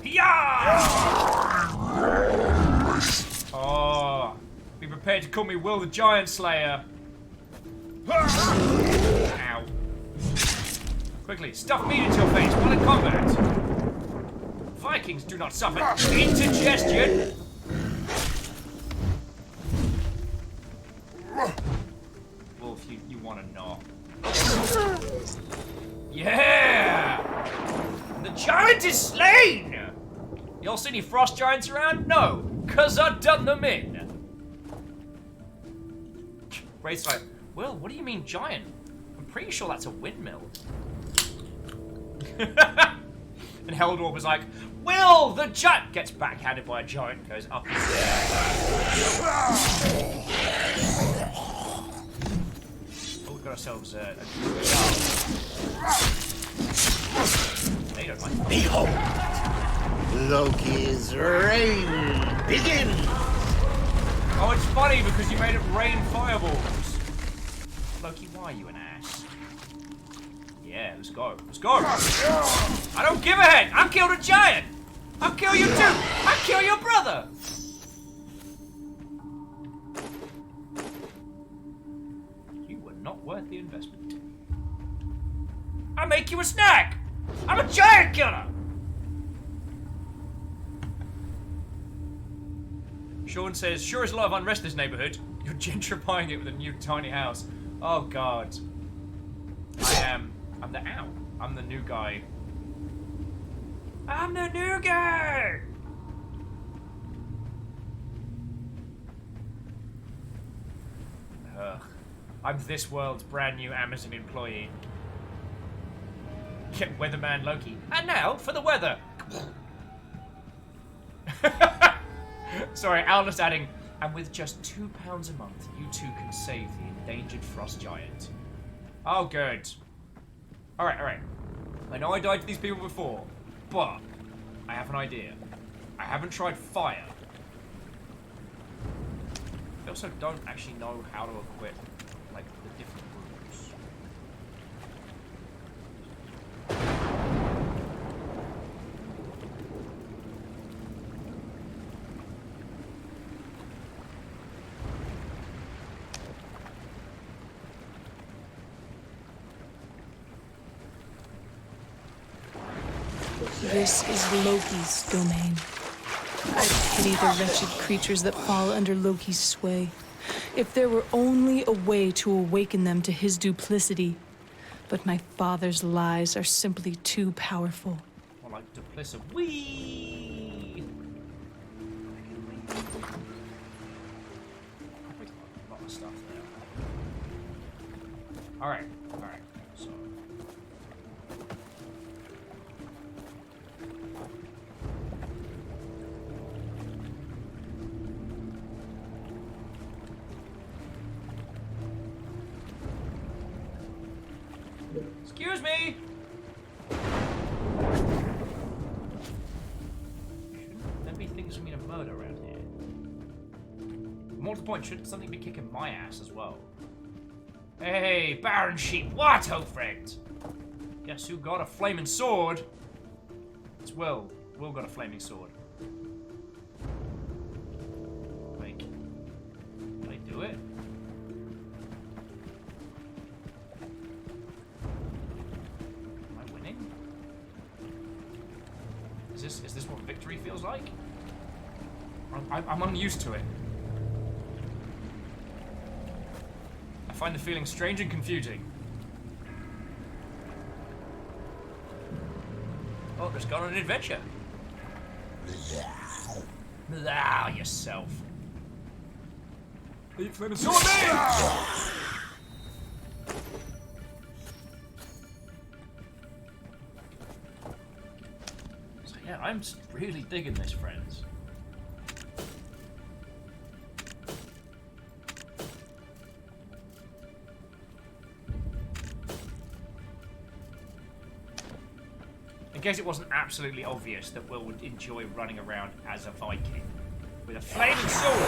Yeah! Oh, be prepared to call me Will the Giant Slayer. Ow. Quickly, stuff meat into your face while in combat. Vikings do not suffer indigestion. Wolf, you want to know. Yeah! The giant is slain! Y'all see any frost giants around? No, cause I've done them in. Wraith's like, well, what do you mean giant? I'm pretty sure that's a windmill. And Heldor was like, Will the giant gets backhanded by a giant, goes up his Oh, we've got ourselves a They don't like Behold! Loki's reign begins! Oh, it's funny because you made it rain fireballs. Loki, why are you an ass? Yeah, let's go. Let's go. I don't give a heck. I killed a giant. I'll kill you too. I'll kill your brother. You were not worth the investment. I'll make you a snack. I'm a giant killer. Sean says, sure is a lot of unrest in this neighborhood. You're gentrifying it with a new tiny house. Oh god. I'm the ow. I'm the new guy. I'm the new guy! Ugh. I'm this world's brand new Amazon employee. Get Weatherman Loki. And now for the weather. Sorry, Al just adding, and with just £2 a month, you too can save the endangered frost giant. Oh, good. Alright. I know I died to these people before, but I have an idea. I haven't tried fire. I also don't actually know how to equip, like, the different runes. This is Loki's domain. I pity the wretched creatures that fall under Loki's sway. If there were only a way to awaken them to his duplicity. But my father's lies are simply too powerful. More like duplicity. Whee! A lot of stuff there. Alright. So. Excuse me! Shouldn't there be things for me to murder around here? More to the point, shouldn't something be kicking my ass as well? Hey, Baron Sheep, what, oh friend? Guess who got a flaming sword? It's Will. Will got a flaming sword. Wait. Can I do it? Is this what victory feels like? I'm unused to it. I find the feeling strange and confusing. Oh, just gone on an adventure. Allow yourself. Eat flaming sword, man! Yeah, I'm really digging this, friends. In case it wasn't absolutely obvious that Will would enjoy running around as a Viking with a flaming sword.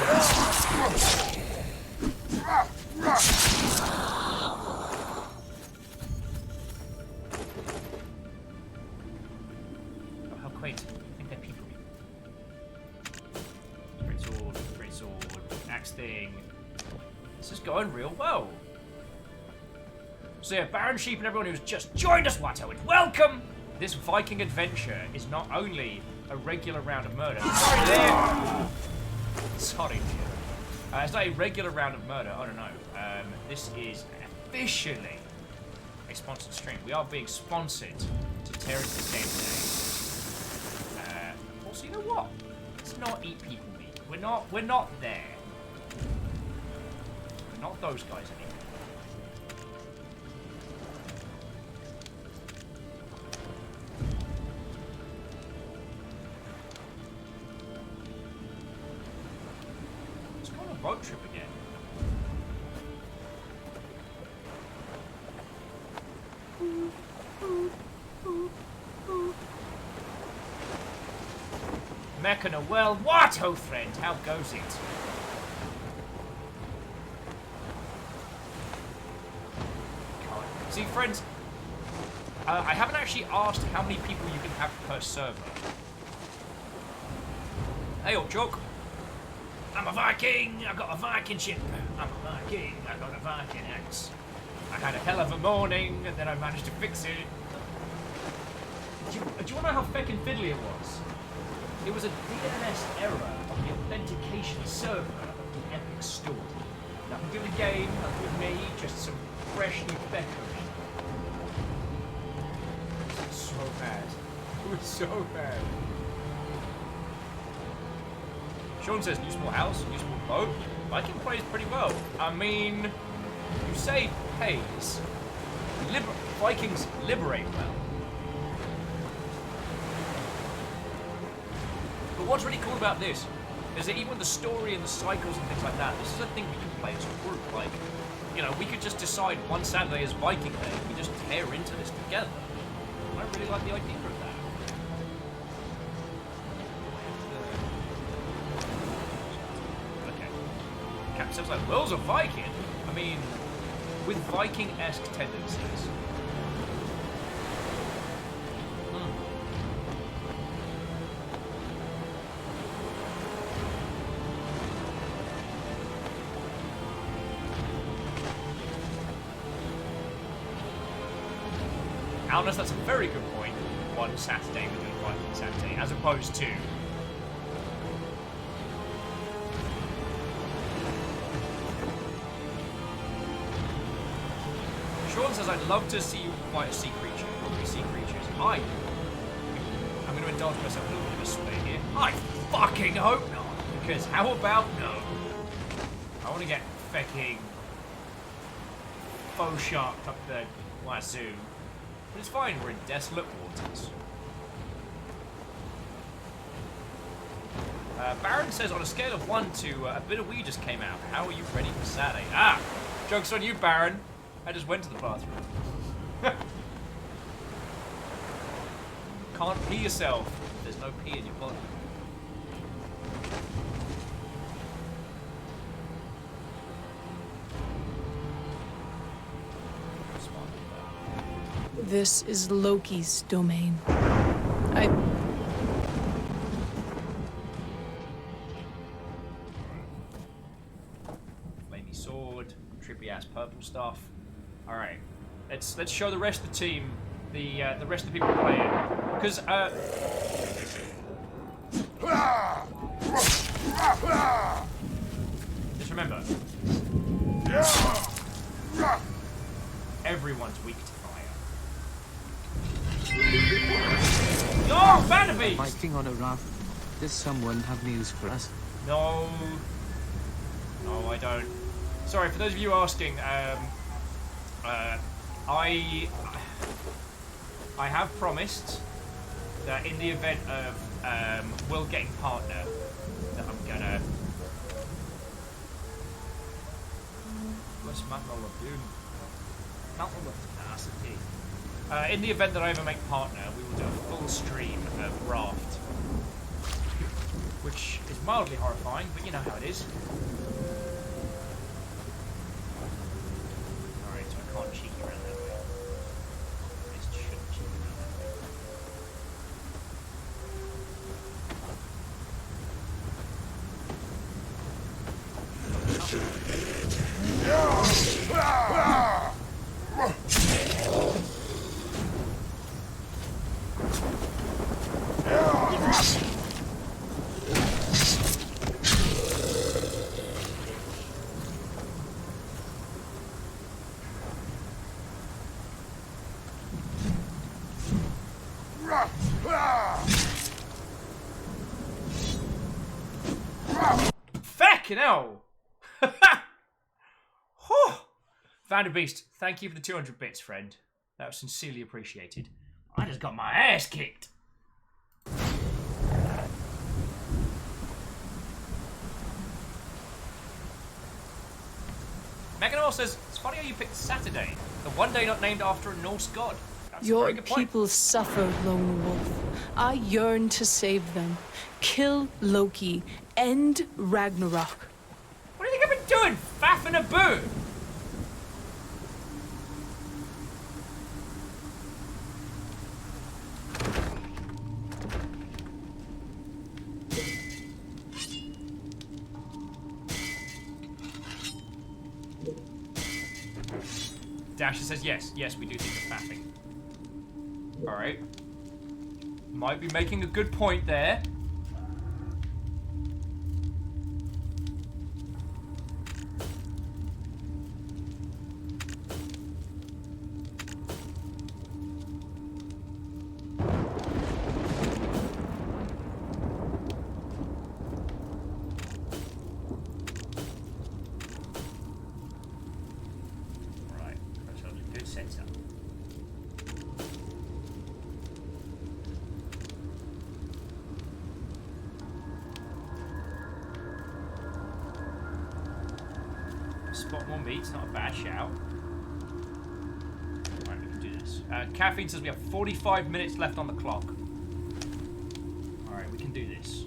Wait, I think they're people. Great sword, axe thing. This is going real well. So yeah, Baron Sheep and everyone who's just joined us, Watto, and welcome! This Viking adventure is not only a regular round of murder. Sorry there! Sorry, dear. It's not a regular round of murder, I don't know. This is officially a sponsored stream. We are being sponsored to tear into the game today. Also, you know what? Let's not eat people meat. We're not there. We're not those guys anymore. Let's go on a road trip again. Mechana, well, what, oh friend? How goes it? God. See, friends, I haven't actually asked how many people you can have per server. Hey, old joke. I'm a Viking. I got a Viking ship. I'm a Viking. I got a Viking axe. I had a hell of a morning, and then I managed to fix it. Do you want to know how feckin' fiddly it was? It was a DNS error on the authentication server of the epic story. Nothing to do with the game, nothing with me, just some fresh new decoration. So bad. It was so bad. Sean says, new small house, new small boat. Viking plays pretty well. I mean, you say pays. Vikings liberate well. But what's really cool about this is that even with the story and the cycles and things like that, this is a thing we can play as a group. Like, you know, we could just decide one Saturday is Viking Day, we just tear into this together. I really like the idea of that. Okay. Cap says like, Will's a Viking? I mean, with Viking-esque tendencies. Honest, that's a very good point. One Saturday we do Viking Saturday, as opposed to Sean says, I'd love to see you fight a sea creature. Probably sea creatures. I'm going to indulge myself a little bit of a swear here. I fucking hope not. Because how about no? I want to get fucking faux sharked up the wazoo. But it's fine, we're in desolate waters. Baron says, on a scale of 1 to a bit of wee just came out. How are you ready for Saturday? Ah! Joke's on you, Baron. I just went to the bathroom. Can't pee yourself. There's no pee in your body. This is Loki's domain. Flamey sword, trippy ass purple stuff. All right, let's show the rest of the team, the rest of the people playing, because just remember, everyone's weak to Oh, Vanderbeest! Viking on a raft. Does someone have news for us? No. No, I don't. Sorry, for those of you asking, I have promised that in the event of Will getting partner, that I'm gonna... What's Manuel doing? Manuel of tenacity. In the event that I ever make partner, we will do a full stream of Raft. Which is mildly horrifying, but you know how it is. Alright, so I can't cheat around that way. I just shouldn't cheat around that way. Fucking hell! Vanderbeest, thank you for the 200 bits, friend. That was sincerely appreciated. I just got my ass kicked. Meganor says, it's funny how you picked Saturday, the one day not named after a Norse god. That's a very Your good point. people suffered, Lone Wolf. I yearn to save them. Kill Loki. End Ragnarok. What do you think I've been doing? Faffing a boo? Dasher says yes, we do think of faffing. Alright. Might be making a good point there. setup. Spot more meat's not a bad shout. Alright, we can do this. Caffeine says we have 45 minutes left on the clock. Alright, we can do this.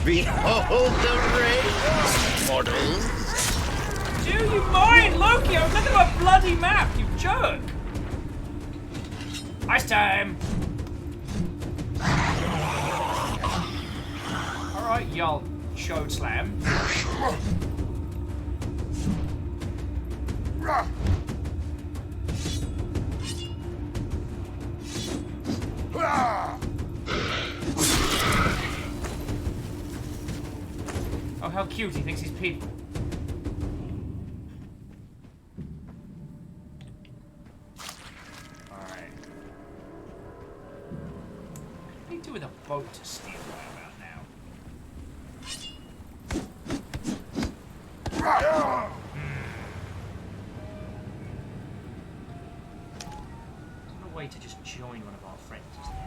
Behold the race, mortals! Do you mind, Loki? I was looking at a bloody map, you jerk! Ice time! Alright, y'all chode slam. Oh, how cute, he thinks he's people. Alright. What do we do with a boat to steal right about now? There's no way to just join one of our friends, is there?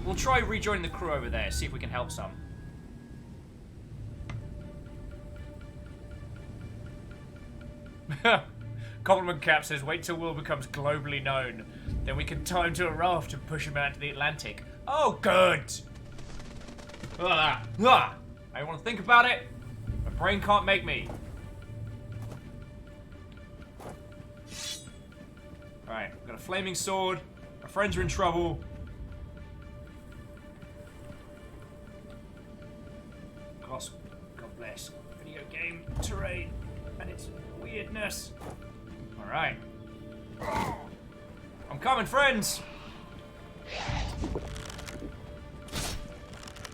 We'll try rejoining the crew over there, see if we can help some. Compliment Cap says, wait till Will becomes globally known. Then we can tie him to a raft and push him out into the Atlantic. Oh, good! I want to think about it. My brain can't make me. Alright, we've got a flaming sword. Our friends are in trouble. God bless. Video game terrain and its weirdness. Alright. I'm coming, friends!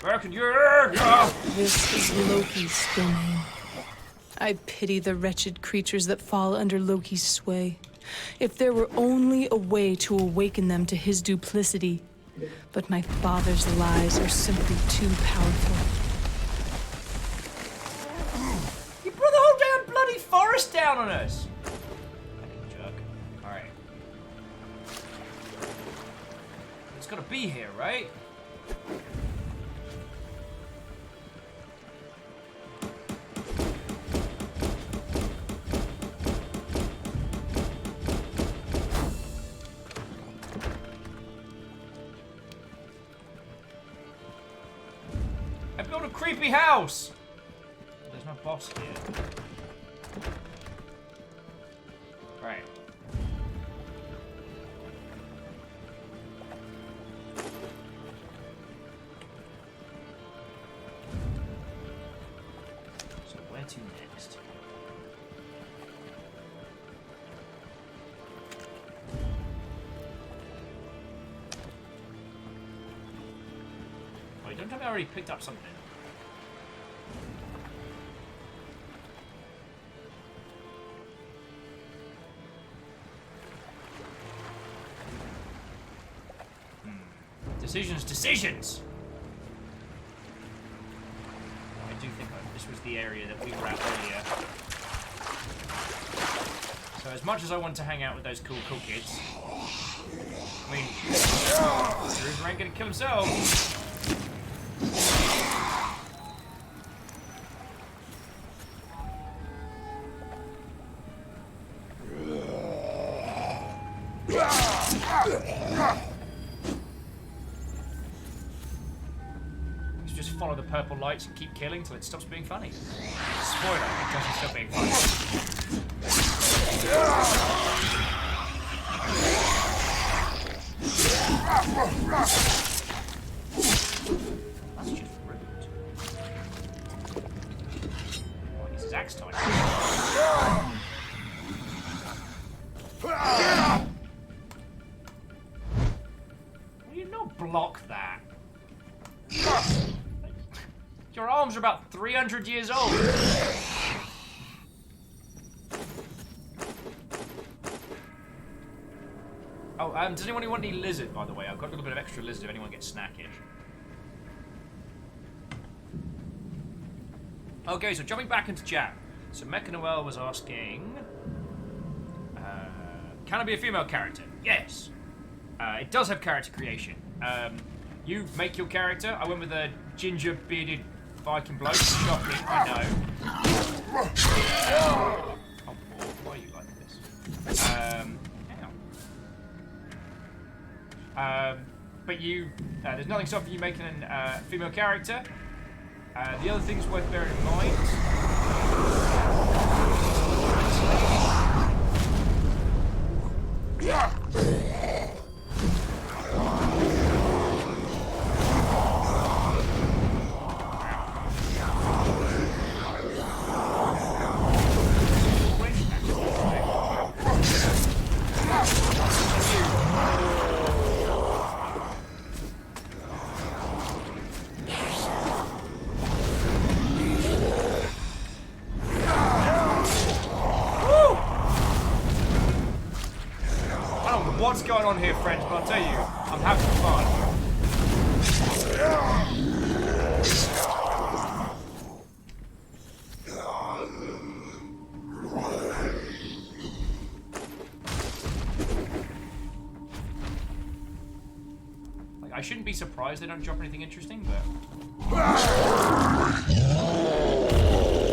Back in your... This is Loki's domain. I pity the wretched creatures that fall under Loki's sway. If there were only a way to awaken them to his duplicity. But my father's lies are simply too powerful. You brought the whole damn bloody forest down on us! Fucking jerk. Alright. It's gotta be here, right? I built a creepy house! There's no boss here. Right. So where to next? Wait, don't tell me I already picked up something. Decisions! I do think this was the area that we were at earlier. So as much as I want to hang out with those cool kids, I mean, Rune ain't gonna kill himself. Follow the purple lights and keep killing till it stops being funny. Spoiler, it doesn't stop being funny. block that. Your arms are about 300 years old. Oh, does anyone want any lizard, by the way? I've got a little bit of extra lizard if anyone gets snackish. Okay, so jumping back into chat. So Mecha Noel was asking... can I be a female character? Yes. It does have character creation. You make your character. I went with a ginger-bearded Viking bloke. Shot me, I know. Oh, why are you like this? Hang on. But you... there's nothing stopping you making a female character. The other things worth bearing in mind... What's going on here, friends? But I'll tell you, I'm having fun. Like, I shouldn't be surprised they don't drop anything interesting, but...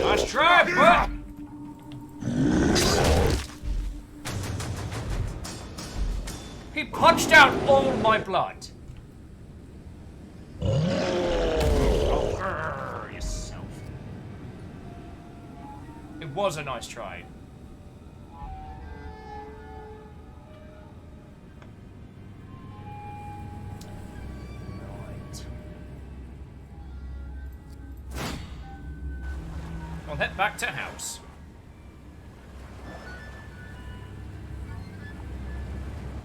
Nice try, but... He punched out all my blood. Oh, yourself. It was a nice try. Right. I'll head back to house.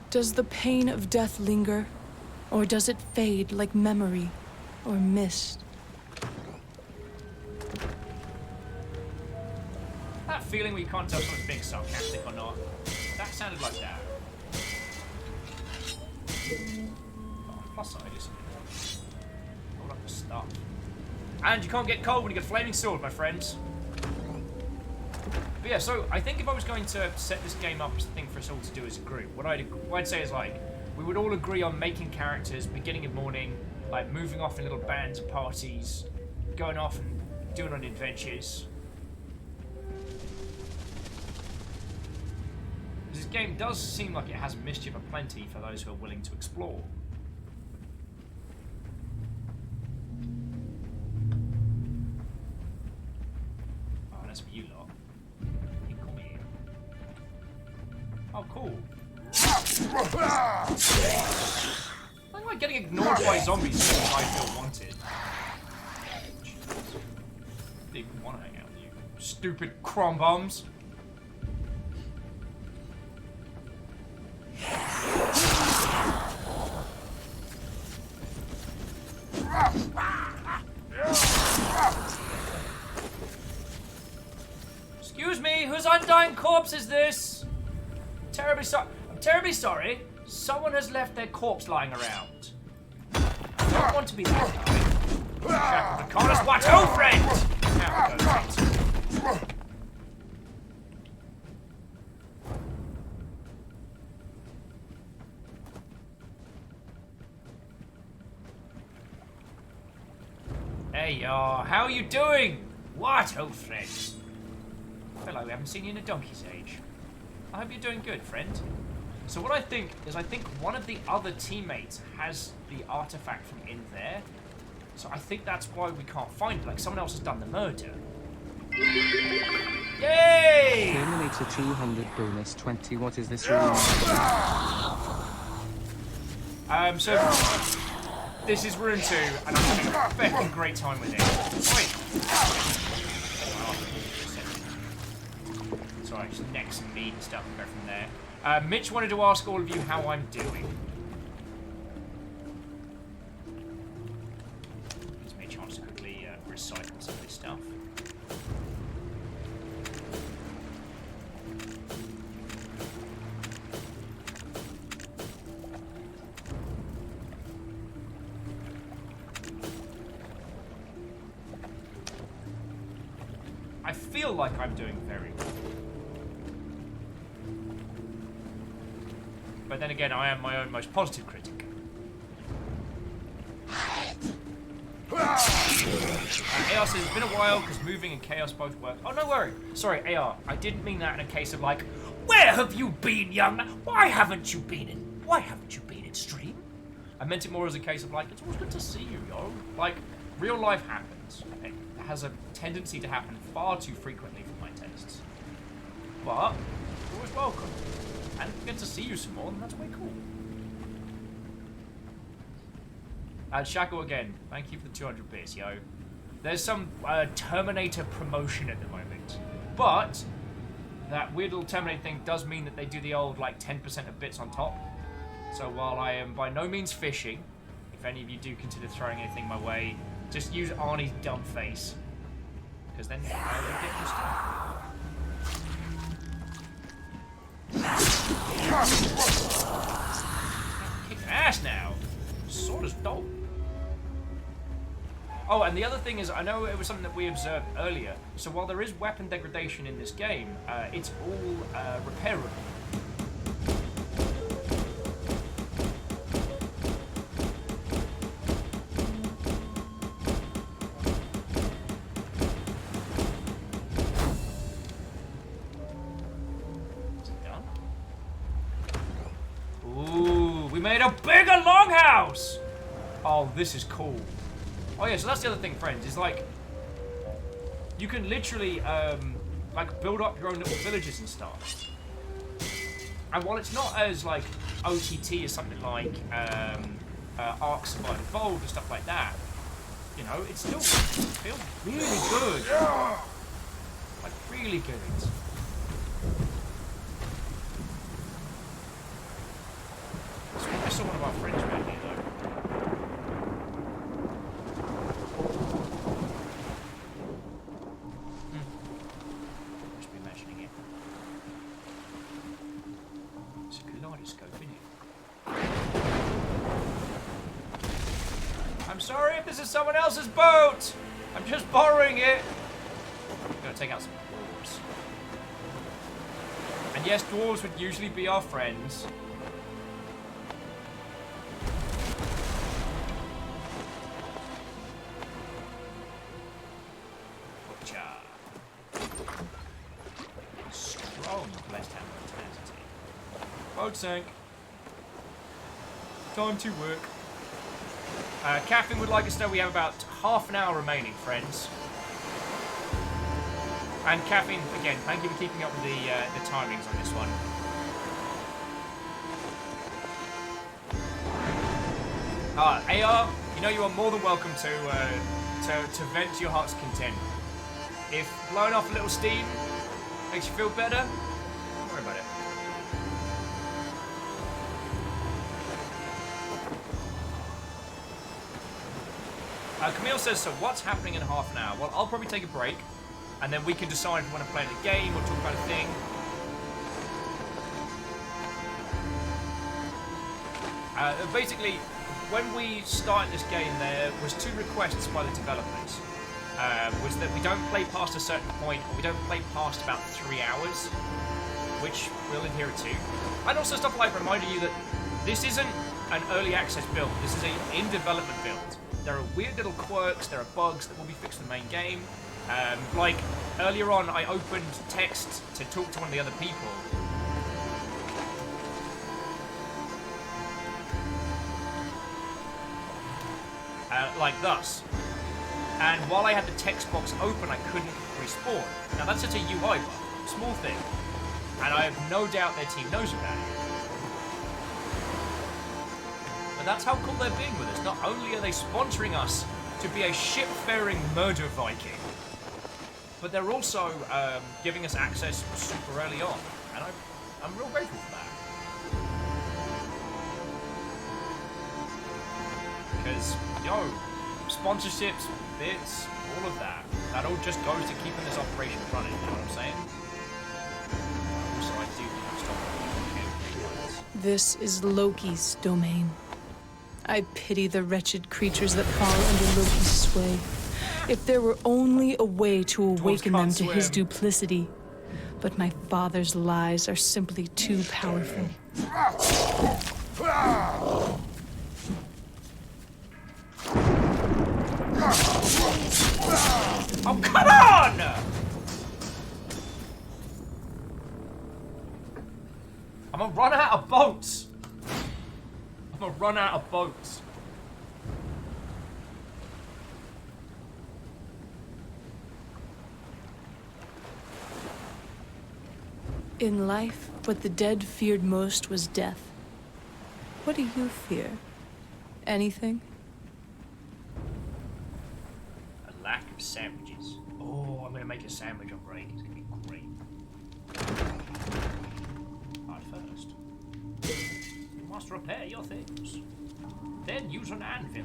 Does the pain of death linger, or does it fade like memory or mist? That feeling where you can't tell if someone's being sarcastic or not. That sounded like that. Oh, plus side is hold up the stuff. And you can't get cold when you get a flaming sword, my friends. But yeah, so I think if I was going to set this game up as a thing for us all to do as a group, what I'd say is, like, we would all agree on making characters, beginning of morning, like moving off in little bands and parties, going off and doing on adventures. This game does seem like it has mischief aplenty for those who are willing to explore. Oh, that's for you lot. You can call me in. Oh, cool. Why am I getting ignored by zombies because I feel wanted? They even want to hang out with you. Stupid crom bombs. Excuse me, whose undying corpse is this? I'm terribly sorry. Someone has left their corpse lying around. I don't want to be that guy. Jack of the Connors, what ho, friend! Now we go, mate. Hey, y'all, how are you doing? What, old friends? Hello, we haven't seen you in a donkey's age. I hope you're doing good, friend. So what I think is, one of the other teammates has the artifact from in there. So I think that's why we can't find it. Like, someone else has done the murder. Yay! Terminator 200 bonus 20. What is this? Rune? So this is Rune 2, and I'm having a fucking great time with it. Wait. Sorry, just next some meat and stuff and go from there. Mitch wanted to ask all of you how I'm doing. feel like I'm doing very well. But then again, I am my own most positive critic. AR says it's been a while because moving and chaos both work. Oh, no worry. Sorry, AR. I didn't mean that in a case of like, where have you been, young man? Why haven't you been in stream? I meant it more as a case of like, it's always good to see you, yo. Like, real life happens. It has a tendency to happen far too frequently for my tastes. But you're always welcome. And if we get to see you some more, then that's way cool. Shackle again, thank you for the 200 bits, yo. There's some Terminator promotion at the moment. But that weird little Terminator thing does mean that they do the old, like, 10% of bits on top. So while I am by no means fishing, if any of you do consider throwing anything my way, just use Arnie's dumb face. Because then I'll get your stuff. Kick ass now. Sword is dope. Oh, and the other thing is, I know it was something that we observed earlier. So while there is weapon degradation in this game, it's all repairable. Is it done? Ooh, we made a bigger longhouse! Oh, this is cool. Oh yeah, so that's the other thing, friends, is like, you can literally, like, build up your own little villages and stuff. And while it's not as, like, OTT as something like, Ark Survival Evolved and stuff like that, you know, it still feels really good. Like, really good. I saw one of our friends around here, though. I'm sorry if this is someone else's boat! I'm just borrowing it! I'm gonna take out some dwarves. And yes, dwarves would usually be our friends. Butcher. Strong blessed hand of tenacity. Boat sank. Time to work. Catherine would like us to know we have about half an hour remaining, friends. And Catherine, again, thank you for keeping up with the timings on this one. AR, you know you are more than welcome to vent your heart's content. If blowing off a little steam makes you feel better, don't worry about it. Camille says, so what's happening in half an hour? Well, I'll probably take a break, and then we can decide if we want to play the game or talk about a thing. Basically, when we started this game, there was 2 requests by the developers. Was that we don't play past a certain point, or we don't play past about 3 hours, which we'll adhere to. And also stuff like reminding you that this isn't an early access build, this is an in-development build. There are weird little quirks, there are bugs that will be fixed in the main game. Like, earlier on, I opened text to talk to one of the other people. Like thus. And while I had the text box open, I couldn't respawn. Now, that's just a UI bug, small thing. And I have no doubt their team knows about it. And that's how cool they're being with us. Not only are they sponsoring us to be a ship-faring murder Viking, but they're also giving us access super early on. And I'm real grateful for that. Because, yo, sponsorships, bits, all of that, that all just goes to keeping this operation running, you know what I'm saying? Also, I do stop. This is Loki's domain. I pity the wretched creatures that fall under Loki's sway. If there were only a way to awaken them can't to his swim. duplicity. But my father's lies are simply too powerful. Oh, come on! I'm gonna run out of boats. I'm gonna run out of boats. In life, what the dead feared most was death. What do you fear? Anything? A lack of sandwiches. Oh, I'm gonna make a sandwich on break. It's gonna be great. But first, you must repair your things. Then use an anvil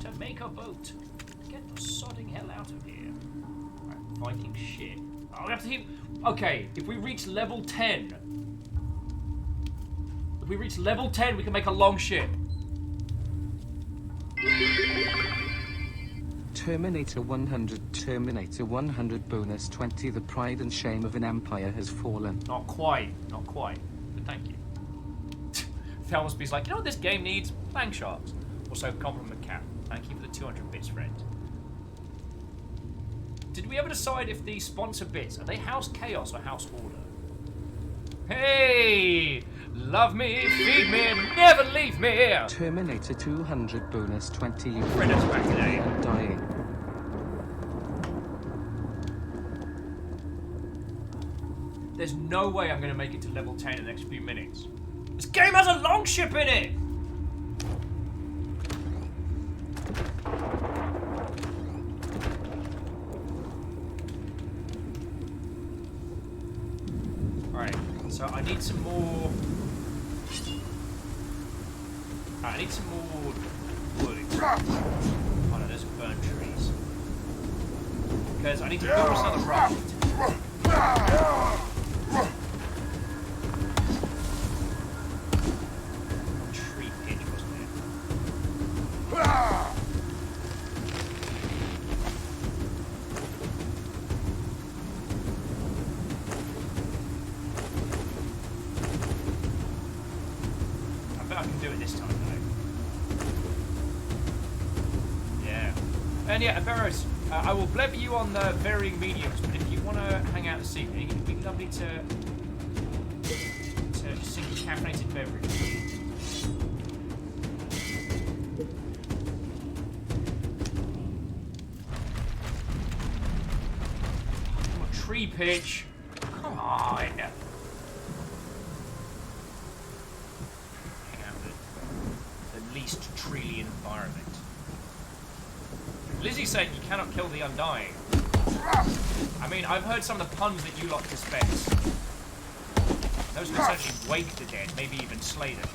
to make a boat. Get the sodding hell out of here. Right, Viking shit. Oh, we have to keep... Okay, if we reach level 10... If we reach level 10, we can make a long ship. Terminator 100 bonus 20. The pride and shame of an empire has fallen. Not quite, not quite. But thank you. Thelmsby's like, you know what this game needs? Fang sharks. Also, compliment Cap. Thank you for the 200 bits, friend. Did we ever decide if the sponsor bits, are they House Chaos or House Order? Hey! Love me, feed me, never leave me! Terminator 200 bonus 20. You Predator back today. Undying. There's no way I'm going to make it to level 10 in the next few minutes. This game has a longship in it! Alright, so I need some more... I need some more wood. Oh no, there's burnt trees. Because I need to build another raft. Tree pitch, wasn't it? I bet I can do it this time, though. Yeah. And yeah, Barrows, I will blab you on the varying mediums, but if you want to hang out this evening, it'd be lovely to sing a caffeinated beverage. Come on, tree pitch. Come on. Hang out with the least treely environment. Lizzie's saying you cannot kill the Undying. I mean, I've heard some of the puns that you lot dispense. Those can essentially wake the dead, maybe even slay them.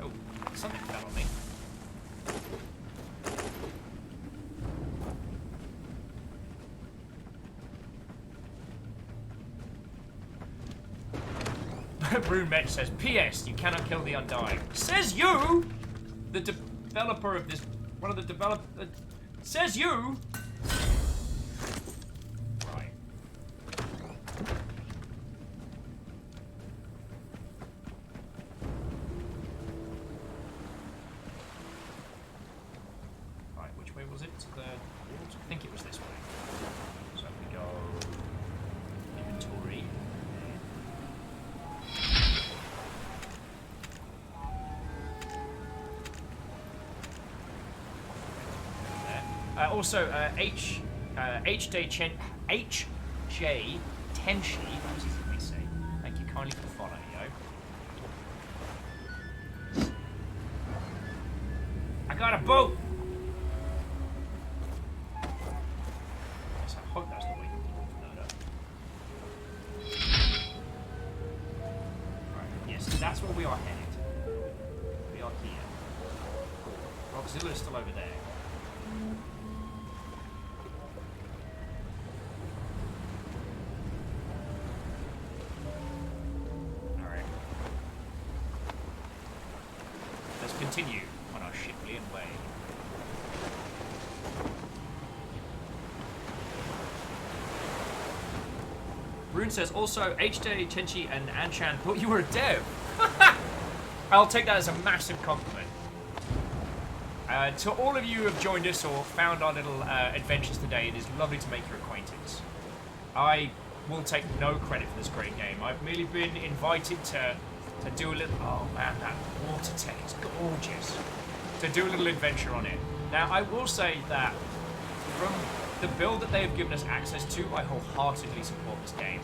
Oh, something fell on me. Rune says, P.S. You cannot kill the Undying. Says you! The developer of this... One of the developers... says you! Right. Right, which way was it? To the... I think it was this way. So we go... Inventory. Also, HJ Tenshi, that was easy for me to say. Thank you kindly for the follow, yo. I got a boat! Yes, I hope that's the way you do it. Right, yes, that's what where we are headed. We are here. Cool. Rockzilla is still over there. Alright. Let's continue on our Shiplian way. Rune says, also, H-Day, Chenchi, and Anshan thought you were a dev. I'll take that as a massive compliment. To all of you who have joined us or found our little adventures today, it is lovely to make your acquaintance. I will take no credit for this great game. I've merely been invited to do a little... Oh man, that water tech is gorgeous. To do a little adventure on it. Now, I will say that from the build that they have given us access to, I wholeheartedly support this game.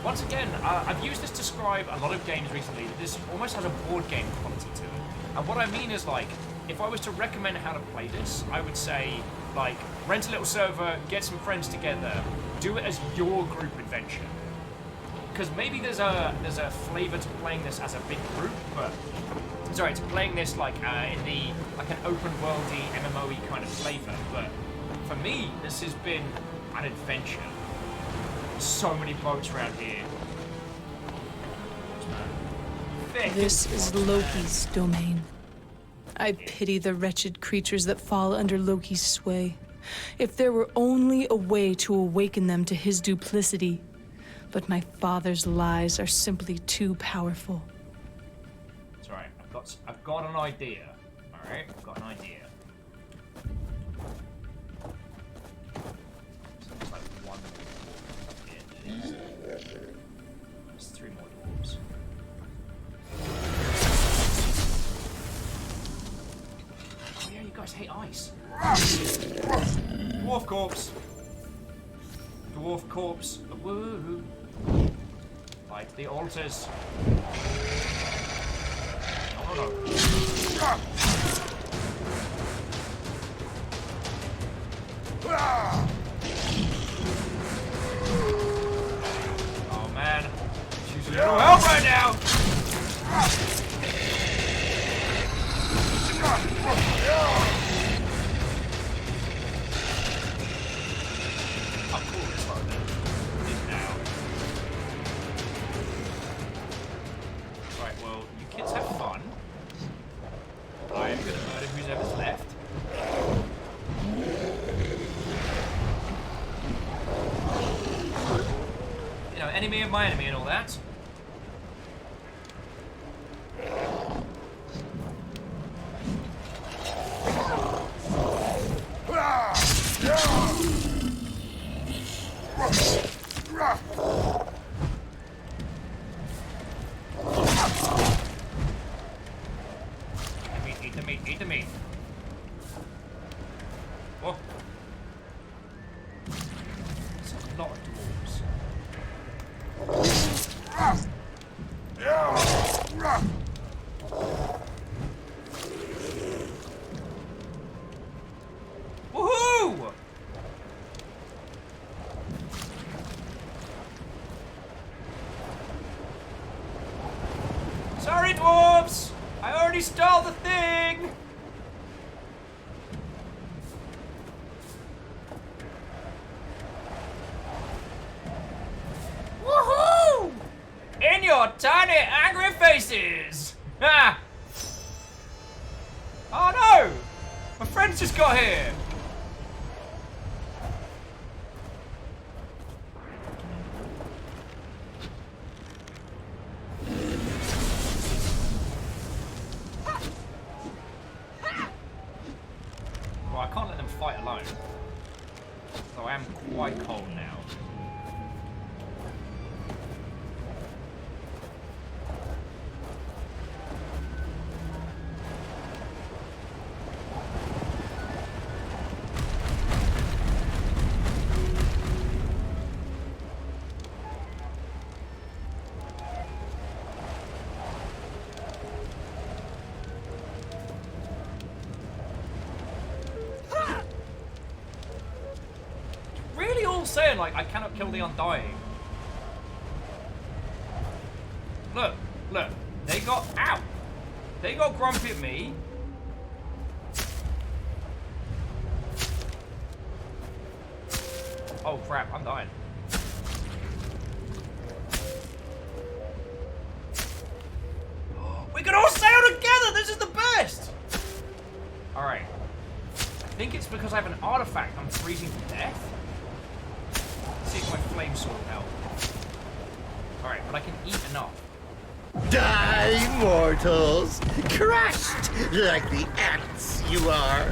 Once again, I've used this to describe a lot of games recently that this almost has a board game quality to it. And what I mean is, like, if I was to recommend how to play this, I would say, like, rent a little server, get some friends together, do it as your group adventure. Because maybe there's a flavor to playing this as a big group, but sorry, to playing this like in the like an open worldy MMO-y kind of flavor. But for me, this has been an adventure. So many boats around here. This is Loki's domain. I pity the wretched creatures that fall under Loki's sway. If there were only a way to awaken them to his duplicity. But my father's lies are simply too powerful. It's alright, I've got an idea. Alright, I've got an idea. So there's like one more dwarf up here. There's 3 more dwarves. Oh yeah, you guys hate ice. Dwarf corpse. Dwarf corpse. Woo! Light the altars. Oh no. Oh man. She's a little help right now! Oh, cool, this one then. Now. Right, well, you kids have fun. I am gonna murder whoever's left. You know, enemy of my enemy and all that. Eat the meat. Oh. There's a lot of dwarves. Woohoo! Sorry, dwarves! I already stole the thing! Woohoo! In your tiny, angry faces! Ha! Oh no! My friends just got here! Well, I can't let them fight alone. So I am quite cold now. Really all saying, like, I cannot kill the Undying. Look, look. They got out. They got grumpy at me. Oh crap, I'm dying. We can all sail together! This is the best! Alright. I think it's because I have an artifact I'm freezing to death. Let's see if my flame sword helps. Alright, but I can eat enough. Die, mortals! Crushed like the ants you are!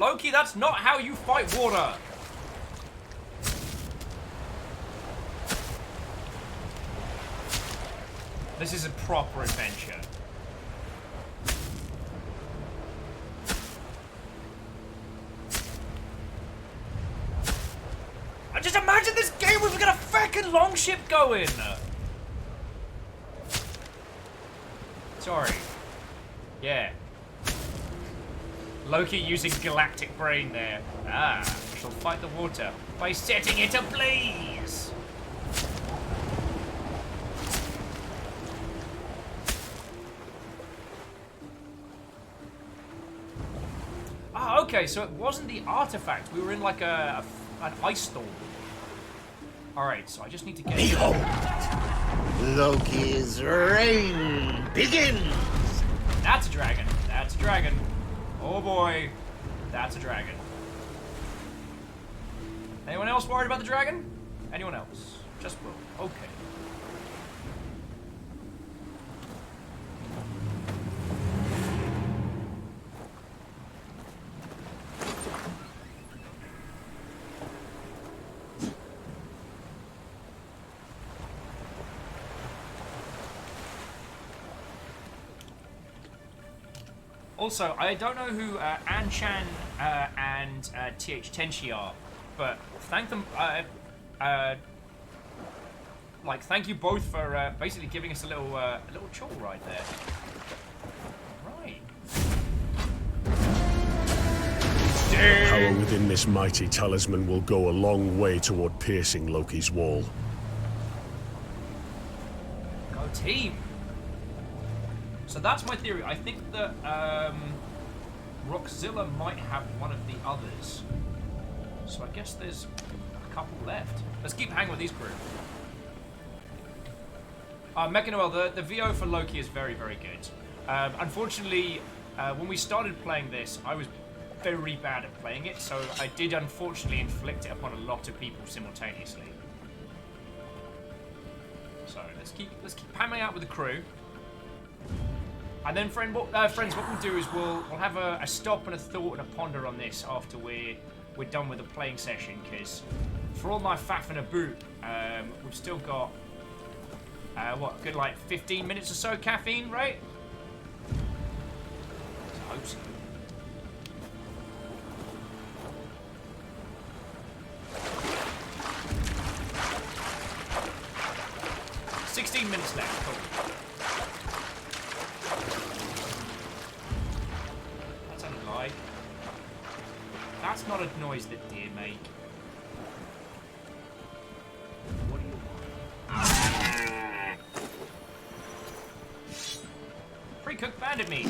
Loki, that's not how you fight water! This is a proper adventure. I just imagine this game we've got a fucking longship going! Sorry. Yeah. Loki using galactic brain there. Ah, we shall fight the water by setting it ablaze! Ah, okay, so it wasn't the artifact. We were in like an ice storm. Alright, so I just need to get... Behold! Loki's reign begins! That's a dragon. That's a dragon. Oh boy. That's a dragon. Anyone else worried about the dragon? Anyone else? Just Will. Okay. Also, I don't know who An-chan and TH Tenshi are, but thank them. Like, thank you both for basically giving us a little chore right there. Right. The power within this mighty talisman will go a long way toward piercing Loki's wall. Go team. So that's my theory. I think that Rockzilla might have one of the others. So I guess there's a couple left. Let's keep hanging with these crew. Mechanoel, the VO for Loki is very, very good. Unfortunately, when we started playing this, I was very bad at playing it, so I did unfortunately inflict it upon a lot of people simultaneously. So let's keep hammering out with the crew. And then, friends, what we'll do is we'll have a stop and a thought and a ponder on this after we're done with the playing session, because for all my faff and a boot, we've still got what, good like 15 minutes or so caffeine, right? I hope so. $16 minutes left. Cool. That's not a noise that deer make. What do you want? Pre-cooked bandit meat.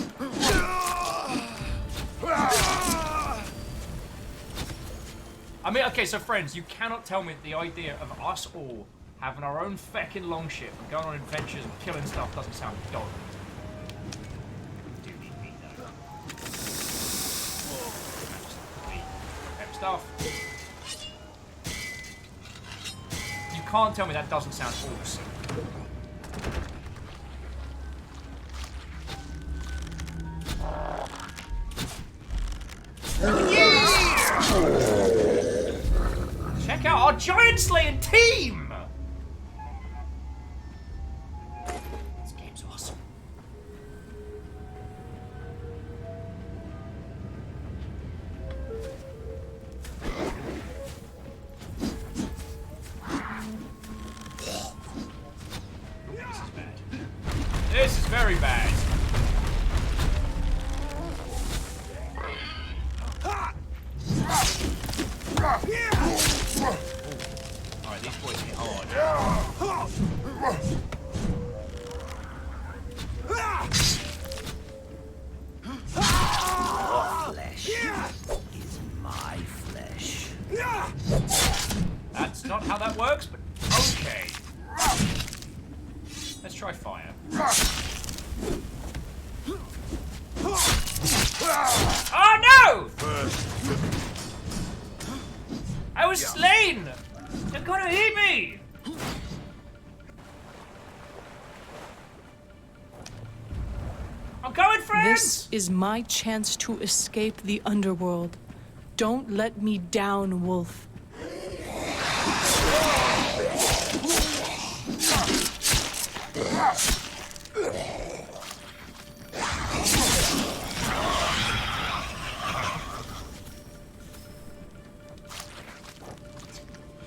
I mean, okay, so friends, you cannot tell me the idea of us all having our own feckin' longship and going on adventures and killing stuff doesn't sound dog. Stuff. You can't tell me that doesn't sound awesome. Yeah! Check out our giant slaying team! This game's awesome. This is very bad. Alright, these boys can not how that works, but okay. Let's try fire. Oh no! I was slain! They're gonna eat me! I'm going, friends! This is my chance to escape the underworld. Don't let me down, Wolf.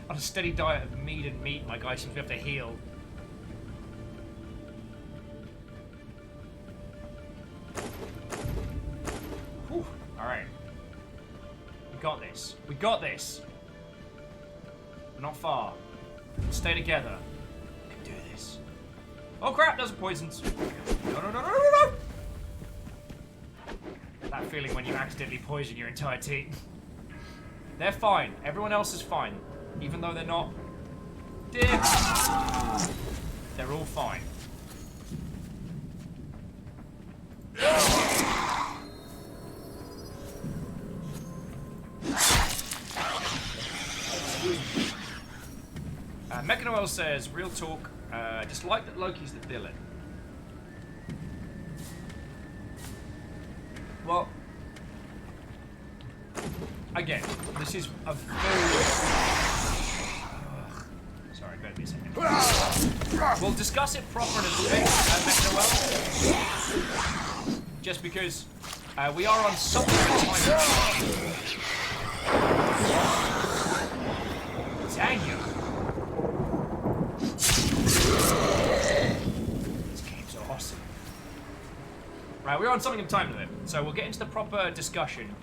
On a steady diet of meat and meat, my guy seems to have to heal. Whew. Alright. We got this. We got this. We're not far. Stay together. We can do this. Oh crap, those are poisons. No, no, no, no, no, no! That feeling when you accidentally poison your entire team. They're fine. Everyone else is fine. Even though they're not. They're all fine. Mechanoel says, real talk, just like that Loki's the villain. Well, again, this is a very... Sorry, bear with me a second. We'll discuss it proper in a little bit, Mechanoel. Just because we are on something of time. Dang you. This game's awesome. Right, we're on something of time limit, so we'll get into the proper discussion.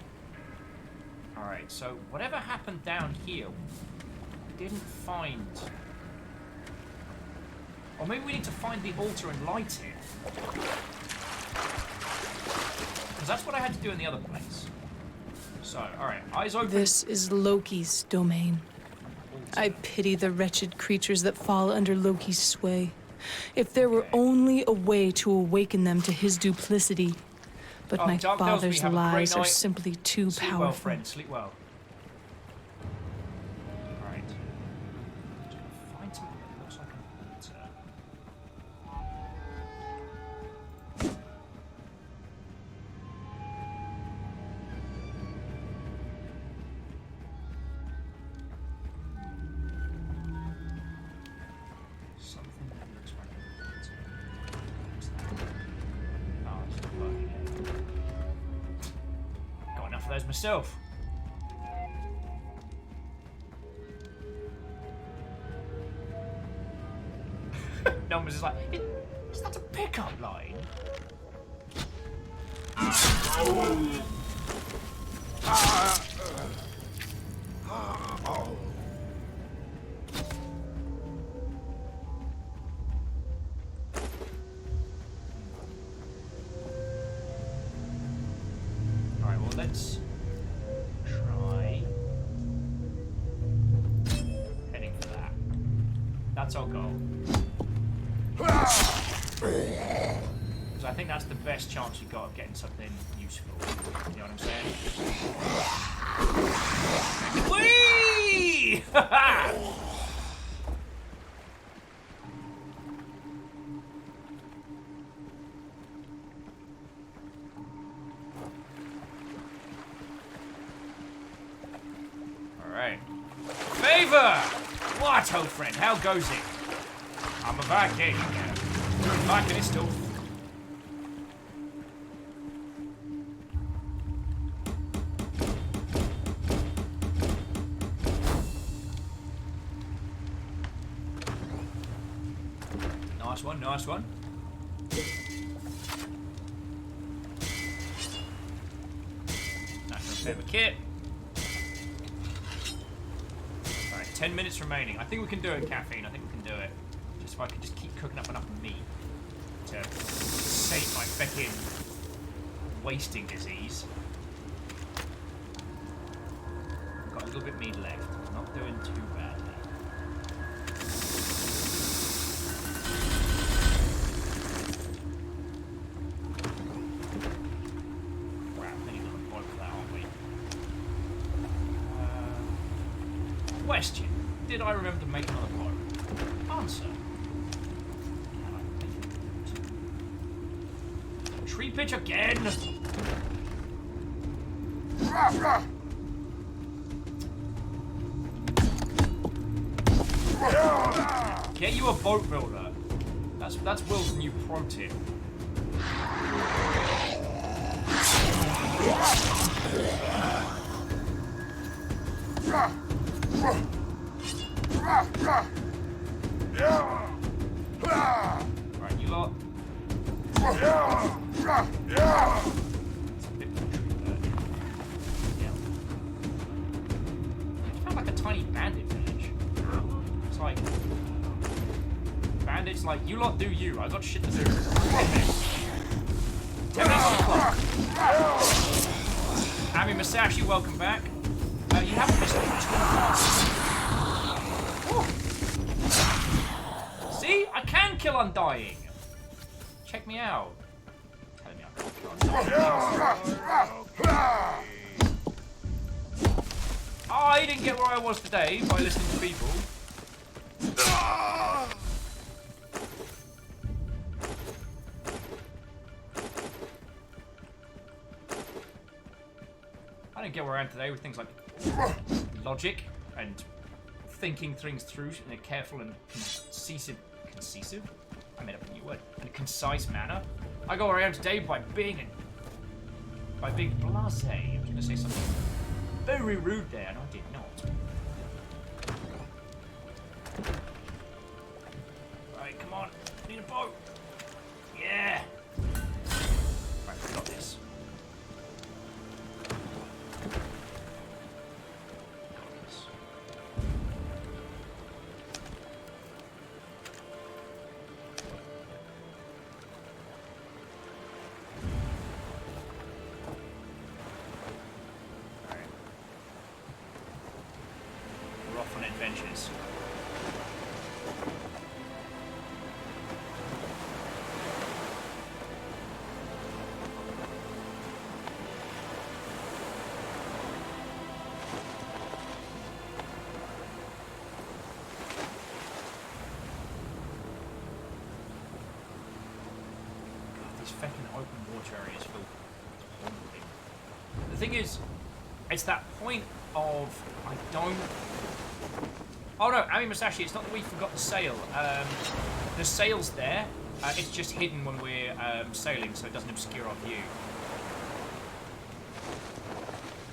Alright, so whatever happened down here, we didn't find... Or maybe we need to find the altar and light it. Because that's what I had to do in the other place. So, alright, eyes open. This is Loki's domain. I pity the wretched creatures that fall under Loki's sway. If there were only a way to awaken them to his duplicity. But my father's lies are simply too Sleep powerful. well, friend. Sleep well. Alright. Find something that looks like an altar. Something that looks like an altar. What's that? Oh, it's not working yet. Got enough of those myself. Numbers is like, is that a pickup line? Alright, well let's try heading for that. That's our goal. Because I think that's the best chance you've got of getting something useful. You know what I'm saying? Whee! Alright. Favor! What, old friend? How goes it? I'm a Viking. Viking is still. Nice one, nice one. National Paper Kit. Alright, 10 minutes remaining. I think we can do it, Caffeine. I think we can do it. Just if I could just keep cooking up enough meat to save my feckin' wasting disease. Got a little bit of meat left. Not doing too badly. Question. Did I remember to make another bow? Answer. Can I make it? Tree pitch again! Get you a boat builder. That's Will's new pro tip. Right, you lot. It's a bit more tree bird. Yeah. I found like a tiny bandit village. It's like bandits like, you lot do you. I got shit to do. 10 minutes on the clock. Ami Masashi, welcome back. You haven't missed it. See? I can kill Undying. Check me out. Telling me I can't kill Undying. I didn't get where I was today by listening to people. I didn't get where I am today with things like logic and thinking things through in a careful and concise? I made up a new word. In a concise manner. I go where I am today by being blasé. I was going to say something very rude there, and I did not. Right, come on. I need a boat. Yeah. Right, we got this. Adventures. God, these fucking open water areas feel haunting. The thing is, it's that point of I don't. Oh no, Ami Masashi, it's not that we forgot the sail. The sail's there, it's just hidden when we're sailing, so it doesn't obscure our view.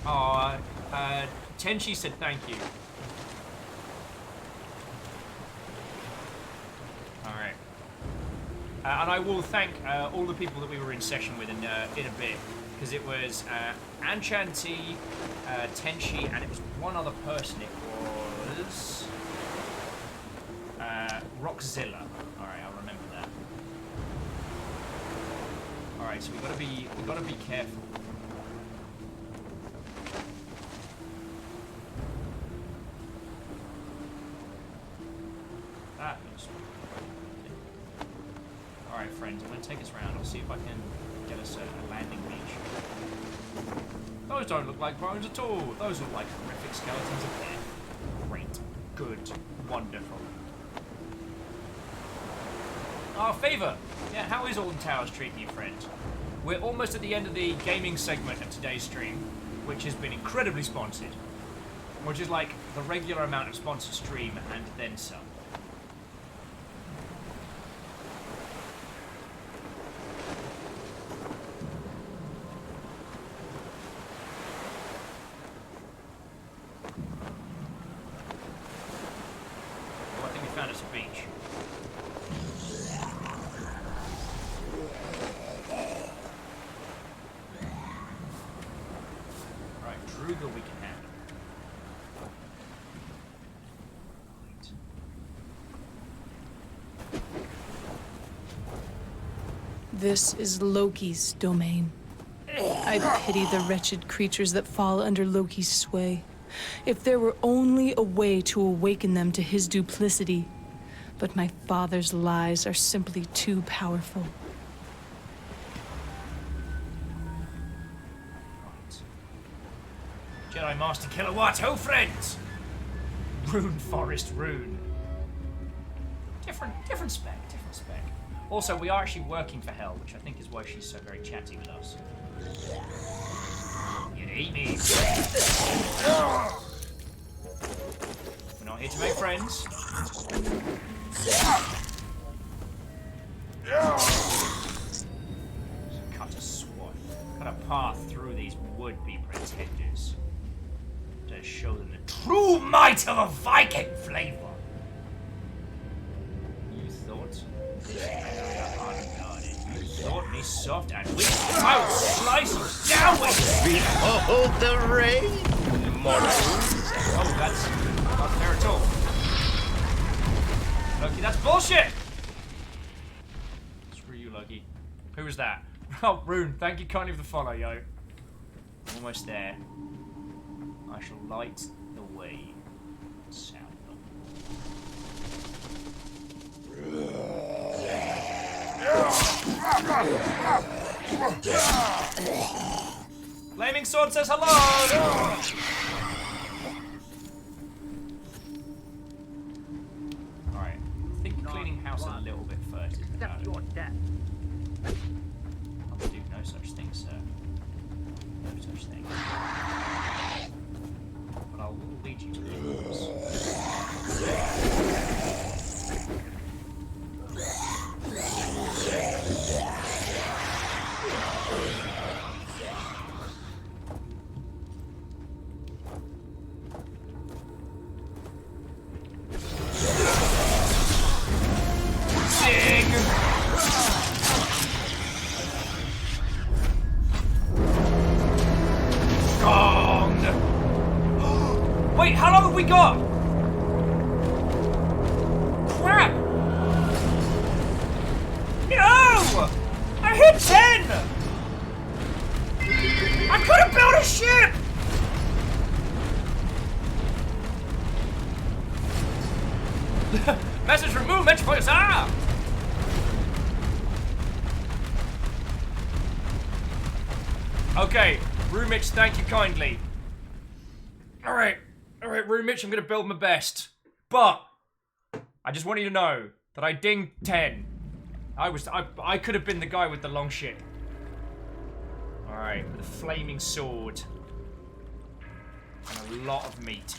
Oh, Tenchi said thank you. Alright. And I will thank all the people that we were in session with in a bit, because it was Anchanti, Tenchi, and it was one other person. It was Rockzilla. Alright, I'll remember that. Alright, so we gotta be careful. That looks alright, friends, I'm gonna take us around. I'll see if I can get us a landing beach. Those don't look like bones at all. Those look like horrific skeletons of death. Great. Good. Wonderful. Favor! Yeah, how is Alton Towers treating you, friend? We're almost at the end of the gaming segment of today's stream, which has been incredibly sponsored. Which is like the regular amount of sponsored stream and then some. Oh, I think we found us a beach. Druga we can handle. Right. This is Loki's domain. I pity the wretched creatures that fall under Loki's sway. If there were only a way to awaken them to his duplicity. But my father's lies are simply too powerful. Jedi Master Kilowatt, ho friends! Rune Forest Rune. Different spec. Also, we are actually working for Hell, which I think is why she's so very chatty with us. You'd eat me. We're not here to make friends. Cut a swath. Cut a path through these would-be pretenders. To show them the true might of a Viking flavor. You thought? Unguarded. You thought me soft and weak. I will slice you down with Behold the rain, mortals. Oh, that's not fair at all. Loki, that's bullshit! Screw you, Loki. Who was that? Oh, Rune, thank you kindly for the follow, yo. Almost there. I shall light the way. Sound them. Flaming Sword says hello! Alright, I think cleaning house a little bit first is about it. I'll do no such thing, sir. No such thing. But I will lead you to the rooms. Wait, how long have we got? Crap! No! I hit 10! I could have built a ship! Message from movement for ah! Okay, Rumich, thank you kindly. Alright, Rumich, I'm gonna build my best. But I just want you to know that I dinged 10. I could have been the guy with the long shit. Alright, with a flaming sword. And a lot of meat.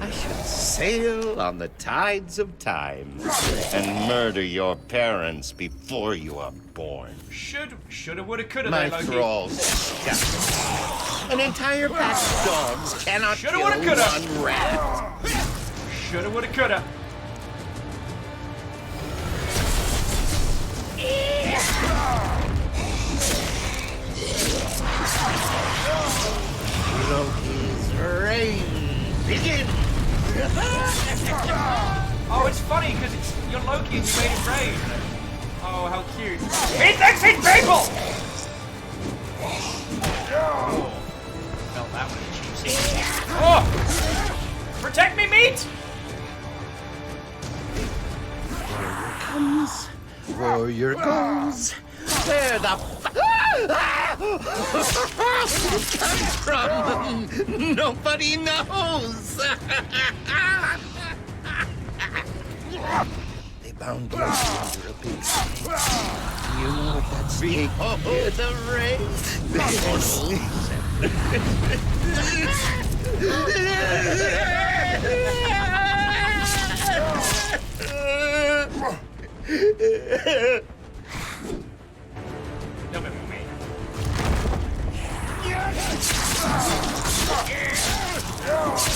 I should sail on the tides of time and murder your parents before you are born. Shoulda, woulda, coulda. My there, Loki. thralls scattered. An entire pack of dogs cannot Shoulda, kill woulda, coulda. one rat. Shoulda, woulda, coulda. Loki's reign begin. Oh, it's funny because you're Loki and you made it rain. Oh, how cute. He thinks he's people! Oh, felt that one juicy. Oh! Protect me, meat! Warrior goes. Where the comes from? Nobody knows. They bound Loki under a big snake. Do you know what that snake did? The No, but me.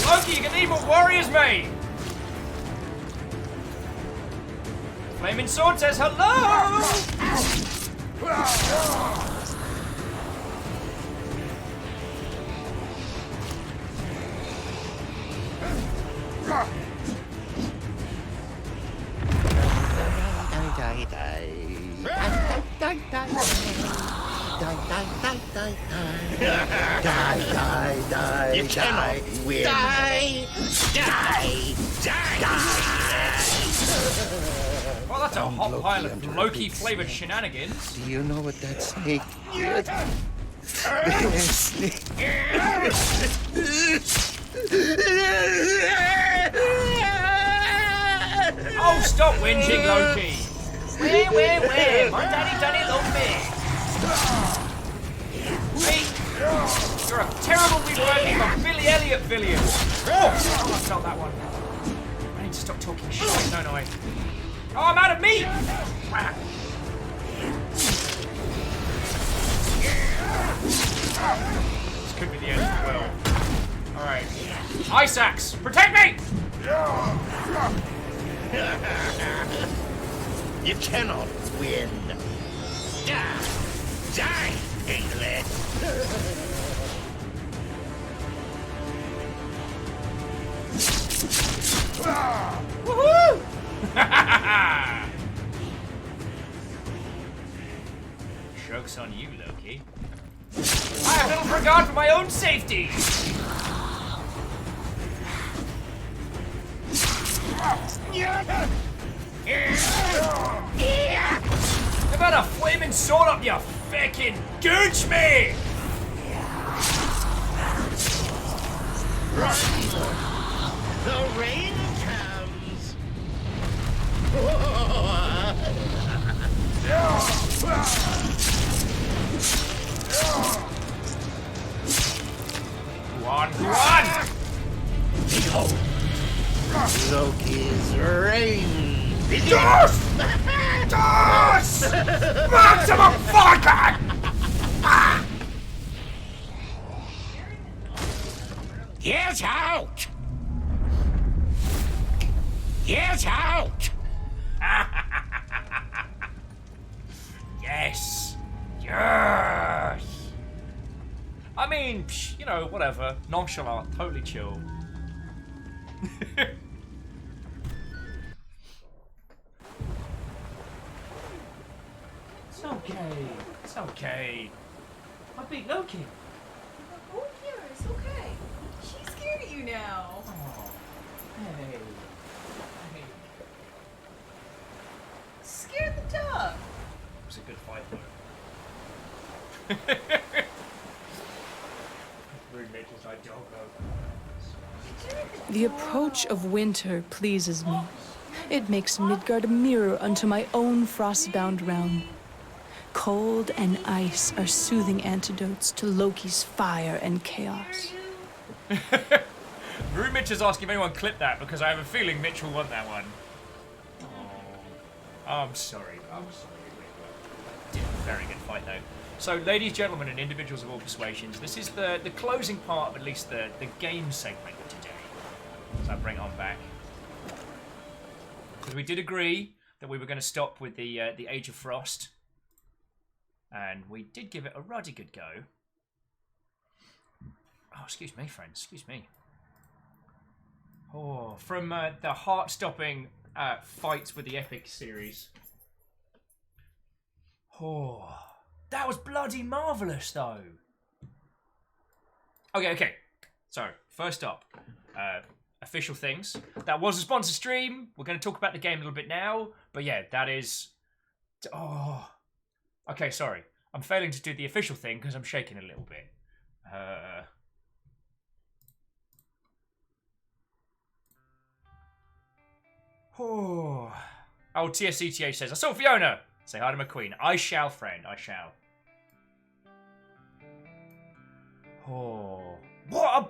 Loki, you can eat what warriors made! Flaming Sword says hello! You cannot win. Die! Well, that's a hot pile of Loki-flavored shenanigans. Do you know what that snake did? Oh, stop whinging, Loki! Where? My daddy done it on me! Hey! You're a terrible rebranding of Billy Elliot villain! Oh, I felt that one. I need to stop talking shit, don't I? Oh, I'm out of meat! This could be the end of the world. Alright. Ice axe! Protect me! You cannot win. Die, English! Woohoo! Joke's on you, Loki. I have little regard for my own safety! How about a flaming sword up your fucking gooch me! The rain comes! Go on! Behold! Loki's rain! Dust! Maximum vodka! Get out! Get out! Yes! Yes! I mean, you know, whatever. Nonchalant, totally chill. It's okay. It's okay. I beat Loki. Oh, yeah, it's okay. She's scared of you now. Oh, hey. Scared the dog. It was a good fight, though. Rune is like doggo. The approach of winter pleases me. It makes Midgard a mirror unto my own frostbound realm. Cold and ice are soothing antidotes to Loki's fire and chaos. Rune Mitch is asking if anyone clipped that because I have a feeling Mitch will want that one. Oh, I'm sorry. Very good fight though. So, ladies, gentlemen, and individuals of all persuasions, this is the closing part of at least the game segment today. So I bring it on back. Because we did agree that we were going to stop with the Age of Frost. And we did give it a ruddy good go. Oh, excuse me, friends. Excuse me. Oh, from the heart-stopping fights with the Epic series. Oh, that was bloody marvellous, though. Okay. So, first up, official things. That was a sponsor stream. We're going to talk about the game a little bit now. But yeah, that is... Oh... Okay, sorry. I'm failing to do the official thing because I'm shaking a little bit. Oh, TSCTH says, I saw Fiona! Say hi to McQueen. I shall, friend. I shall. Oh, what a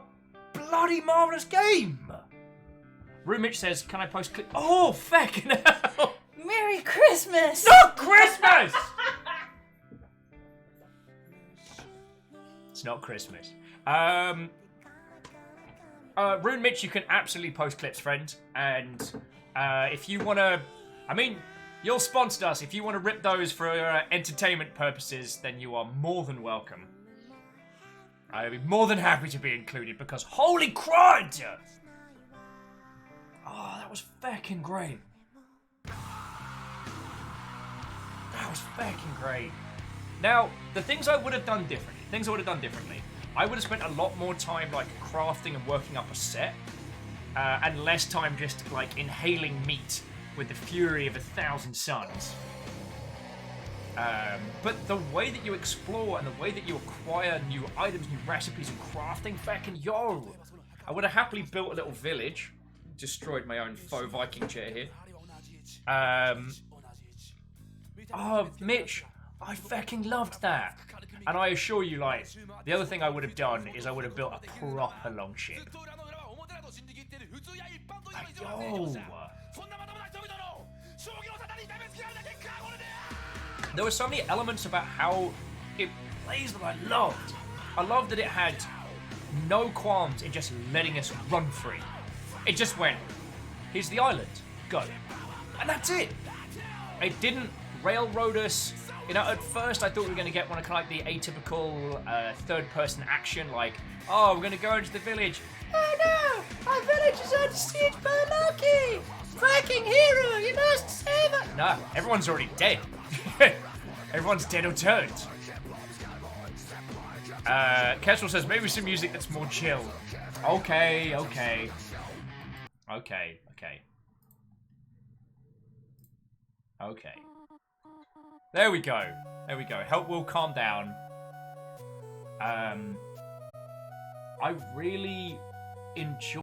bloody marvellous game! Rune Mitch says, can I post clip? Oh, fucking hell! Merry Christmas! Not Christmas! It's not Christmas. Rune Mitch, you can absolutely post clips, friend. And if you want to... I mean, you'll sponsor us. If you want to rip those for entertainment purposes, then you are more than welcome. I'd be more than happy to be included because holy crud! Oh, that was fucking great. That was fucking great. Now, the things I would have done differently. I would have spent a lot more time, like, crafting and working up a set. And less time just, like, inhaling meat with the fury of 1,000 suns. But the way that you explore and the way that you acquire new items, new recipes, and crafting, fucking yo! I would have happily built a little village. Destroyed my own faux Viking chair here. Oh, Mitch, I fucking loved that. And I assure you, like, the other thing I would have done is I would have built a proper longship. Yo! There were so many elements about how it plays that I loved. I loved that it had no qualms in just letting us run free. It just went, here's the island, go. And that's it. It didn't railroad us. You know, at first I thought we were going to get one of kind of like the atypical third-person action, like, oh, we're going to go into the village. Oh no, our village is under siege by Loki. Viking hero, you must save us. No, everyone's already dead. Everyone's dead or turned. Kestrel says, maybe some music that's more chill. Okay. There we go. Help will calm down. I really enjoy